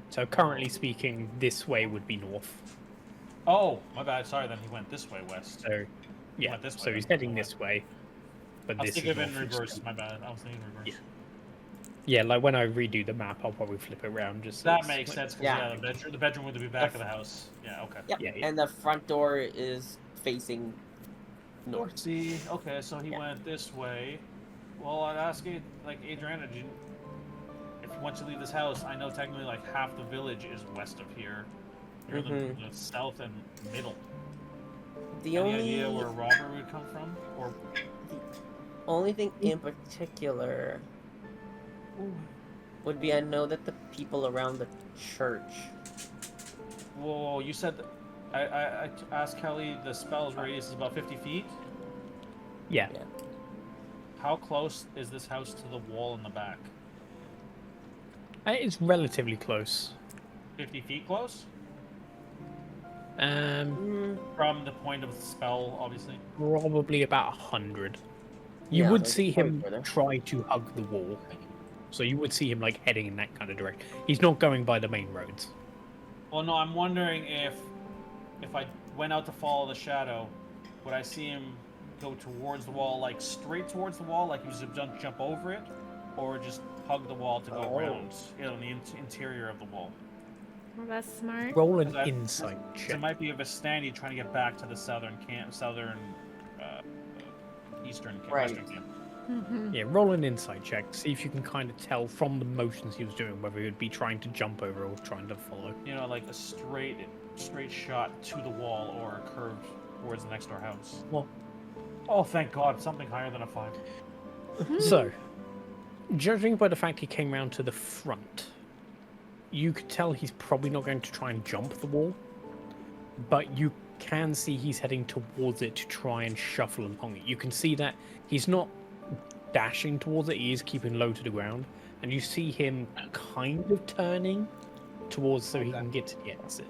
So currently speaking, this way would be north. Oh, my bad. Sorry, then he went this way west. So, yeah. went this way So he's then. heading this way. But I was this thinking is of it in north reverse. instead. My bad. I was thinking reverse. Yeah, like when I redo the map, I'll probably flip it around just. so That it's, makes like- sense. 'Cause, Yeah. yeah, the bedroom would be back of the house. Yeah. Okay. Yep. Yeah, yeah. And the front door is facing north. See, okay, so he Yeah. went this way. Well, I'd ask you, like, Adriana, if once you leave this house, I know technically like half the village is west of here. You're Mhm. the south and middle. The Any only idea where Robert would come from? Or only thing in particular would be I know that the people around the church. whoa, you said that I asked Kelly the spell's radius is about 50 feet. Yeah. Yeah. How close is this house to the wall in the back? It's relatively close. 50 feet close? Um, From the point of the spell, obviously. probably about 100. You Yeah, would like, see probably him further. try to hug the wall. So you would see him like heading in that kind of direction. He's not going by the main roads. Well, no, I'm wondering if I went out to follow the shadow, would I see him go towards the wall, like straight towards the wall, like he was to jump over it, or just hug the wall to go Oh. around, in the interior of the wall? Well, that's smart. Roll an Because I- insight So check. it might be a Vistani trying to get back to the southern camp, eastern camp, Right. western camp. Mm-hmm. Yeah, roll an insight check. See if you can kind of tell from the motions he was doing whether he would be trying to jump over or trying to follow. You know, like a straight shot to the wall or a curve towards the next door house. Well- Oh, thank God, something higher than a 5. So, judging by the fact he came round to the front, you could tell he's probably not going to try and jump the wall, but you can see he's heading towards it to try and shuffle along it. You can see that he's not dashing towards it, he is keeping low to the ground, and you see him kind of turning towards so he Okay. can get to the exit.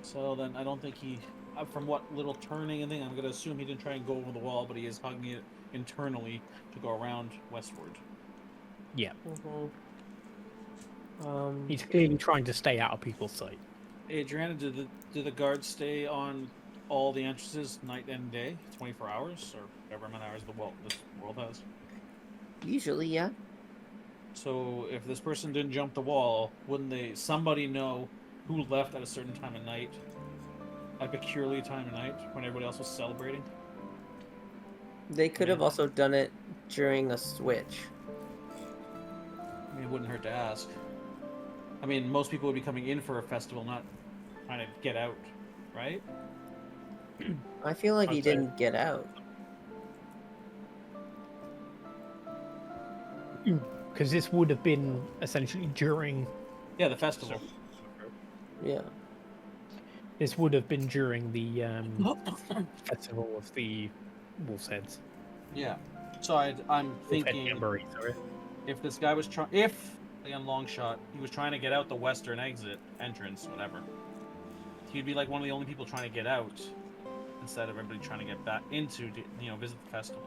So then I don't think he, from what little turning and thing, I'm going to assume he didn't try and go over the wall, but he is hugging it internally to go around westward. Yeah, He's he's clearly trying to stay out of people's sight. Adriana, do the guards stay on all the entrances night and day, 24 hours, or whatever amount of hours this world has? usually, yeah. So if this person didn't jump the wall, wouldn't somebody know who left at a certain time of night? A peculiar time of night when everybody else was celebrating? They could have also done it during a switch? I mean, it wouldn't hurt to ask. I mean, most people would be coming in for a festival, not trying to get out, right? I feel like he Outside. didn't get out. Because this would have been essentially during. Yeah, the festival. Yeah. This would have been during the festival of the Wolf's Heads. Yeah. So I'm Wolf Head thinking, Jamboree, sorry. if this guy was trying, on long shot, he was trying to get out the western entrance, whatever. He'd be like one of the only people trying to get out, instead of everybody trying to get back into, visit the festival.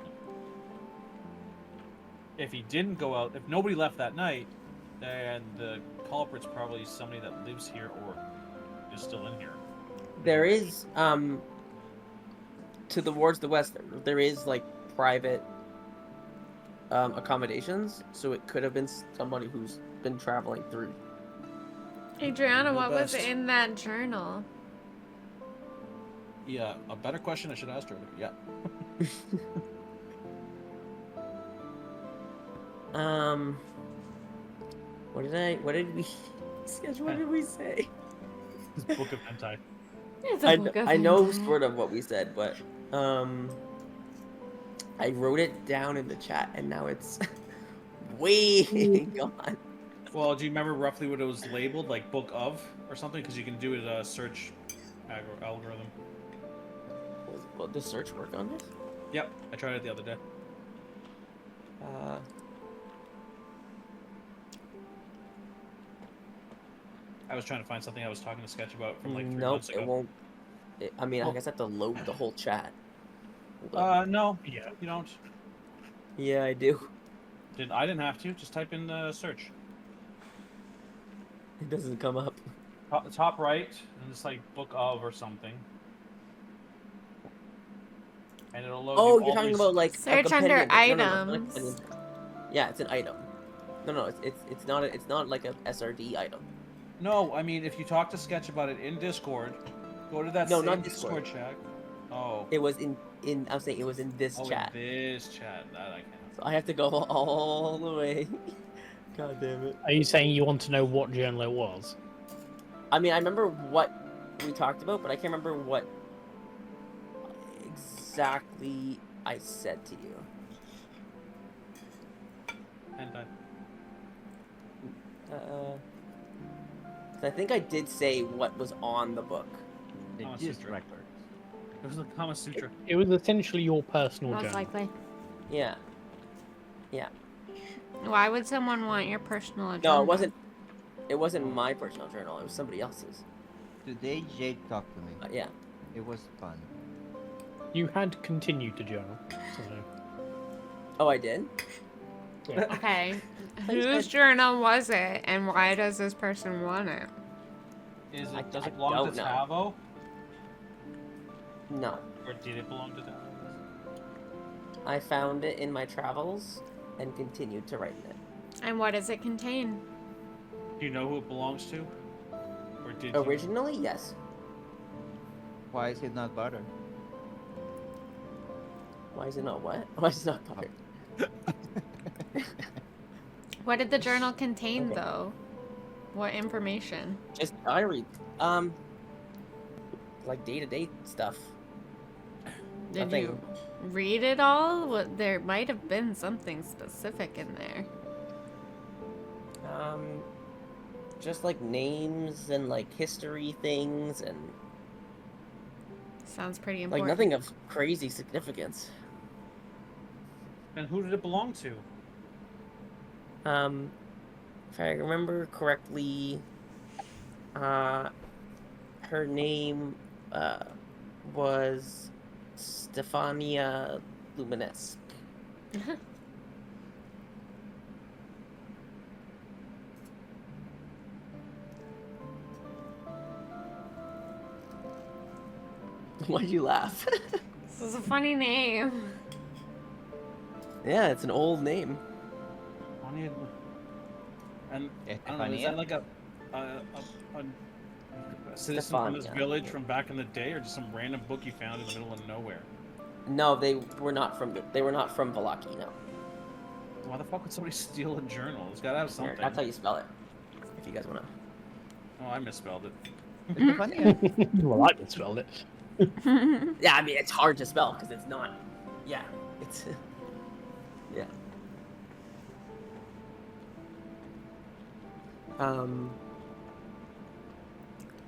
If he didn't go out, if nobody left that night, then the culprit's probably somebody that lives here or is still in here. There is, towards the west, there is, like, private accommodations, so it could have been somebody who's been traveling through. Adriana, Do what was best. in that journal? Yeah, a better question I should ask her. Yeah. What did we schedule? What did we say? This book of hentai. It's I book of know hentai. sort of what we said, but I wrote it down in the chat and now it's way gone. Well, do you remember roughly what it was labeled, like book of or something? Because you can do it a search algorithm. Well, does search work on this? Yep, I tried it the other day. I was trying to find something I was talking to Sketch about from like 3 nope, months ago. it won't. I mean, I Oh. guess I have to load the whole chat. Hold up. No, Yeah. you don't. Yeah, I do. I didn't have to. Just type in search. It doesn't come up. Top right, and it's like book of or something. And it'll load. Oh, you you're all talking these- about like a Search under compendium. No, no, items. yeah, it's an item. No, it's not like a SRD item. No, I mean if you talk to Sketch about it in Discord, go to that No, same not Discord. chat. Oh. It was in I'm saying it was in this chat. In this chat. That I can't. So I have to go all the way. God damn it. Are you saying you want to know what journal it was? I mean, I remember what we talked about, but I can't remember what exactly I said to you. Hentai. 'Cause I think I did say what was on the book. The Oh, gist Sutra. records. It was the Kama Sutra. It was essentially your personal Most journal. likely. Yeah. Why would someone want your personal agenda? No, it wasn't my personal journal. It was somebody else's. Today Jade talked to me. Yeah. It was fun. You had continued to journal. So, Oh, I did? yeah. Okay. Thanks, Whose Ed. journal was it, and why does this person want it? Does I it belong don't to know. Tavo? No. Or did it belong to Tavo? I found it in my travels and continued to write it. And what does it contain? Do you know who it belongs to? Or did you? Originally, yes. Why is it not butter? Why is it not what? Why is it not butter? What did the journal contain, Okay. though? What information? Just diary. Like day-to-day stuff. Did Nothing. you read it all? There might have been something specific in there. Just like names and like history things and Sounds pretty like important. nothing of crazy significance. And who did it belong to? If I remember correctly, her name was Stefania Luminesque. Why'd you laugh? This is a funny name. Yeah, it's an old name. And I don't know, is that like a citizen from this Stefania. village from back in the day, or just some random book you found in the middle of nowhere? No, they were not from Vallaki, no. Why the fuck would somebody steal a journal? It's gotta have Here, something. that's how you spell it. If you guys wanna. Oh, I misspelled it. It's funny. Well, I misspelled it. Yeah, I mean it's hard to spell because it's not. Yeah, it's. Yeah.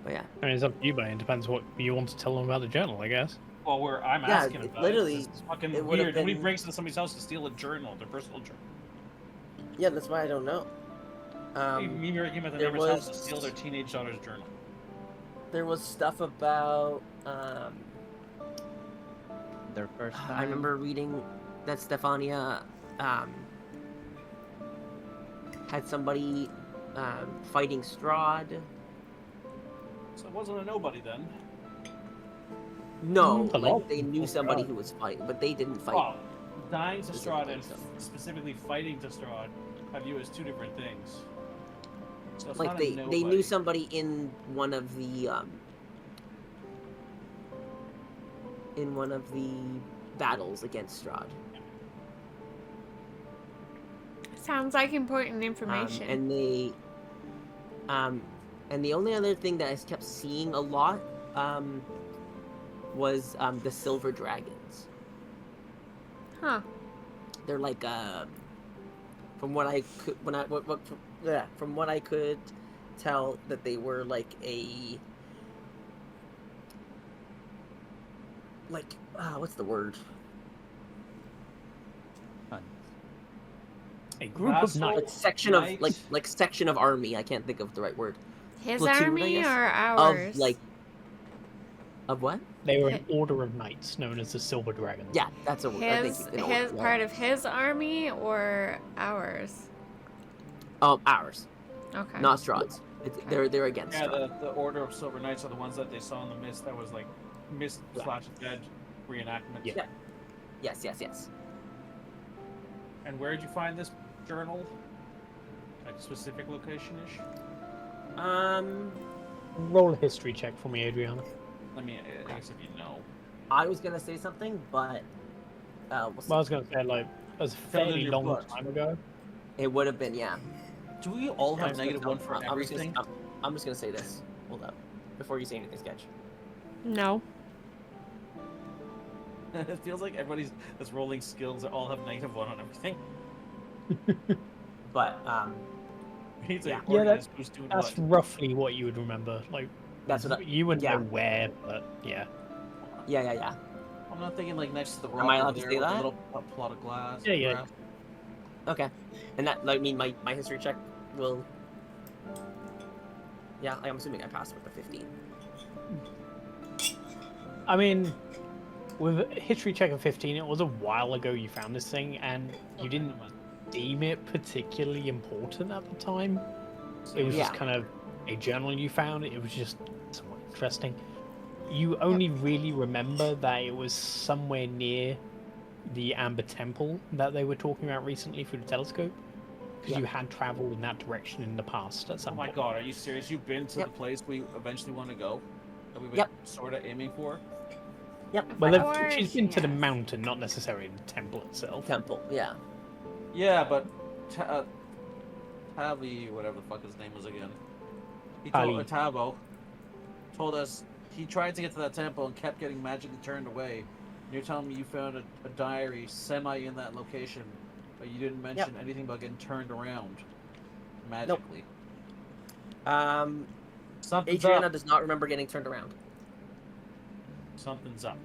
But yeah. I mean, it's up to you, but it depends what you want to tell them about the journal, I guess. Well, I'm Yeah, asking about literally, it. It's fucking it would've weird. Nobody been- breaks into somebody's house to steal a journal, their personal journal. Yeah, that's why I don't know. Me breaking into the there neighbor's house to was- steal their teenage daughter's journal. There was stuff about. Their first time. I remember reading that Stefania had somebody fighting Strahd. So it wasn't a nobody then. No, A lot like they of knew people somebody Strahd. who was fighting, but they didn't fight. Well, dying to Is it Strahd like and so? specifically fighting to Strahd I view as two different things. So it's Like not a they nobody. knew somebody in one of the battles against Strahd. Sounds like important information. And the only other thing that I kept seeing a lot was the silver dragons. Huh. They're like from what I could from what I could tell that they were like a what's the word? A group of Vassal? knights. Like section of Knights? like section of army. I can't think of the right word. His platoon, I army guess, or ours? Of what? They were an order of knights known as the Silver Dragons. Yeah, that's a word. I think his you can his order, part of his army or ours? ours, Okay. not Strahd's. They're against Yeah, Strahd. the Order of Silver Knights are the ones that they saw in the mist. That was like mist Yeah. / dead reenactment. Yeah. Yes. And where did you find this journal? Like specific location-ish? Roll a history check for me, Adriana. I mean, I guess if you know. I was gonna say something, but Well, I was going to say, like, it was a Fell in fairly your long butt. time ago. it would have been Do we all I'm have just gonna negative tell- one for I'm just gonna- everything? I'm just gonna say this. Hold up, before you say anything, Sketch. No. It feels like everybody's that's rolling skills all have -1 on everything. But We need to Yeah. organize who's doing That's what. roughly what you would remember. Like, That's what I- you wouldn't yeah. know where, but yeah. yeah. I'm not thinking like next to the rock. Am I allowed over to there say with a that? little plot of glass. Yeah, yeah. grass. Okay, and that like mean my history check will. Yeah, I'm assuming I passed with the 15. I mean, with a history check of 15, it was a while ago you found this thing, and you didn't deem it particularly important at the time. It was just Yeah. kind of a journal you found. It was just somewhat interesting. You only really remember that it was somewhere near the Amber Temple that they were talking about recently through the telescope, because Yeah. you had traveled in that direction in the past at Oh some my point. god, are you serious? You've been to Yep. the place we eventually want to go? That we were Yep. sort of aiming for? Yep. Well, Of course, she's been to the yes. mountain, not necessarily the temple itself. Temple. Yeah. Yeah, but Tavi, whatever the fuck his name was again. He told Ali. Tavo told us he tried to get to that temple and kept getting magically turned away. And you're telling me you found a diary semi in that location, but you didn't mention anything about getting turned around magically. Something's Adriana up. does not remember getting turned around. Something's up.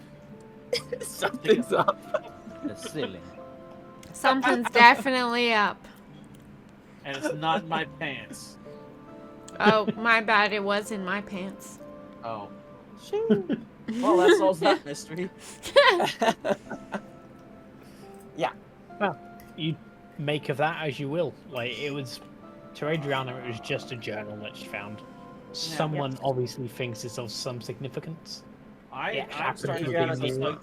Something's up. The ceiling. Something's definitely up. And it's not my pants. Oh, my bad. It was in my pants. Oh. Well, that solves that mystery. Well, you make of that as you will. Like, it was, to Adriana, it was just a journal that she found. Someone obviously thinks it's of some significance. I'm happens starting to to be get near- like,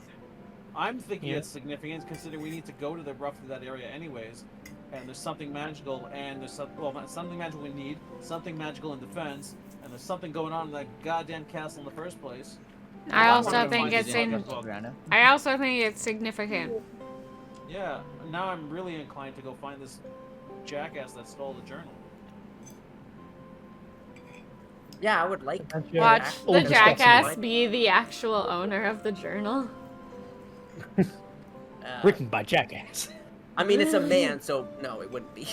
I'm thinking Yeah. it's significant considering we need to go to the roughly that area anyways, and there's something magical, and there's something magical we need, something magical in defense, and there's something going on in that goddamn castle in the first place. I Well, also I'm gonna think find it's these in. fucking books. Adriana. I also think it's significant. Yeah, now I'm really inclined to go find this jackass that stole the journal. Yeah, I would like. Watch all the the stuff jackass in be the actual owner of the journal. Written by Jackass. I mean, it's a man, so no, it wouldn't be.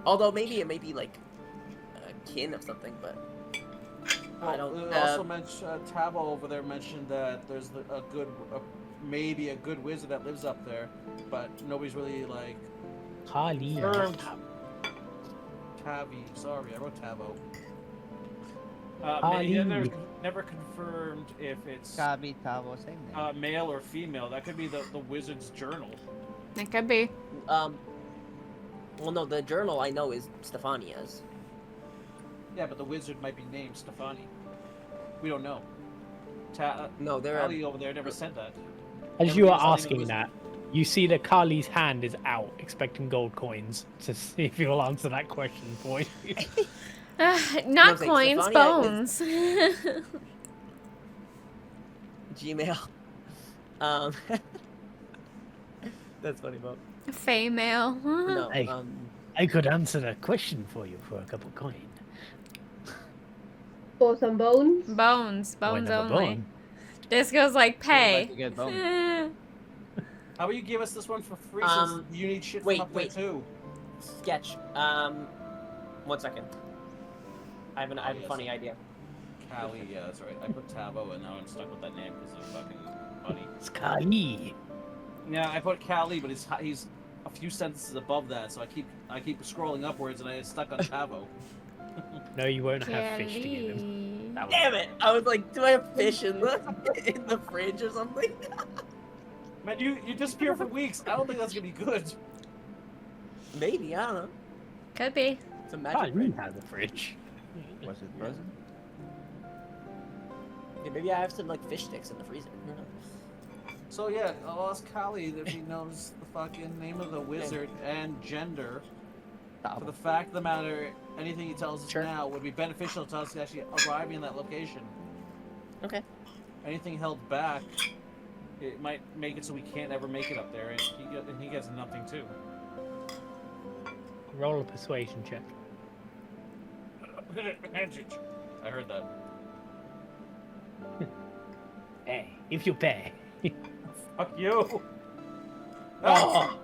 Although maybe it may be like a kin of something, but I don't. Also mentioned Tabo over there mentioned that there's maybe a good wizard that lives up there, but nobody's really like Kali. confirmed. Tavi, sorry, I wrote Tabo. Never confirmed if it's Kabi, Tavo, same name. male or female. That could be the wizard's journal. It could be. Well, no, the journal I know is Stefania's. Yeah, but the wizard might be named Stefani. We don't know. No, they're Ali over there never said that. As you are Everything's asking wizard. that, you see that Kali's hand is out, expecting gold coins. To see if you'll answer that question for you. Not saying coins, Stefania bones. Gmail. That's funny, Bob. Female. No. Hey. I could answer that question for you for a couple coin. For some bones. Bones. Or Bones another only. bone. This goes like pay. Like to get bones. How about you give us this one for free Um, since you need shit wait, from up wait. there too? Sketch. 1 second. I have a funny idea. Callie, yeah, that's right. I put Tabo and now I'm stuck with that name because of fucking Bunny. It's Kali. Yeah, I put Callie, but he's a few sentences above that, so I keep scrolling upwards and I get stuck on Tabo. No, you won't have fish to give him. Kelly. That Damn it! I was like, do I have fish in the fridge or something? Man, you disappear for weeks. I don't think that's gonna be good. Maybe, I don't know. Could be. It's a magic Kali fridge. has a fridge. Was it present? Yeah, maybe I have some like fish sticks in the freezer. Who knows? So yeah, I'll ask Callie if he knows the fucking name of the wizard and gender. For the fact of the matter, anything he tells us Sure. now would be beneficial to us actually arriving in that location. Okay. Anything held back, it might make it so we can't ever make it up there, and he gets nothing too. Roll a persuasion check. I heard that. Hey, if you pay. Fuck you! Oh!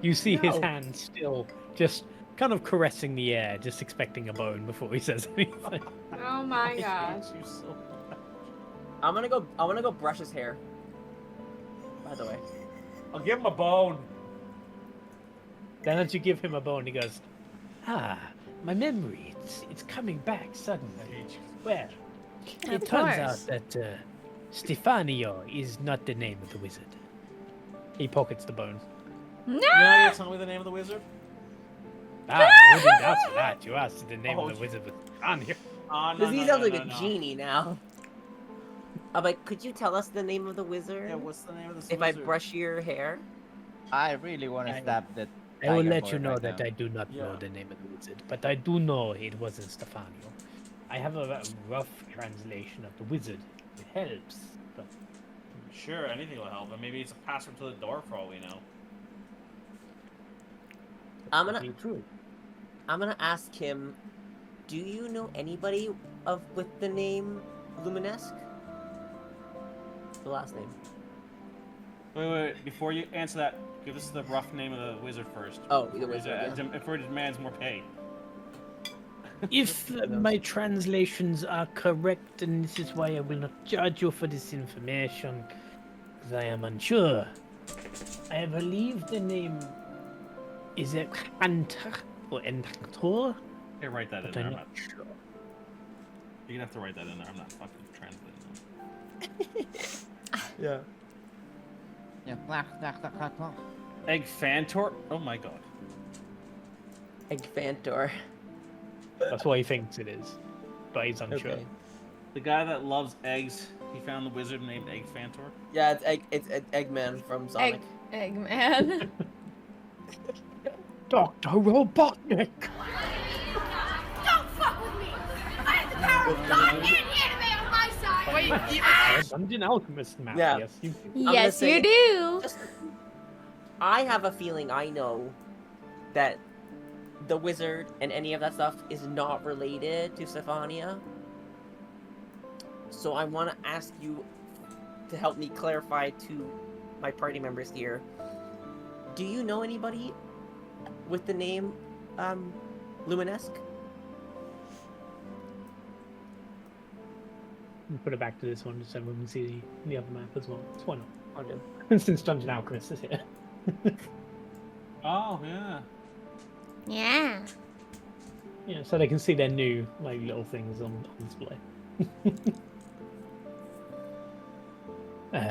You see his No. hand still just kind of caressing the air, just expecting a bone before he says anything. Oh my I hate gosh. you so much. I'm gonna go brush his hair. By the way. I'll give him a bone. Then as you give him a bone, he goes, Ah, my memory. It's coming back suddenly. I hate you. Well, Of it turns course. out that Stefanio is not the name of the wizard. he pockets the bone. No! You're not gonna tell me the name of the wizard? Ah, you didn't ask that. You asked the name Oh, of the wizard was on here. Oh, no, Because he no, sounds no, like no, a no. genie now. I'm like, could you tell us the name of the wizard? Yeah, what's the name of this if wizard? I brush your hair? I really want to I- stab that. I will tiger let boy you know right that now. I do not know Yeah. the name of the wizard, but I do know it wasn't Stefanio. I have a rough translation of the wizard. It helps, but Sure, anything will help. And maybe it's a password to the door for all we know. I'm could gonna be true. ask him. Do you know anybody with the name Luminesque? The last name. Wait. Before you answer that, give us the rough name of the wizard first. Oh, the Before wizard. he- If it demands more pay. If my translations are correct, and this is why I will not judge you for this information, because I am unsure. I believe the name is it Hunter or Entor, Hey, write that in but there. I'm I'm not not, sure. you're gonna have to write that in there. I'm not fucking translating them. Yeah. Yeah. Egg Fantor? Oh my god. Egg Fantor. That's what he thinks it is, but he's unsure. Okay. The guy that loves eggs, he found the wizard named Egg Fantor. Yeah, it's Eggman from Sonic. Eggman. Dr. Robotnik! Don't fuck with me! I have the power of God and anime on my side! Wait, Dungeon Alchemist map. Yeah. Yes, you. gonna Yes, say- you do. I have a feeling I know that the wizard and any of that stuff is not related to Stephania. So I want to ask you to help me clarify to my party members here. Do you know anybody with the name Luminesque? Put it back to this one just so everyone can see the other map as well. So why not? Okay. Since Dungeon Alchemist is here. Oh yeah. Yeah. Yeah, so they can see their new like little things on display.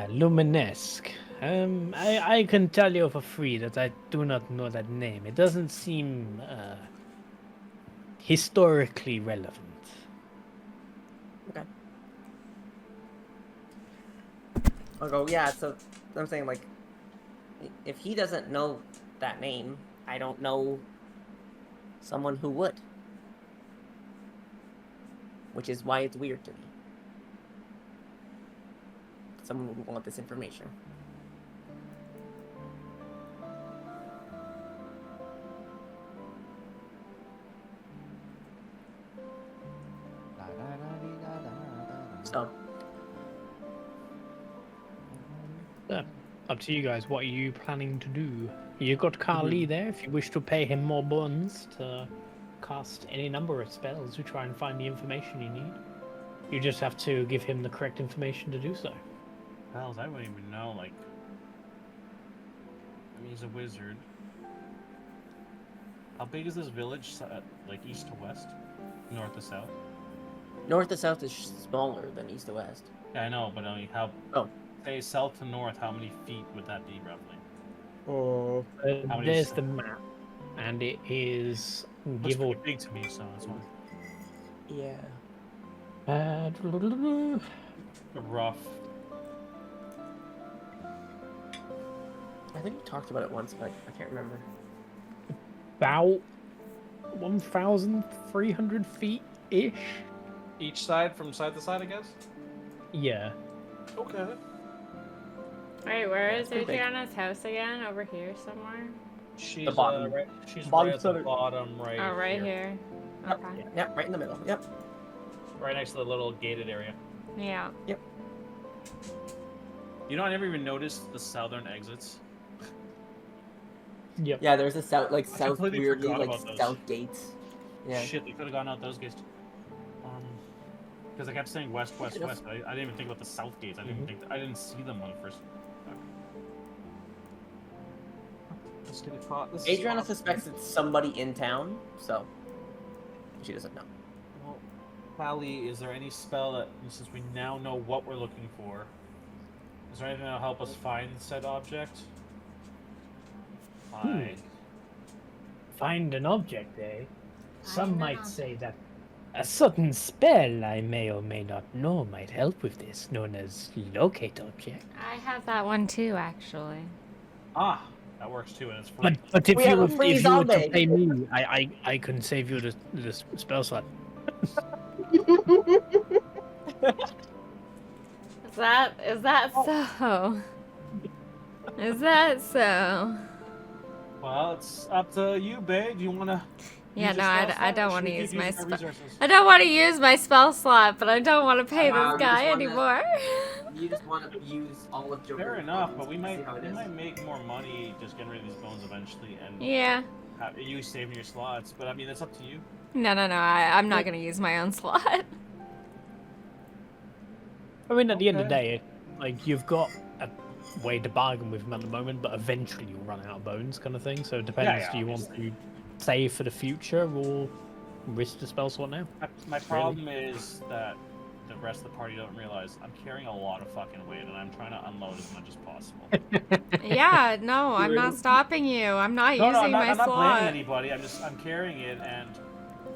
Luminesque. I can tell you for free that I do not know that name. It doesn't seem historically relevant. Okay. I'll go, yeah, so I'm saying, like, if he doesn't know that name, I don't know someone who would. Which is why it's weird to me. Someone would want this information. So, Up to you guys. What are you planning to do? You've got Carly there. If you wish to pay him more buns to cast any number of spells to try and find the information you need, you just have to give him the correct information to do so. Hells, I wouldn't even know. Like, I mean, he's a wizard. How big is this village? Like east to west, north to south? north to south is smaller than east to west. Yeah, I know, but I mean, how? Oh. Say south to north. How many feet would that be roughly? Oh. How many There's s- the map, and it is Looks give or pretty big to me, so that's why. Yeah. Rough. I think we talked about it once, but I can't remember. about 1,300 feet ish. Each side, from side to side, I guess. Yeah. Okay. Wait, where is pretty big. Adriana's house again? Over here somewhere? She's bottom. right. She's Bottom right at the center. bottom, right. Oh, right here. Yep. Okay. Yep, right in the middle. Yep. Right next to the little gated area. Yeah. You know, I never even noticed the southern exits. Yep. Yeah, there's a south, like I south completely weirdly, forgot like about those. south gates. Yeah. Shit, they could have gone out those gates. Because I kept saying west, west, Yes. west. I didn't even think about the south gates. I didn't see them on the first. Let's get it caught. This is Adriana awesome. suspects it's somebody in town, so she doesn't know. Well, Pally, is there any spell that, since we now know what we're looking for, is there anything that'll help us find said object? Find an object, eh? Some Find might an say that a certain spell I may or may not know might help with this, known as locate object. I have that one too, actually. Ah, that works too, and it's free. But if We have you a free if you were to Zombae. pay me, I can save you the spell slot. Is that so? Is that so? Well, it's up to you, babe. Do you want to? Yeah, no, I don't want to use my spell. spell. I don't want to use my spell slot, but I don't want to pay Wow, this you guy just wanna- anymore. You just want to use all of Joker's Fair enough, but we see might how it is. make more money just getting rid of these bones eventually, and Yeah. you saving your slots. But I mean, it's up to you. No, I'm not gonna use my own slot. I mean, at the end of the day, like you've got a way to bargain with him at the moment, but eventually you'll run out of bones, kind of thing. So it depends. yeah, Do you want to save for the future or risk the spell slot now? My problem is that the rest of the party don't realize I'm carrying a lot of fucking weight, and I'm trying to unload as much as possible. Yeah, no, I'm not stopping you. I'm not No, using my I'm not slot. blaming anybody. I'm carrying it, and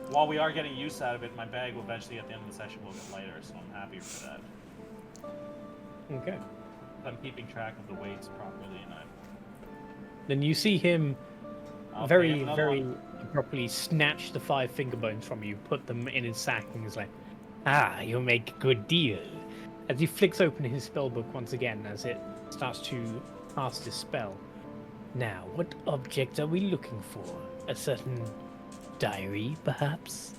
while we are getting use out of it, my bag will eventually, at the end of the session, will get lighter. So I'm happy for that. Okay. I'm keeping track of the weights properly, and Then you see him I'll pay very, him another very one. abruptly snatch the 5 finger bones from you, put them in his sack, and he's like, Ah, you make a good deal. as he flicks open his spellbook once again as it starts to cast his spell. Now, what object are we looking for? A certain diary, perhaps?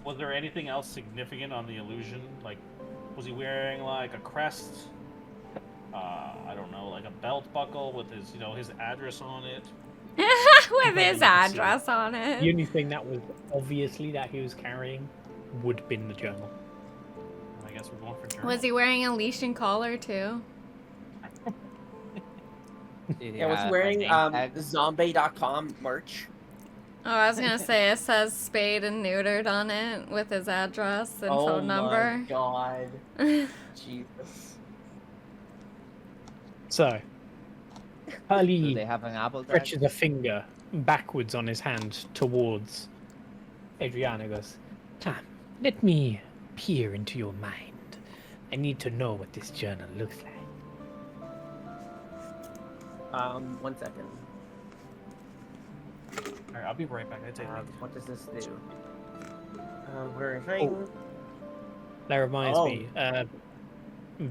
Was there anything else significant on the illusion? Like, was he wearing like a crest? I don't know, like a belt buckle with his, his address on it. With his address on it. The only thing that was obviously that he was carrying would have been the journal. I guess we're going for journal. Was he wearing a leash and collar too? Yeah, was he wearing Zombae.com merch? Oh, I was gonna say it says spayed and neutered on it with his address and phone number. Oh my god. Jesus. So, Do Hurley they have an apple stretches a finger backwards on his hand towards Adriana. Goes, let me peer into your mind. I need to know what this journal looks like. 1 second. Alright, I'll be right back. I take What does this do? Where is it? That reminds me,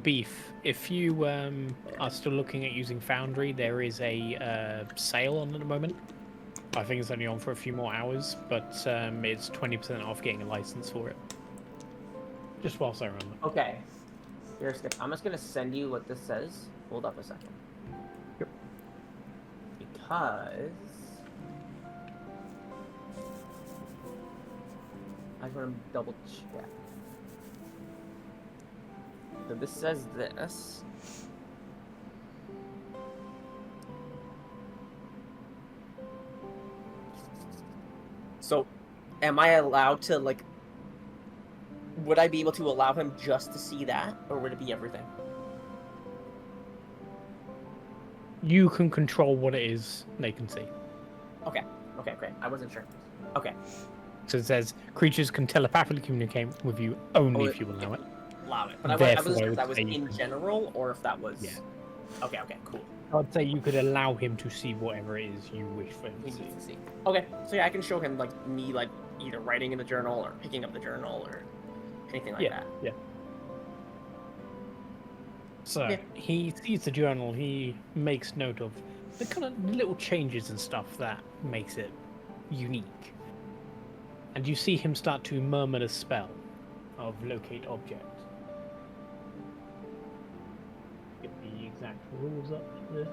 Beef, if you are still looking at using Foundry, there is a sale on at the moment. I think it's only on for a few more hours, but it's 20% off getting a license for it. Just whilst I remember. Okay. Here's good. I'm just gonna send you what this says. Hold up a second. Yep. Because I just want to double check. So this says this. So, am I allowed to, like, would I be able to allow him just to see that, or would it be everything? You can control what it is they can see. Okay, great. I wasn't sure. Okay. So it says creatures can telepathically communicate with you only if you allow it. Allow it. But I Therefore, wasn't sure I if that would was say- in general, or if that was... Yeah. Okay, cool. I'd say you could allow him to see whatever it is you wish for him He to see. needs to see. Okay, so yeah, I can show him, like, me, like, either writing in the journal, or picking up the journal, or anything like that. Yeah. So Yeah. he sees the journal. He makes note of the kind of little changes and stuff that makes it unique. And you see him start to murmur a spell of locate object. Get the exact rules up there.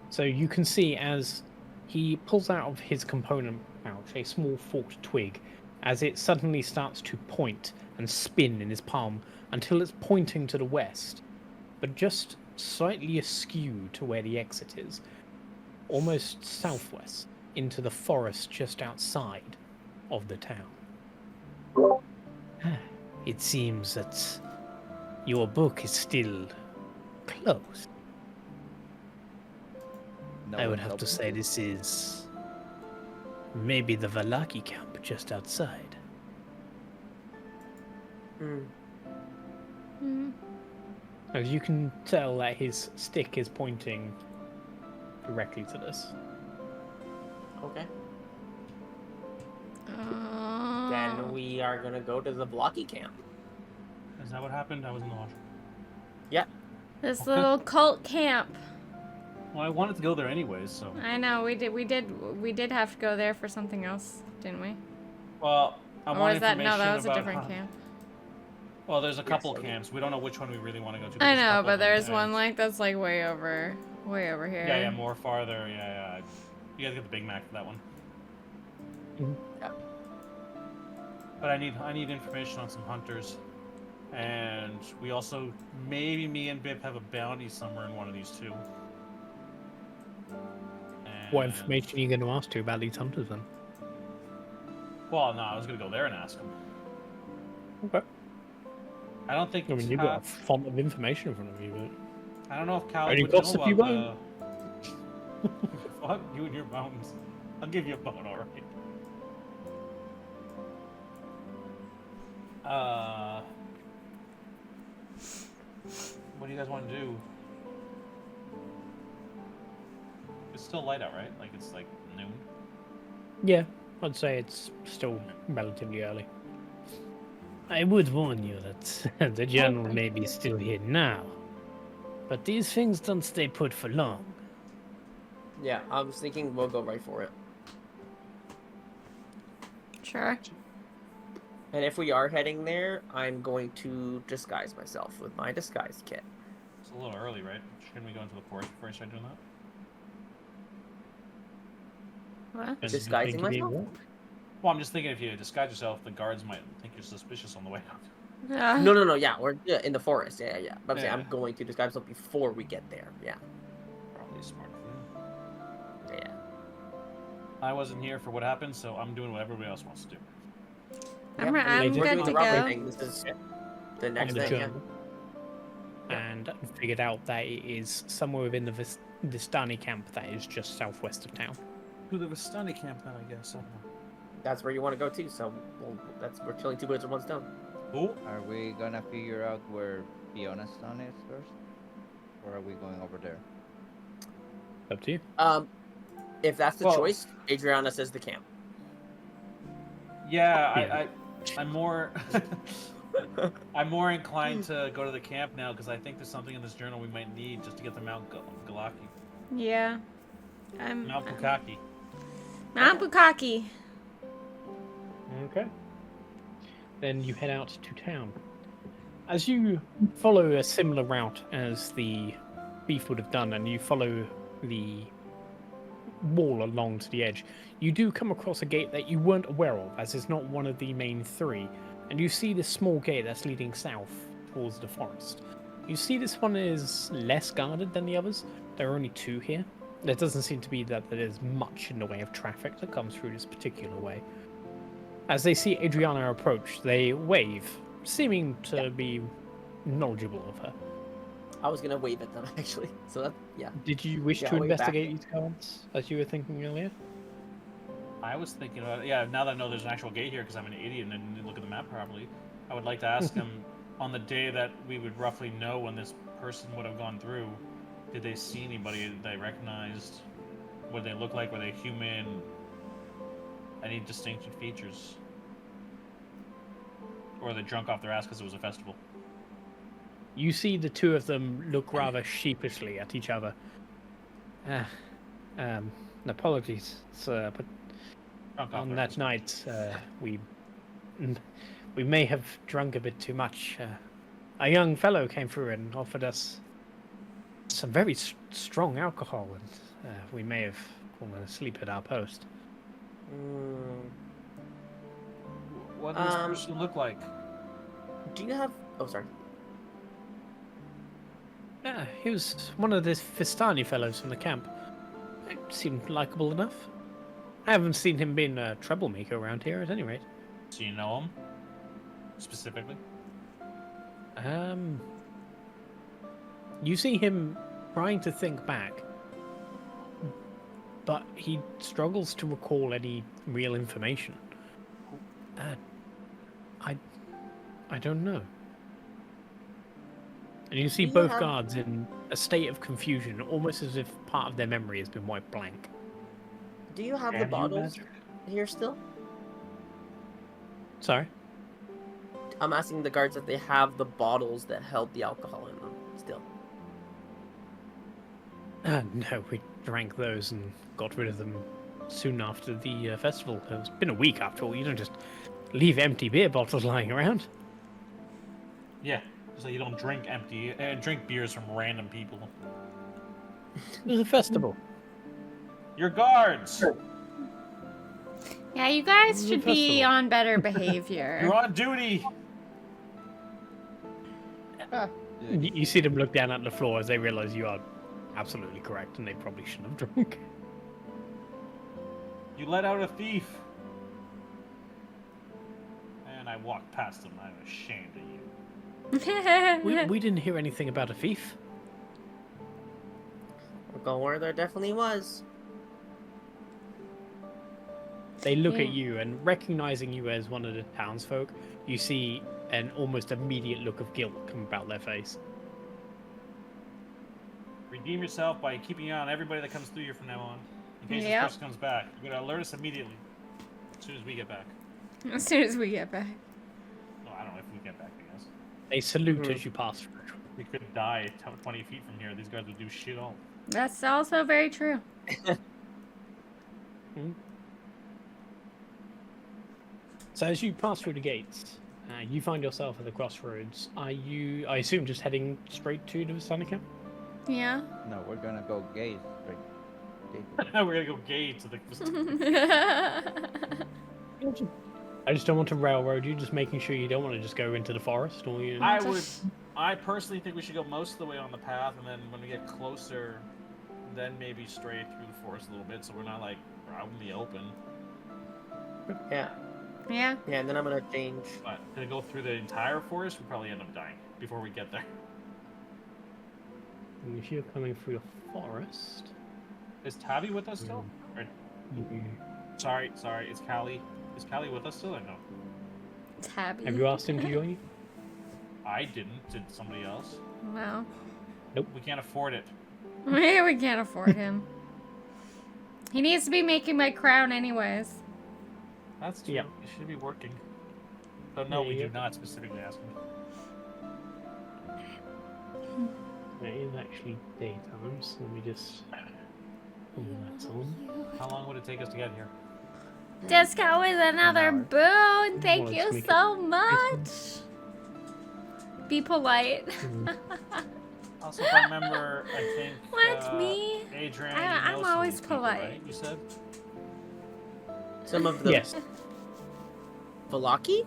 So you can see as he pulls out of his component pouch a small forked twig, as it suddenly starts to point and spin in his palm until it's pointing to the west, but just slightly askew to where the exit is, almost southwest into the forest just outside of the town. It seems that your book is still closed. No I would one's have to opened say it? this is maybe the Valaki camp just outside. As you can tell that his stick is pointing directly to this. Okay. Then we are gonna go to the Blocky camp. Is that what happened? I wasn't watching. Yeah. This little cult camp. Well, I wanted to go there anyways, so. I know we did have to go there for something else, didn't we? Well, I Or want was that no? information That was a about different how- camp. Well, there's a couple so- camps. We don't know which one we really want to go to. I there's a know, couple but of them, there's and- one like that's like way over here. Yeah, more farther. Yeah. You guys get the Big Mac for that one. Yeah. But I need information on some hunters, and we also maybe me and Bip have a bounty somewhere in one of these two. What And- information are you going to ask to about these hunters then? Well, no, I was gonna go there and ask them. Okay. I don't think. I mean, you've got a font of information in front of you, but I don't know if Cal Only would know costs a few about the... Fuck you and your bones. I'll give you a bone, alright. What do you guys want to do? It's still light out, right? Like it's like noon. Yeah, I'd say it's still relatively early. I would warn you that the general may be still here now. But these things don't stay put for long. Yeah, I was thinking we'll go right for it. Sure. And if we are heading there, I'm going to disguise myself with my disguise kit. It's a little early, right? Shouldn't we go into the forest before I start doing that? What? And Disguising think you myself? need what? Well, I'm just thinking if you disguise yourself, the guards might think you're suspicious on the way out. No, yeah, we're in the forest, yeah. But I'm saying I'm Yeah. going to disguise myself before we get there, yeah. Probably a smart thing. Yeah. I wasn't here for what happened, so I'm doing what everybody else wants to do. I'm Yep, I'm we're we're good doing to the robbery go. thing. This is the On next the thing, yeah. journal. And figured out that it is somewhere within the Vistani camp that is just southwest of town. To the Vistani camp, then, I guess. I don't know. That's where you want to go too, so we're killing two birds with one stone. Oh, Are we gonna figure out where Fiona's son is first? Or are we going over there? Up to you. If that's the Well- choice, Adriana says the camp. yeah, I'm more... I'm more inclined to go to the camp now because I think there's something in this journal we might need just to get to Mount Galaki. Yeah. Mount Bukaki. Mount Bukaki. Okay. Then you head out to town. As you follow a similar route as the thief would have done, and you follow the wall along to the edge, you do come across a gate that you weren't aware of, as it's not one of the main three. And you see this small gate that's leading south towards the forest. You see this one is less guarded than the others. There are only two here. There doesn't seem to be that there's much in the way of traffic that comes through this particular way. As they see Adriana approach, they wave, seeming to be knowledgeable of her. I was gonna wave at them actually, so that yeah. Did you wish Yeah, to wave back. investigate these guards, as you were thinking earlier? I was thinking about it. Yeah, now that I know there's an actual gate here because I'm an idiot and didn't look at the map properly, I would like to ask him on the day that we would roughly know when this person would have gone through, did they see anybody that they recognized? What did they look like? Were they human? Any distinction features? Or are they drunk off their ass because it was a festival? You see the two of them look rather sheepishly at each other. Apologies, sir, but Drunk off on their that ass. night, we may have drunk a bit too much. A young fellow came through and offered us some very strong alcohol, and we may have fallen asleep at our post. What does this person look like? Do you have? Oh, sorry. He was one of the Vistani fellows from the camp. He seemed likable enough. I haven't seen him being a troublemaker around here, at any rate. Do you know him? Specifically? You see him trying to think back, but he struggles to recall any real information. I don't know. And you see Do you both have- guards in a state of confusion, almost as if part of their memory has been wiped blank. Do you have the Can you bottles imagine? here still? Sorry? I'm asking the guards if they have the bottles that held the alcohol in them still. No, we drank those and got rid of them soon after the festival. It's been a week after all. You don't just leave empty beer bottles lying around. Yeah. So you don't drink drink beers from random people. It was a festival. Your guards! Yeah, you guys The should be festival. on better behavior. You're on duty! You see them look down at the floor as they realize you are absolutely correct and they probably shouldn't have drunk. You let out a thief! And I walked past him. I'm ashamed of you. We didn't hear anything about a thief. We're going where there definitely was. They look Yeah. at you and recognizing you as one of the townsfolk, you see an almost immediate look of guilt come about their face. Redeem yourself by keeping an eye on everybody that comes through here from now on. In case this person comes back. You're gonna alert us immediately. As soon as we get back. As soon as we get back. Well, I don't know if we get back, I guess. They salute as you pass through. We could die 20 feet from here. These guys would do shit all. That's also very true. So as you pass through the gates, you find yourself at the crossroads. Are you, I assume, just heading straight to the Vistani camp? Yeah. No, we're gonna go gate straight. We're gonna go gay to the. I just don't want to railroad you. Just making sure you don't want to just go into the forest, or you. I personally think we should go most of the way on the path, and then when we get closer, then maybe stray through the forest a little bit, so we're not like out in the open. Yeah. Yeah. Yeah, and then I'm gonna change. But to go through the entire forest, we probably end up dying before we get there. And if you're coming through the forest, is Tabby with us still? Or... Sorry, is Callie with us still or no? Tabby. Have you asked him to join you? I didn't. Did somebody else? No. Nope. We can't afford it. We can't afford him. He needs to be making my crown anyways. That's true. Yep. You should be working. So no, we do not specifically ask him. It is actually daytime, so let me just that's on. How long would it take us to get here? Disco with another boon. Thank you so much. Be polite. Also, if I remember, I think. What, me? Adrian, I'm always polite. Right? You said? Some of them. Yes. Velaki?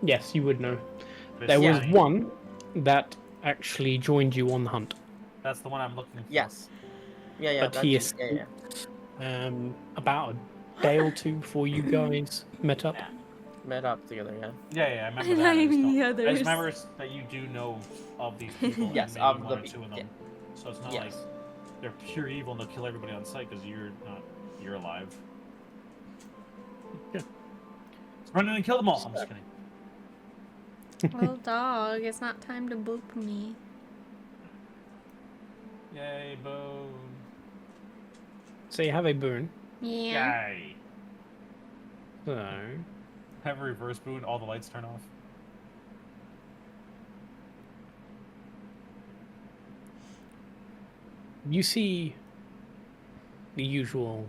Yes, you would know. There was one that actually joined you on the hunt. That's the one I'm looking for. Yes. Yeah. But he escaped about a day or two before you guys met up. Met up together, yeah. Yeah, I remember that. I just remember that you do know of these people. Yes, and maybe one or two of them. So it's not like they're pure evil and they'll kill everybody on sight because you're alive. Yeah. Let's run in and kill them all. I'm just kidding. Little dog, it's not time to boop me. Yay, boon. So you have a boon. Yeah. Yay. So have a reverse boon, all the lights turn off. You see the usual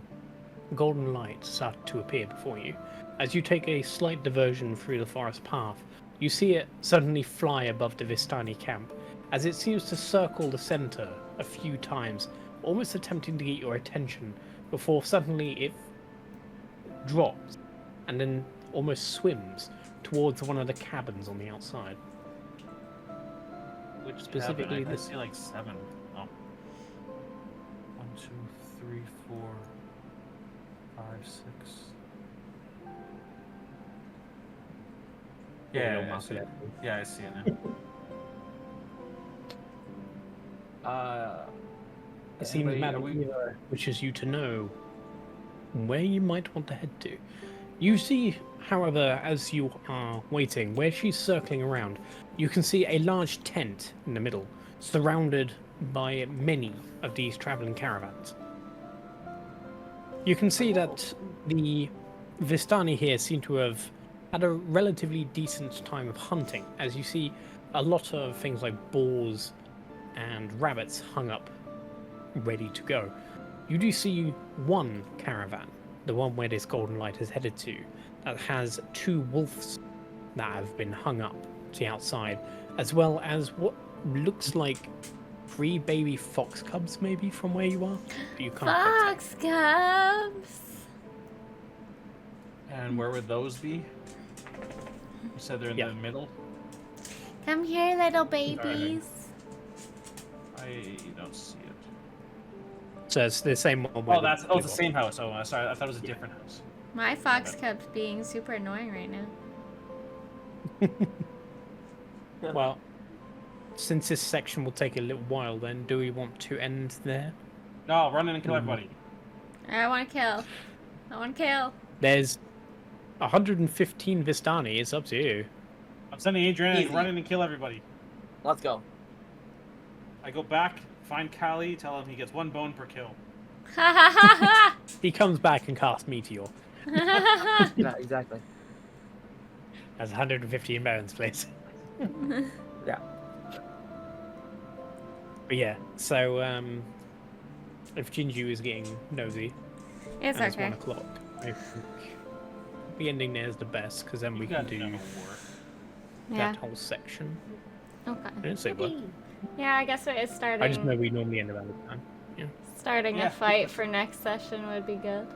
golden light start to appear before you. As you take a slight diversion through the forest path, you see it suddenly fly above the Vistani camp, as it seems to circle the center a few times, almost attempting to get your attention, before suddenly it drops, and then almost swims towards one of the cabins on the outside. Which specifically cabin? I this? see like 7. Oh. 1, 2, 3, 4, 5, 6. Yeah, I see it. Yeah, I see it now. It seems Madam Eva wishes you to know where you might want to head to. You see, however, as you are waiting, where she's circling around, you can see a large tent in the middle, surrounded by many of these traveling caravans. You can see that the Vistani here seem to have had a relatively decent time of hunting, as you see a lot of things like boars and rabbits hung up, ready to go. You do see one caravan, the one where this golden light is headed to, that has 2 wolves that have been hung up to the outside, as well as what looks like 3 baby fox cubs, maybe, from where you are. But you can't Fox cubs! And where would those be? You said they're in the middle? Come here, little babies. I don't see it. So it's the same one. Oh, it's the same house. Oh, sorry, I thought it was a different house. My fox cub's being super annoying right now. Well, since this section will take a little while, then do we want to end there? No, run in and kill everybody. I want to kill. There's 115 Vistani. It's up to you. I'm sending Adrian Easy. and run in and kill everybody. Let's go. I go back Find Callie, tell him he gets 1 bone per kill. Ha ha ha He comes back and casts Meteor. ha! Yeah, exactly. Has 150 in balance, please. Yeah. But yeah, so if Jinju is getting nosy, It's and it's okay. 1 o'clock, I think the ending there is the best, because then we You can got do another war. Yeah. that whole section. Okay. I didn't say what. Yeah, I guess it is I just know starting. we normally end around the time. Starting Yeah. a fight for next session would be good.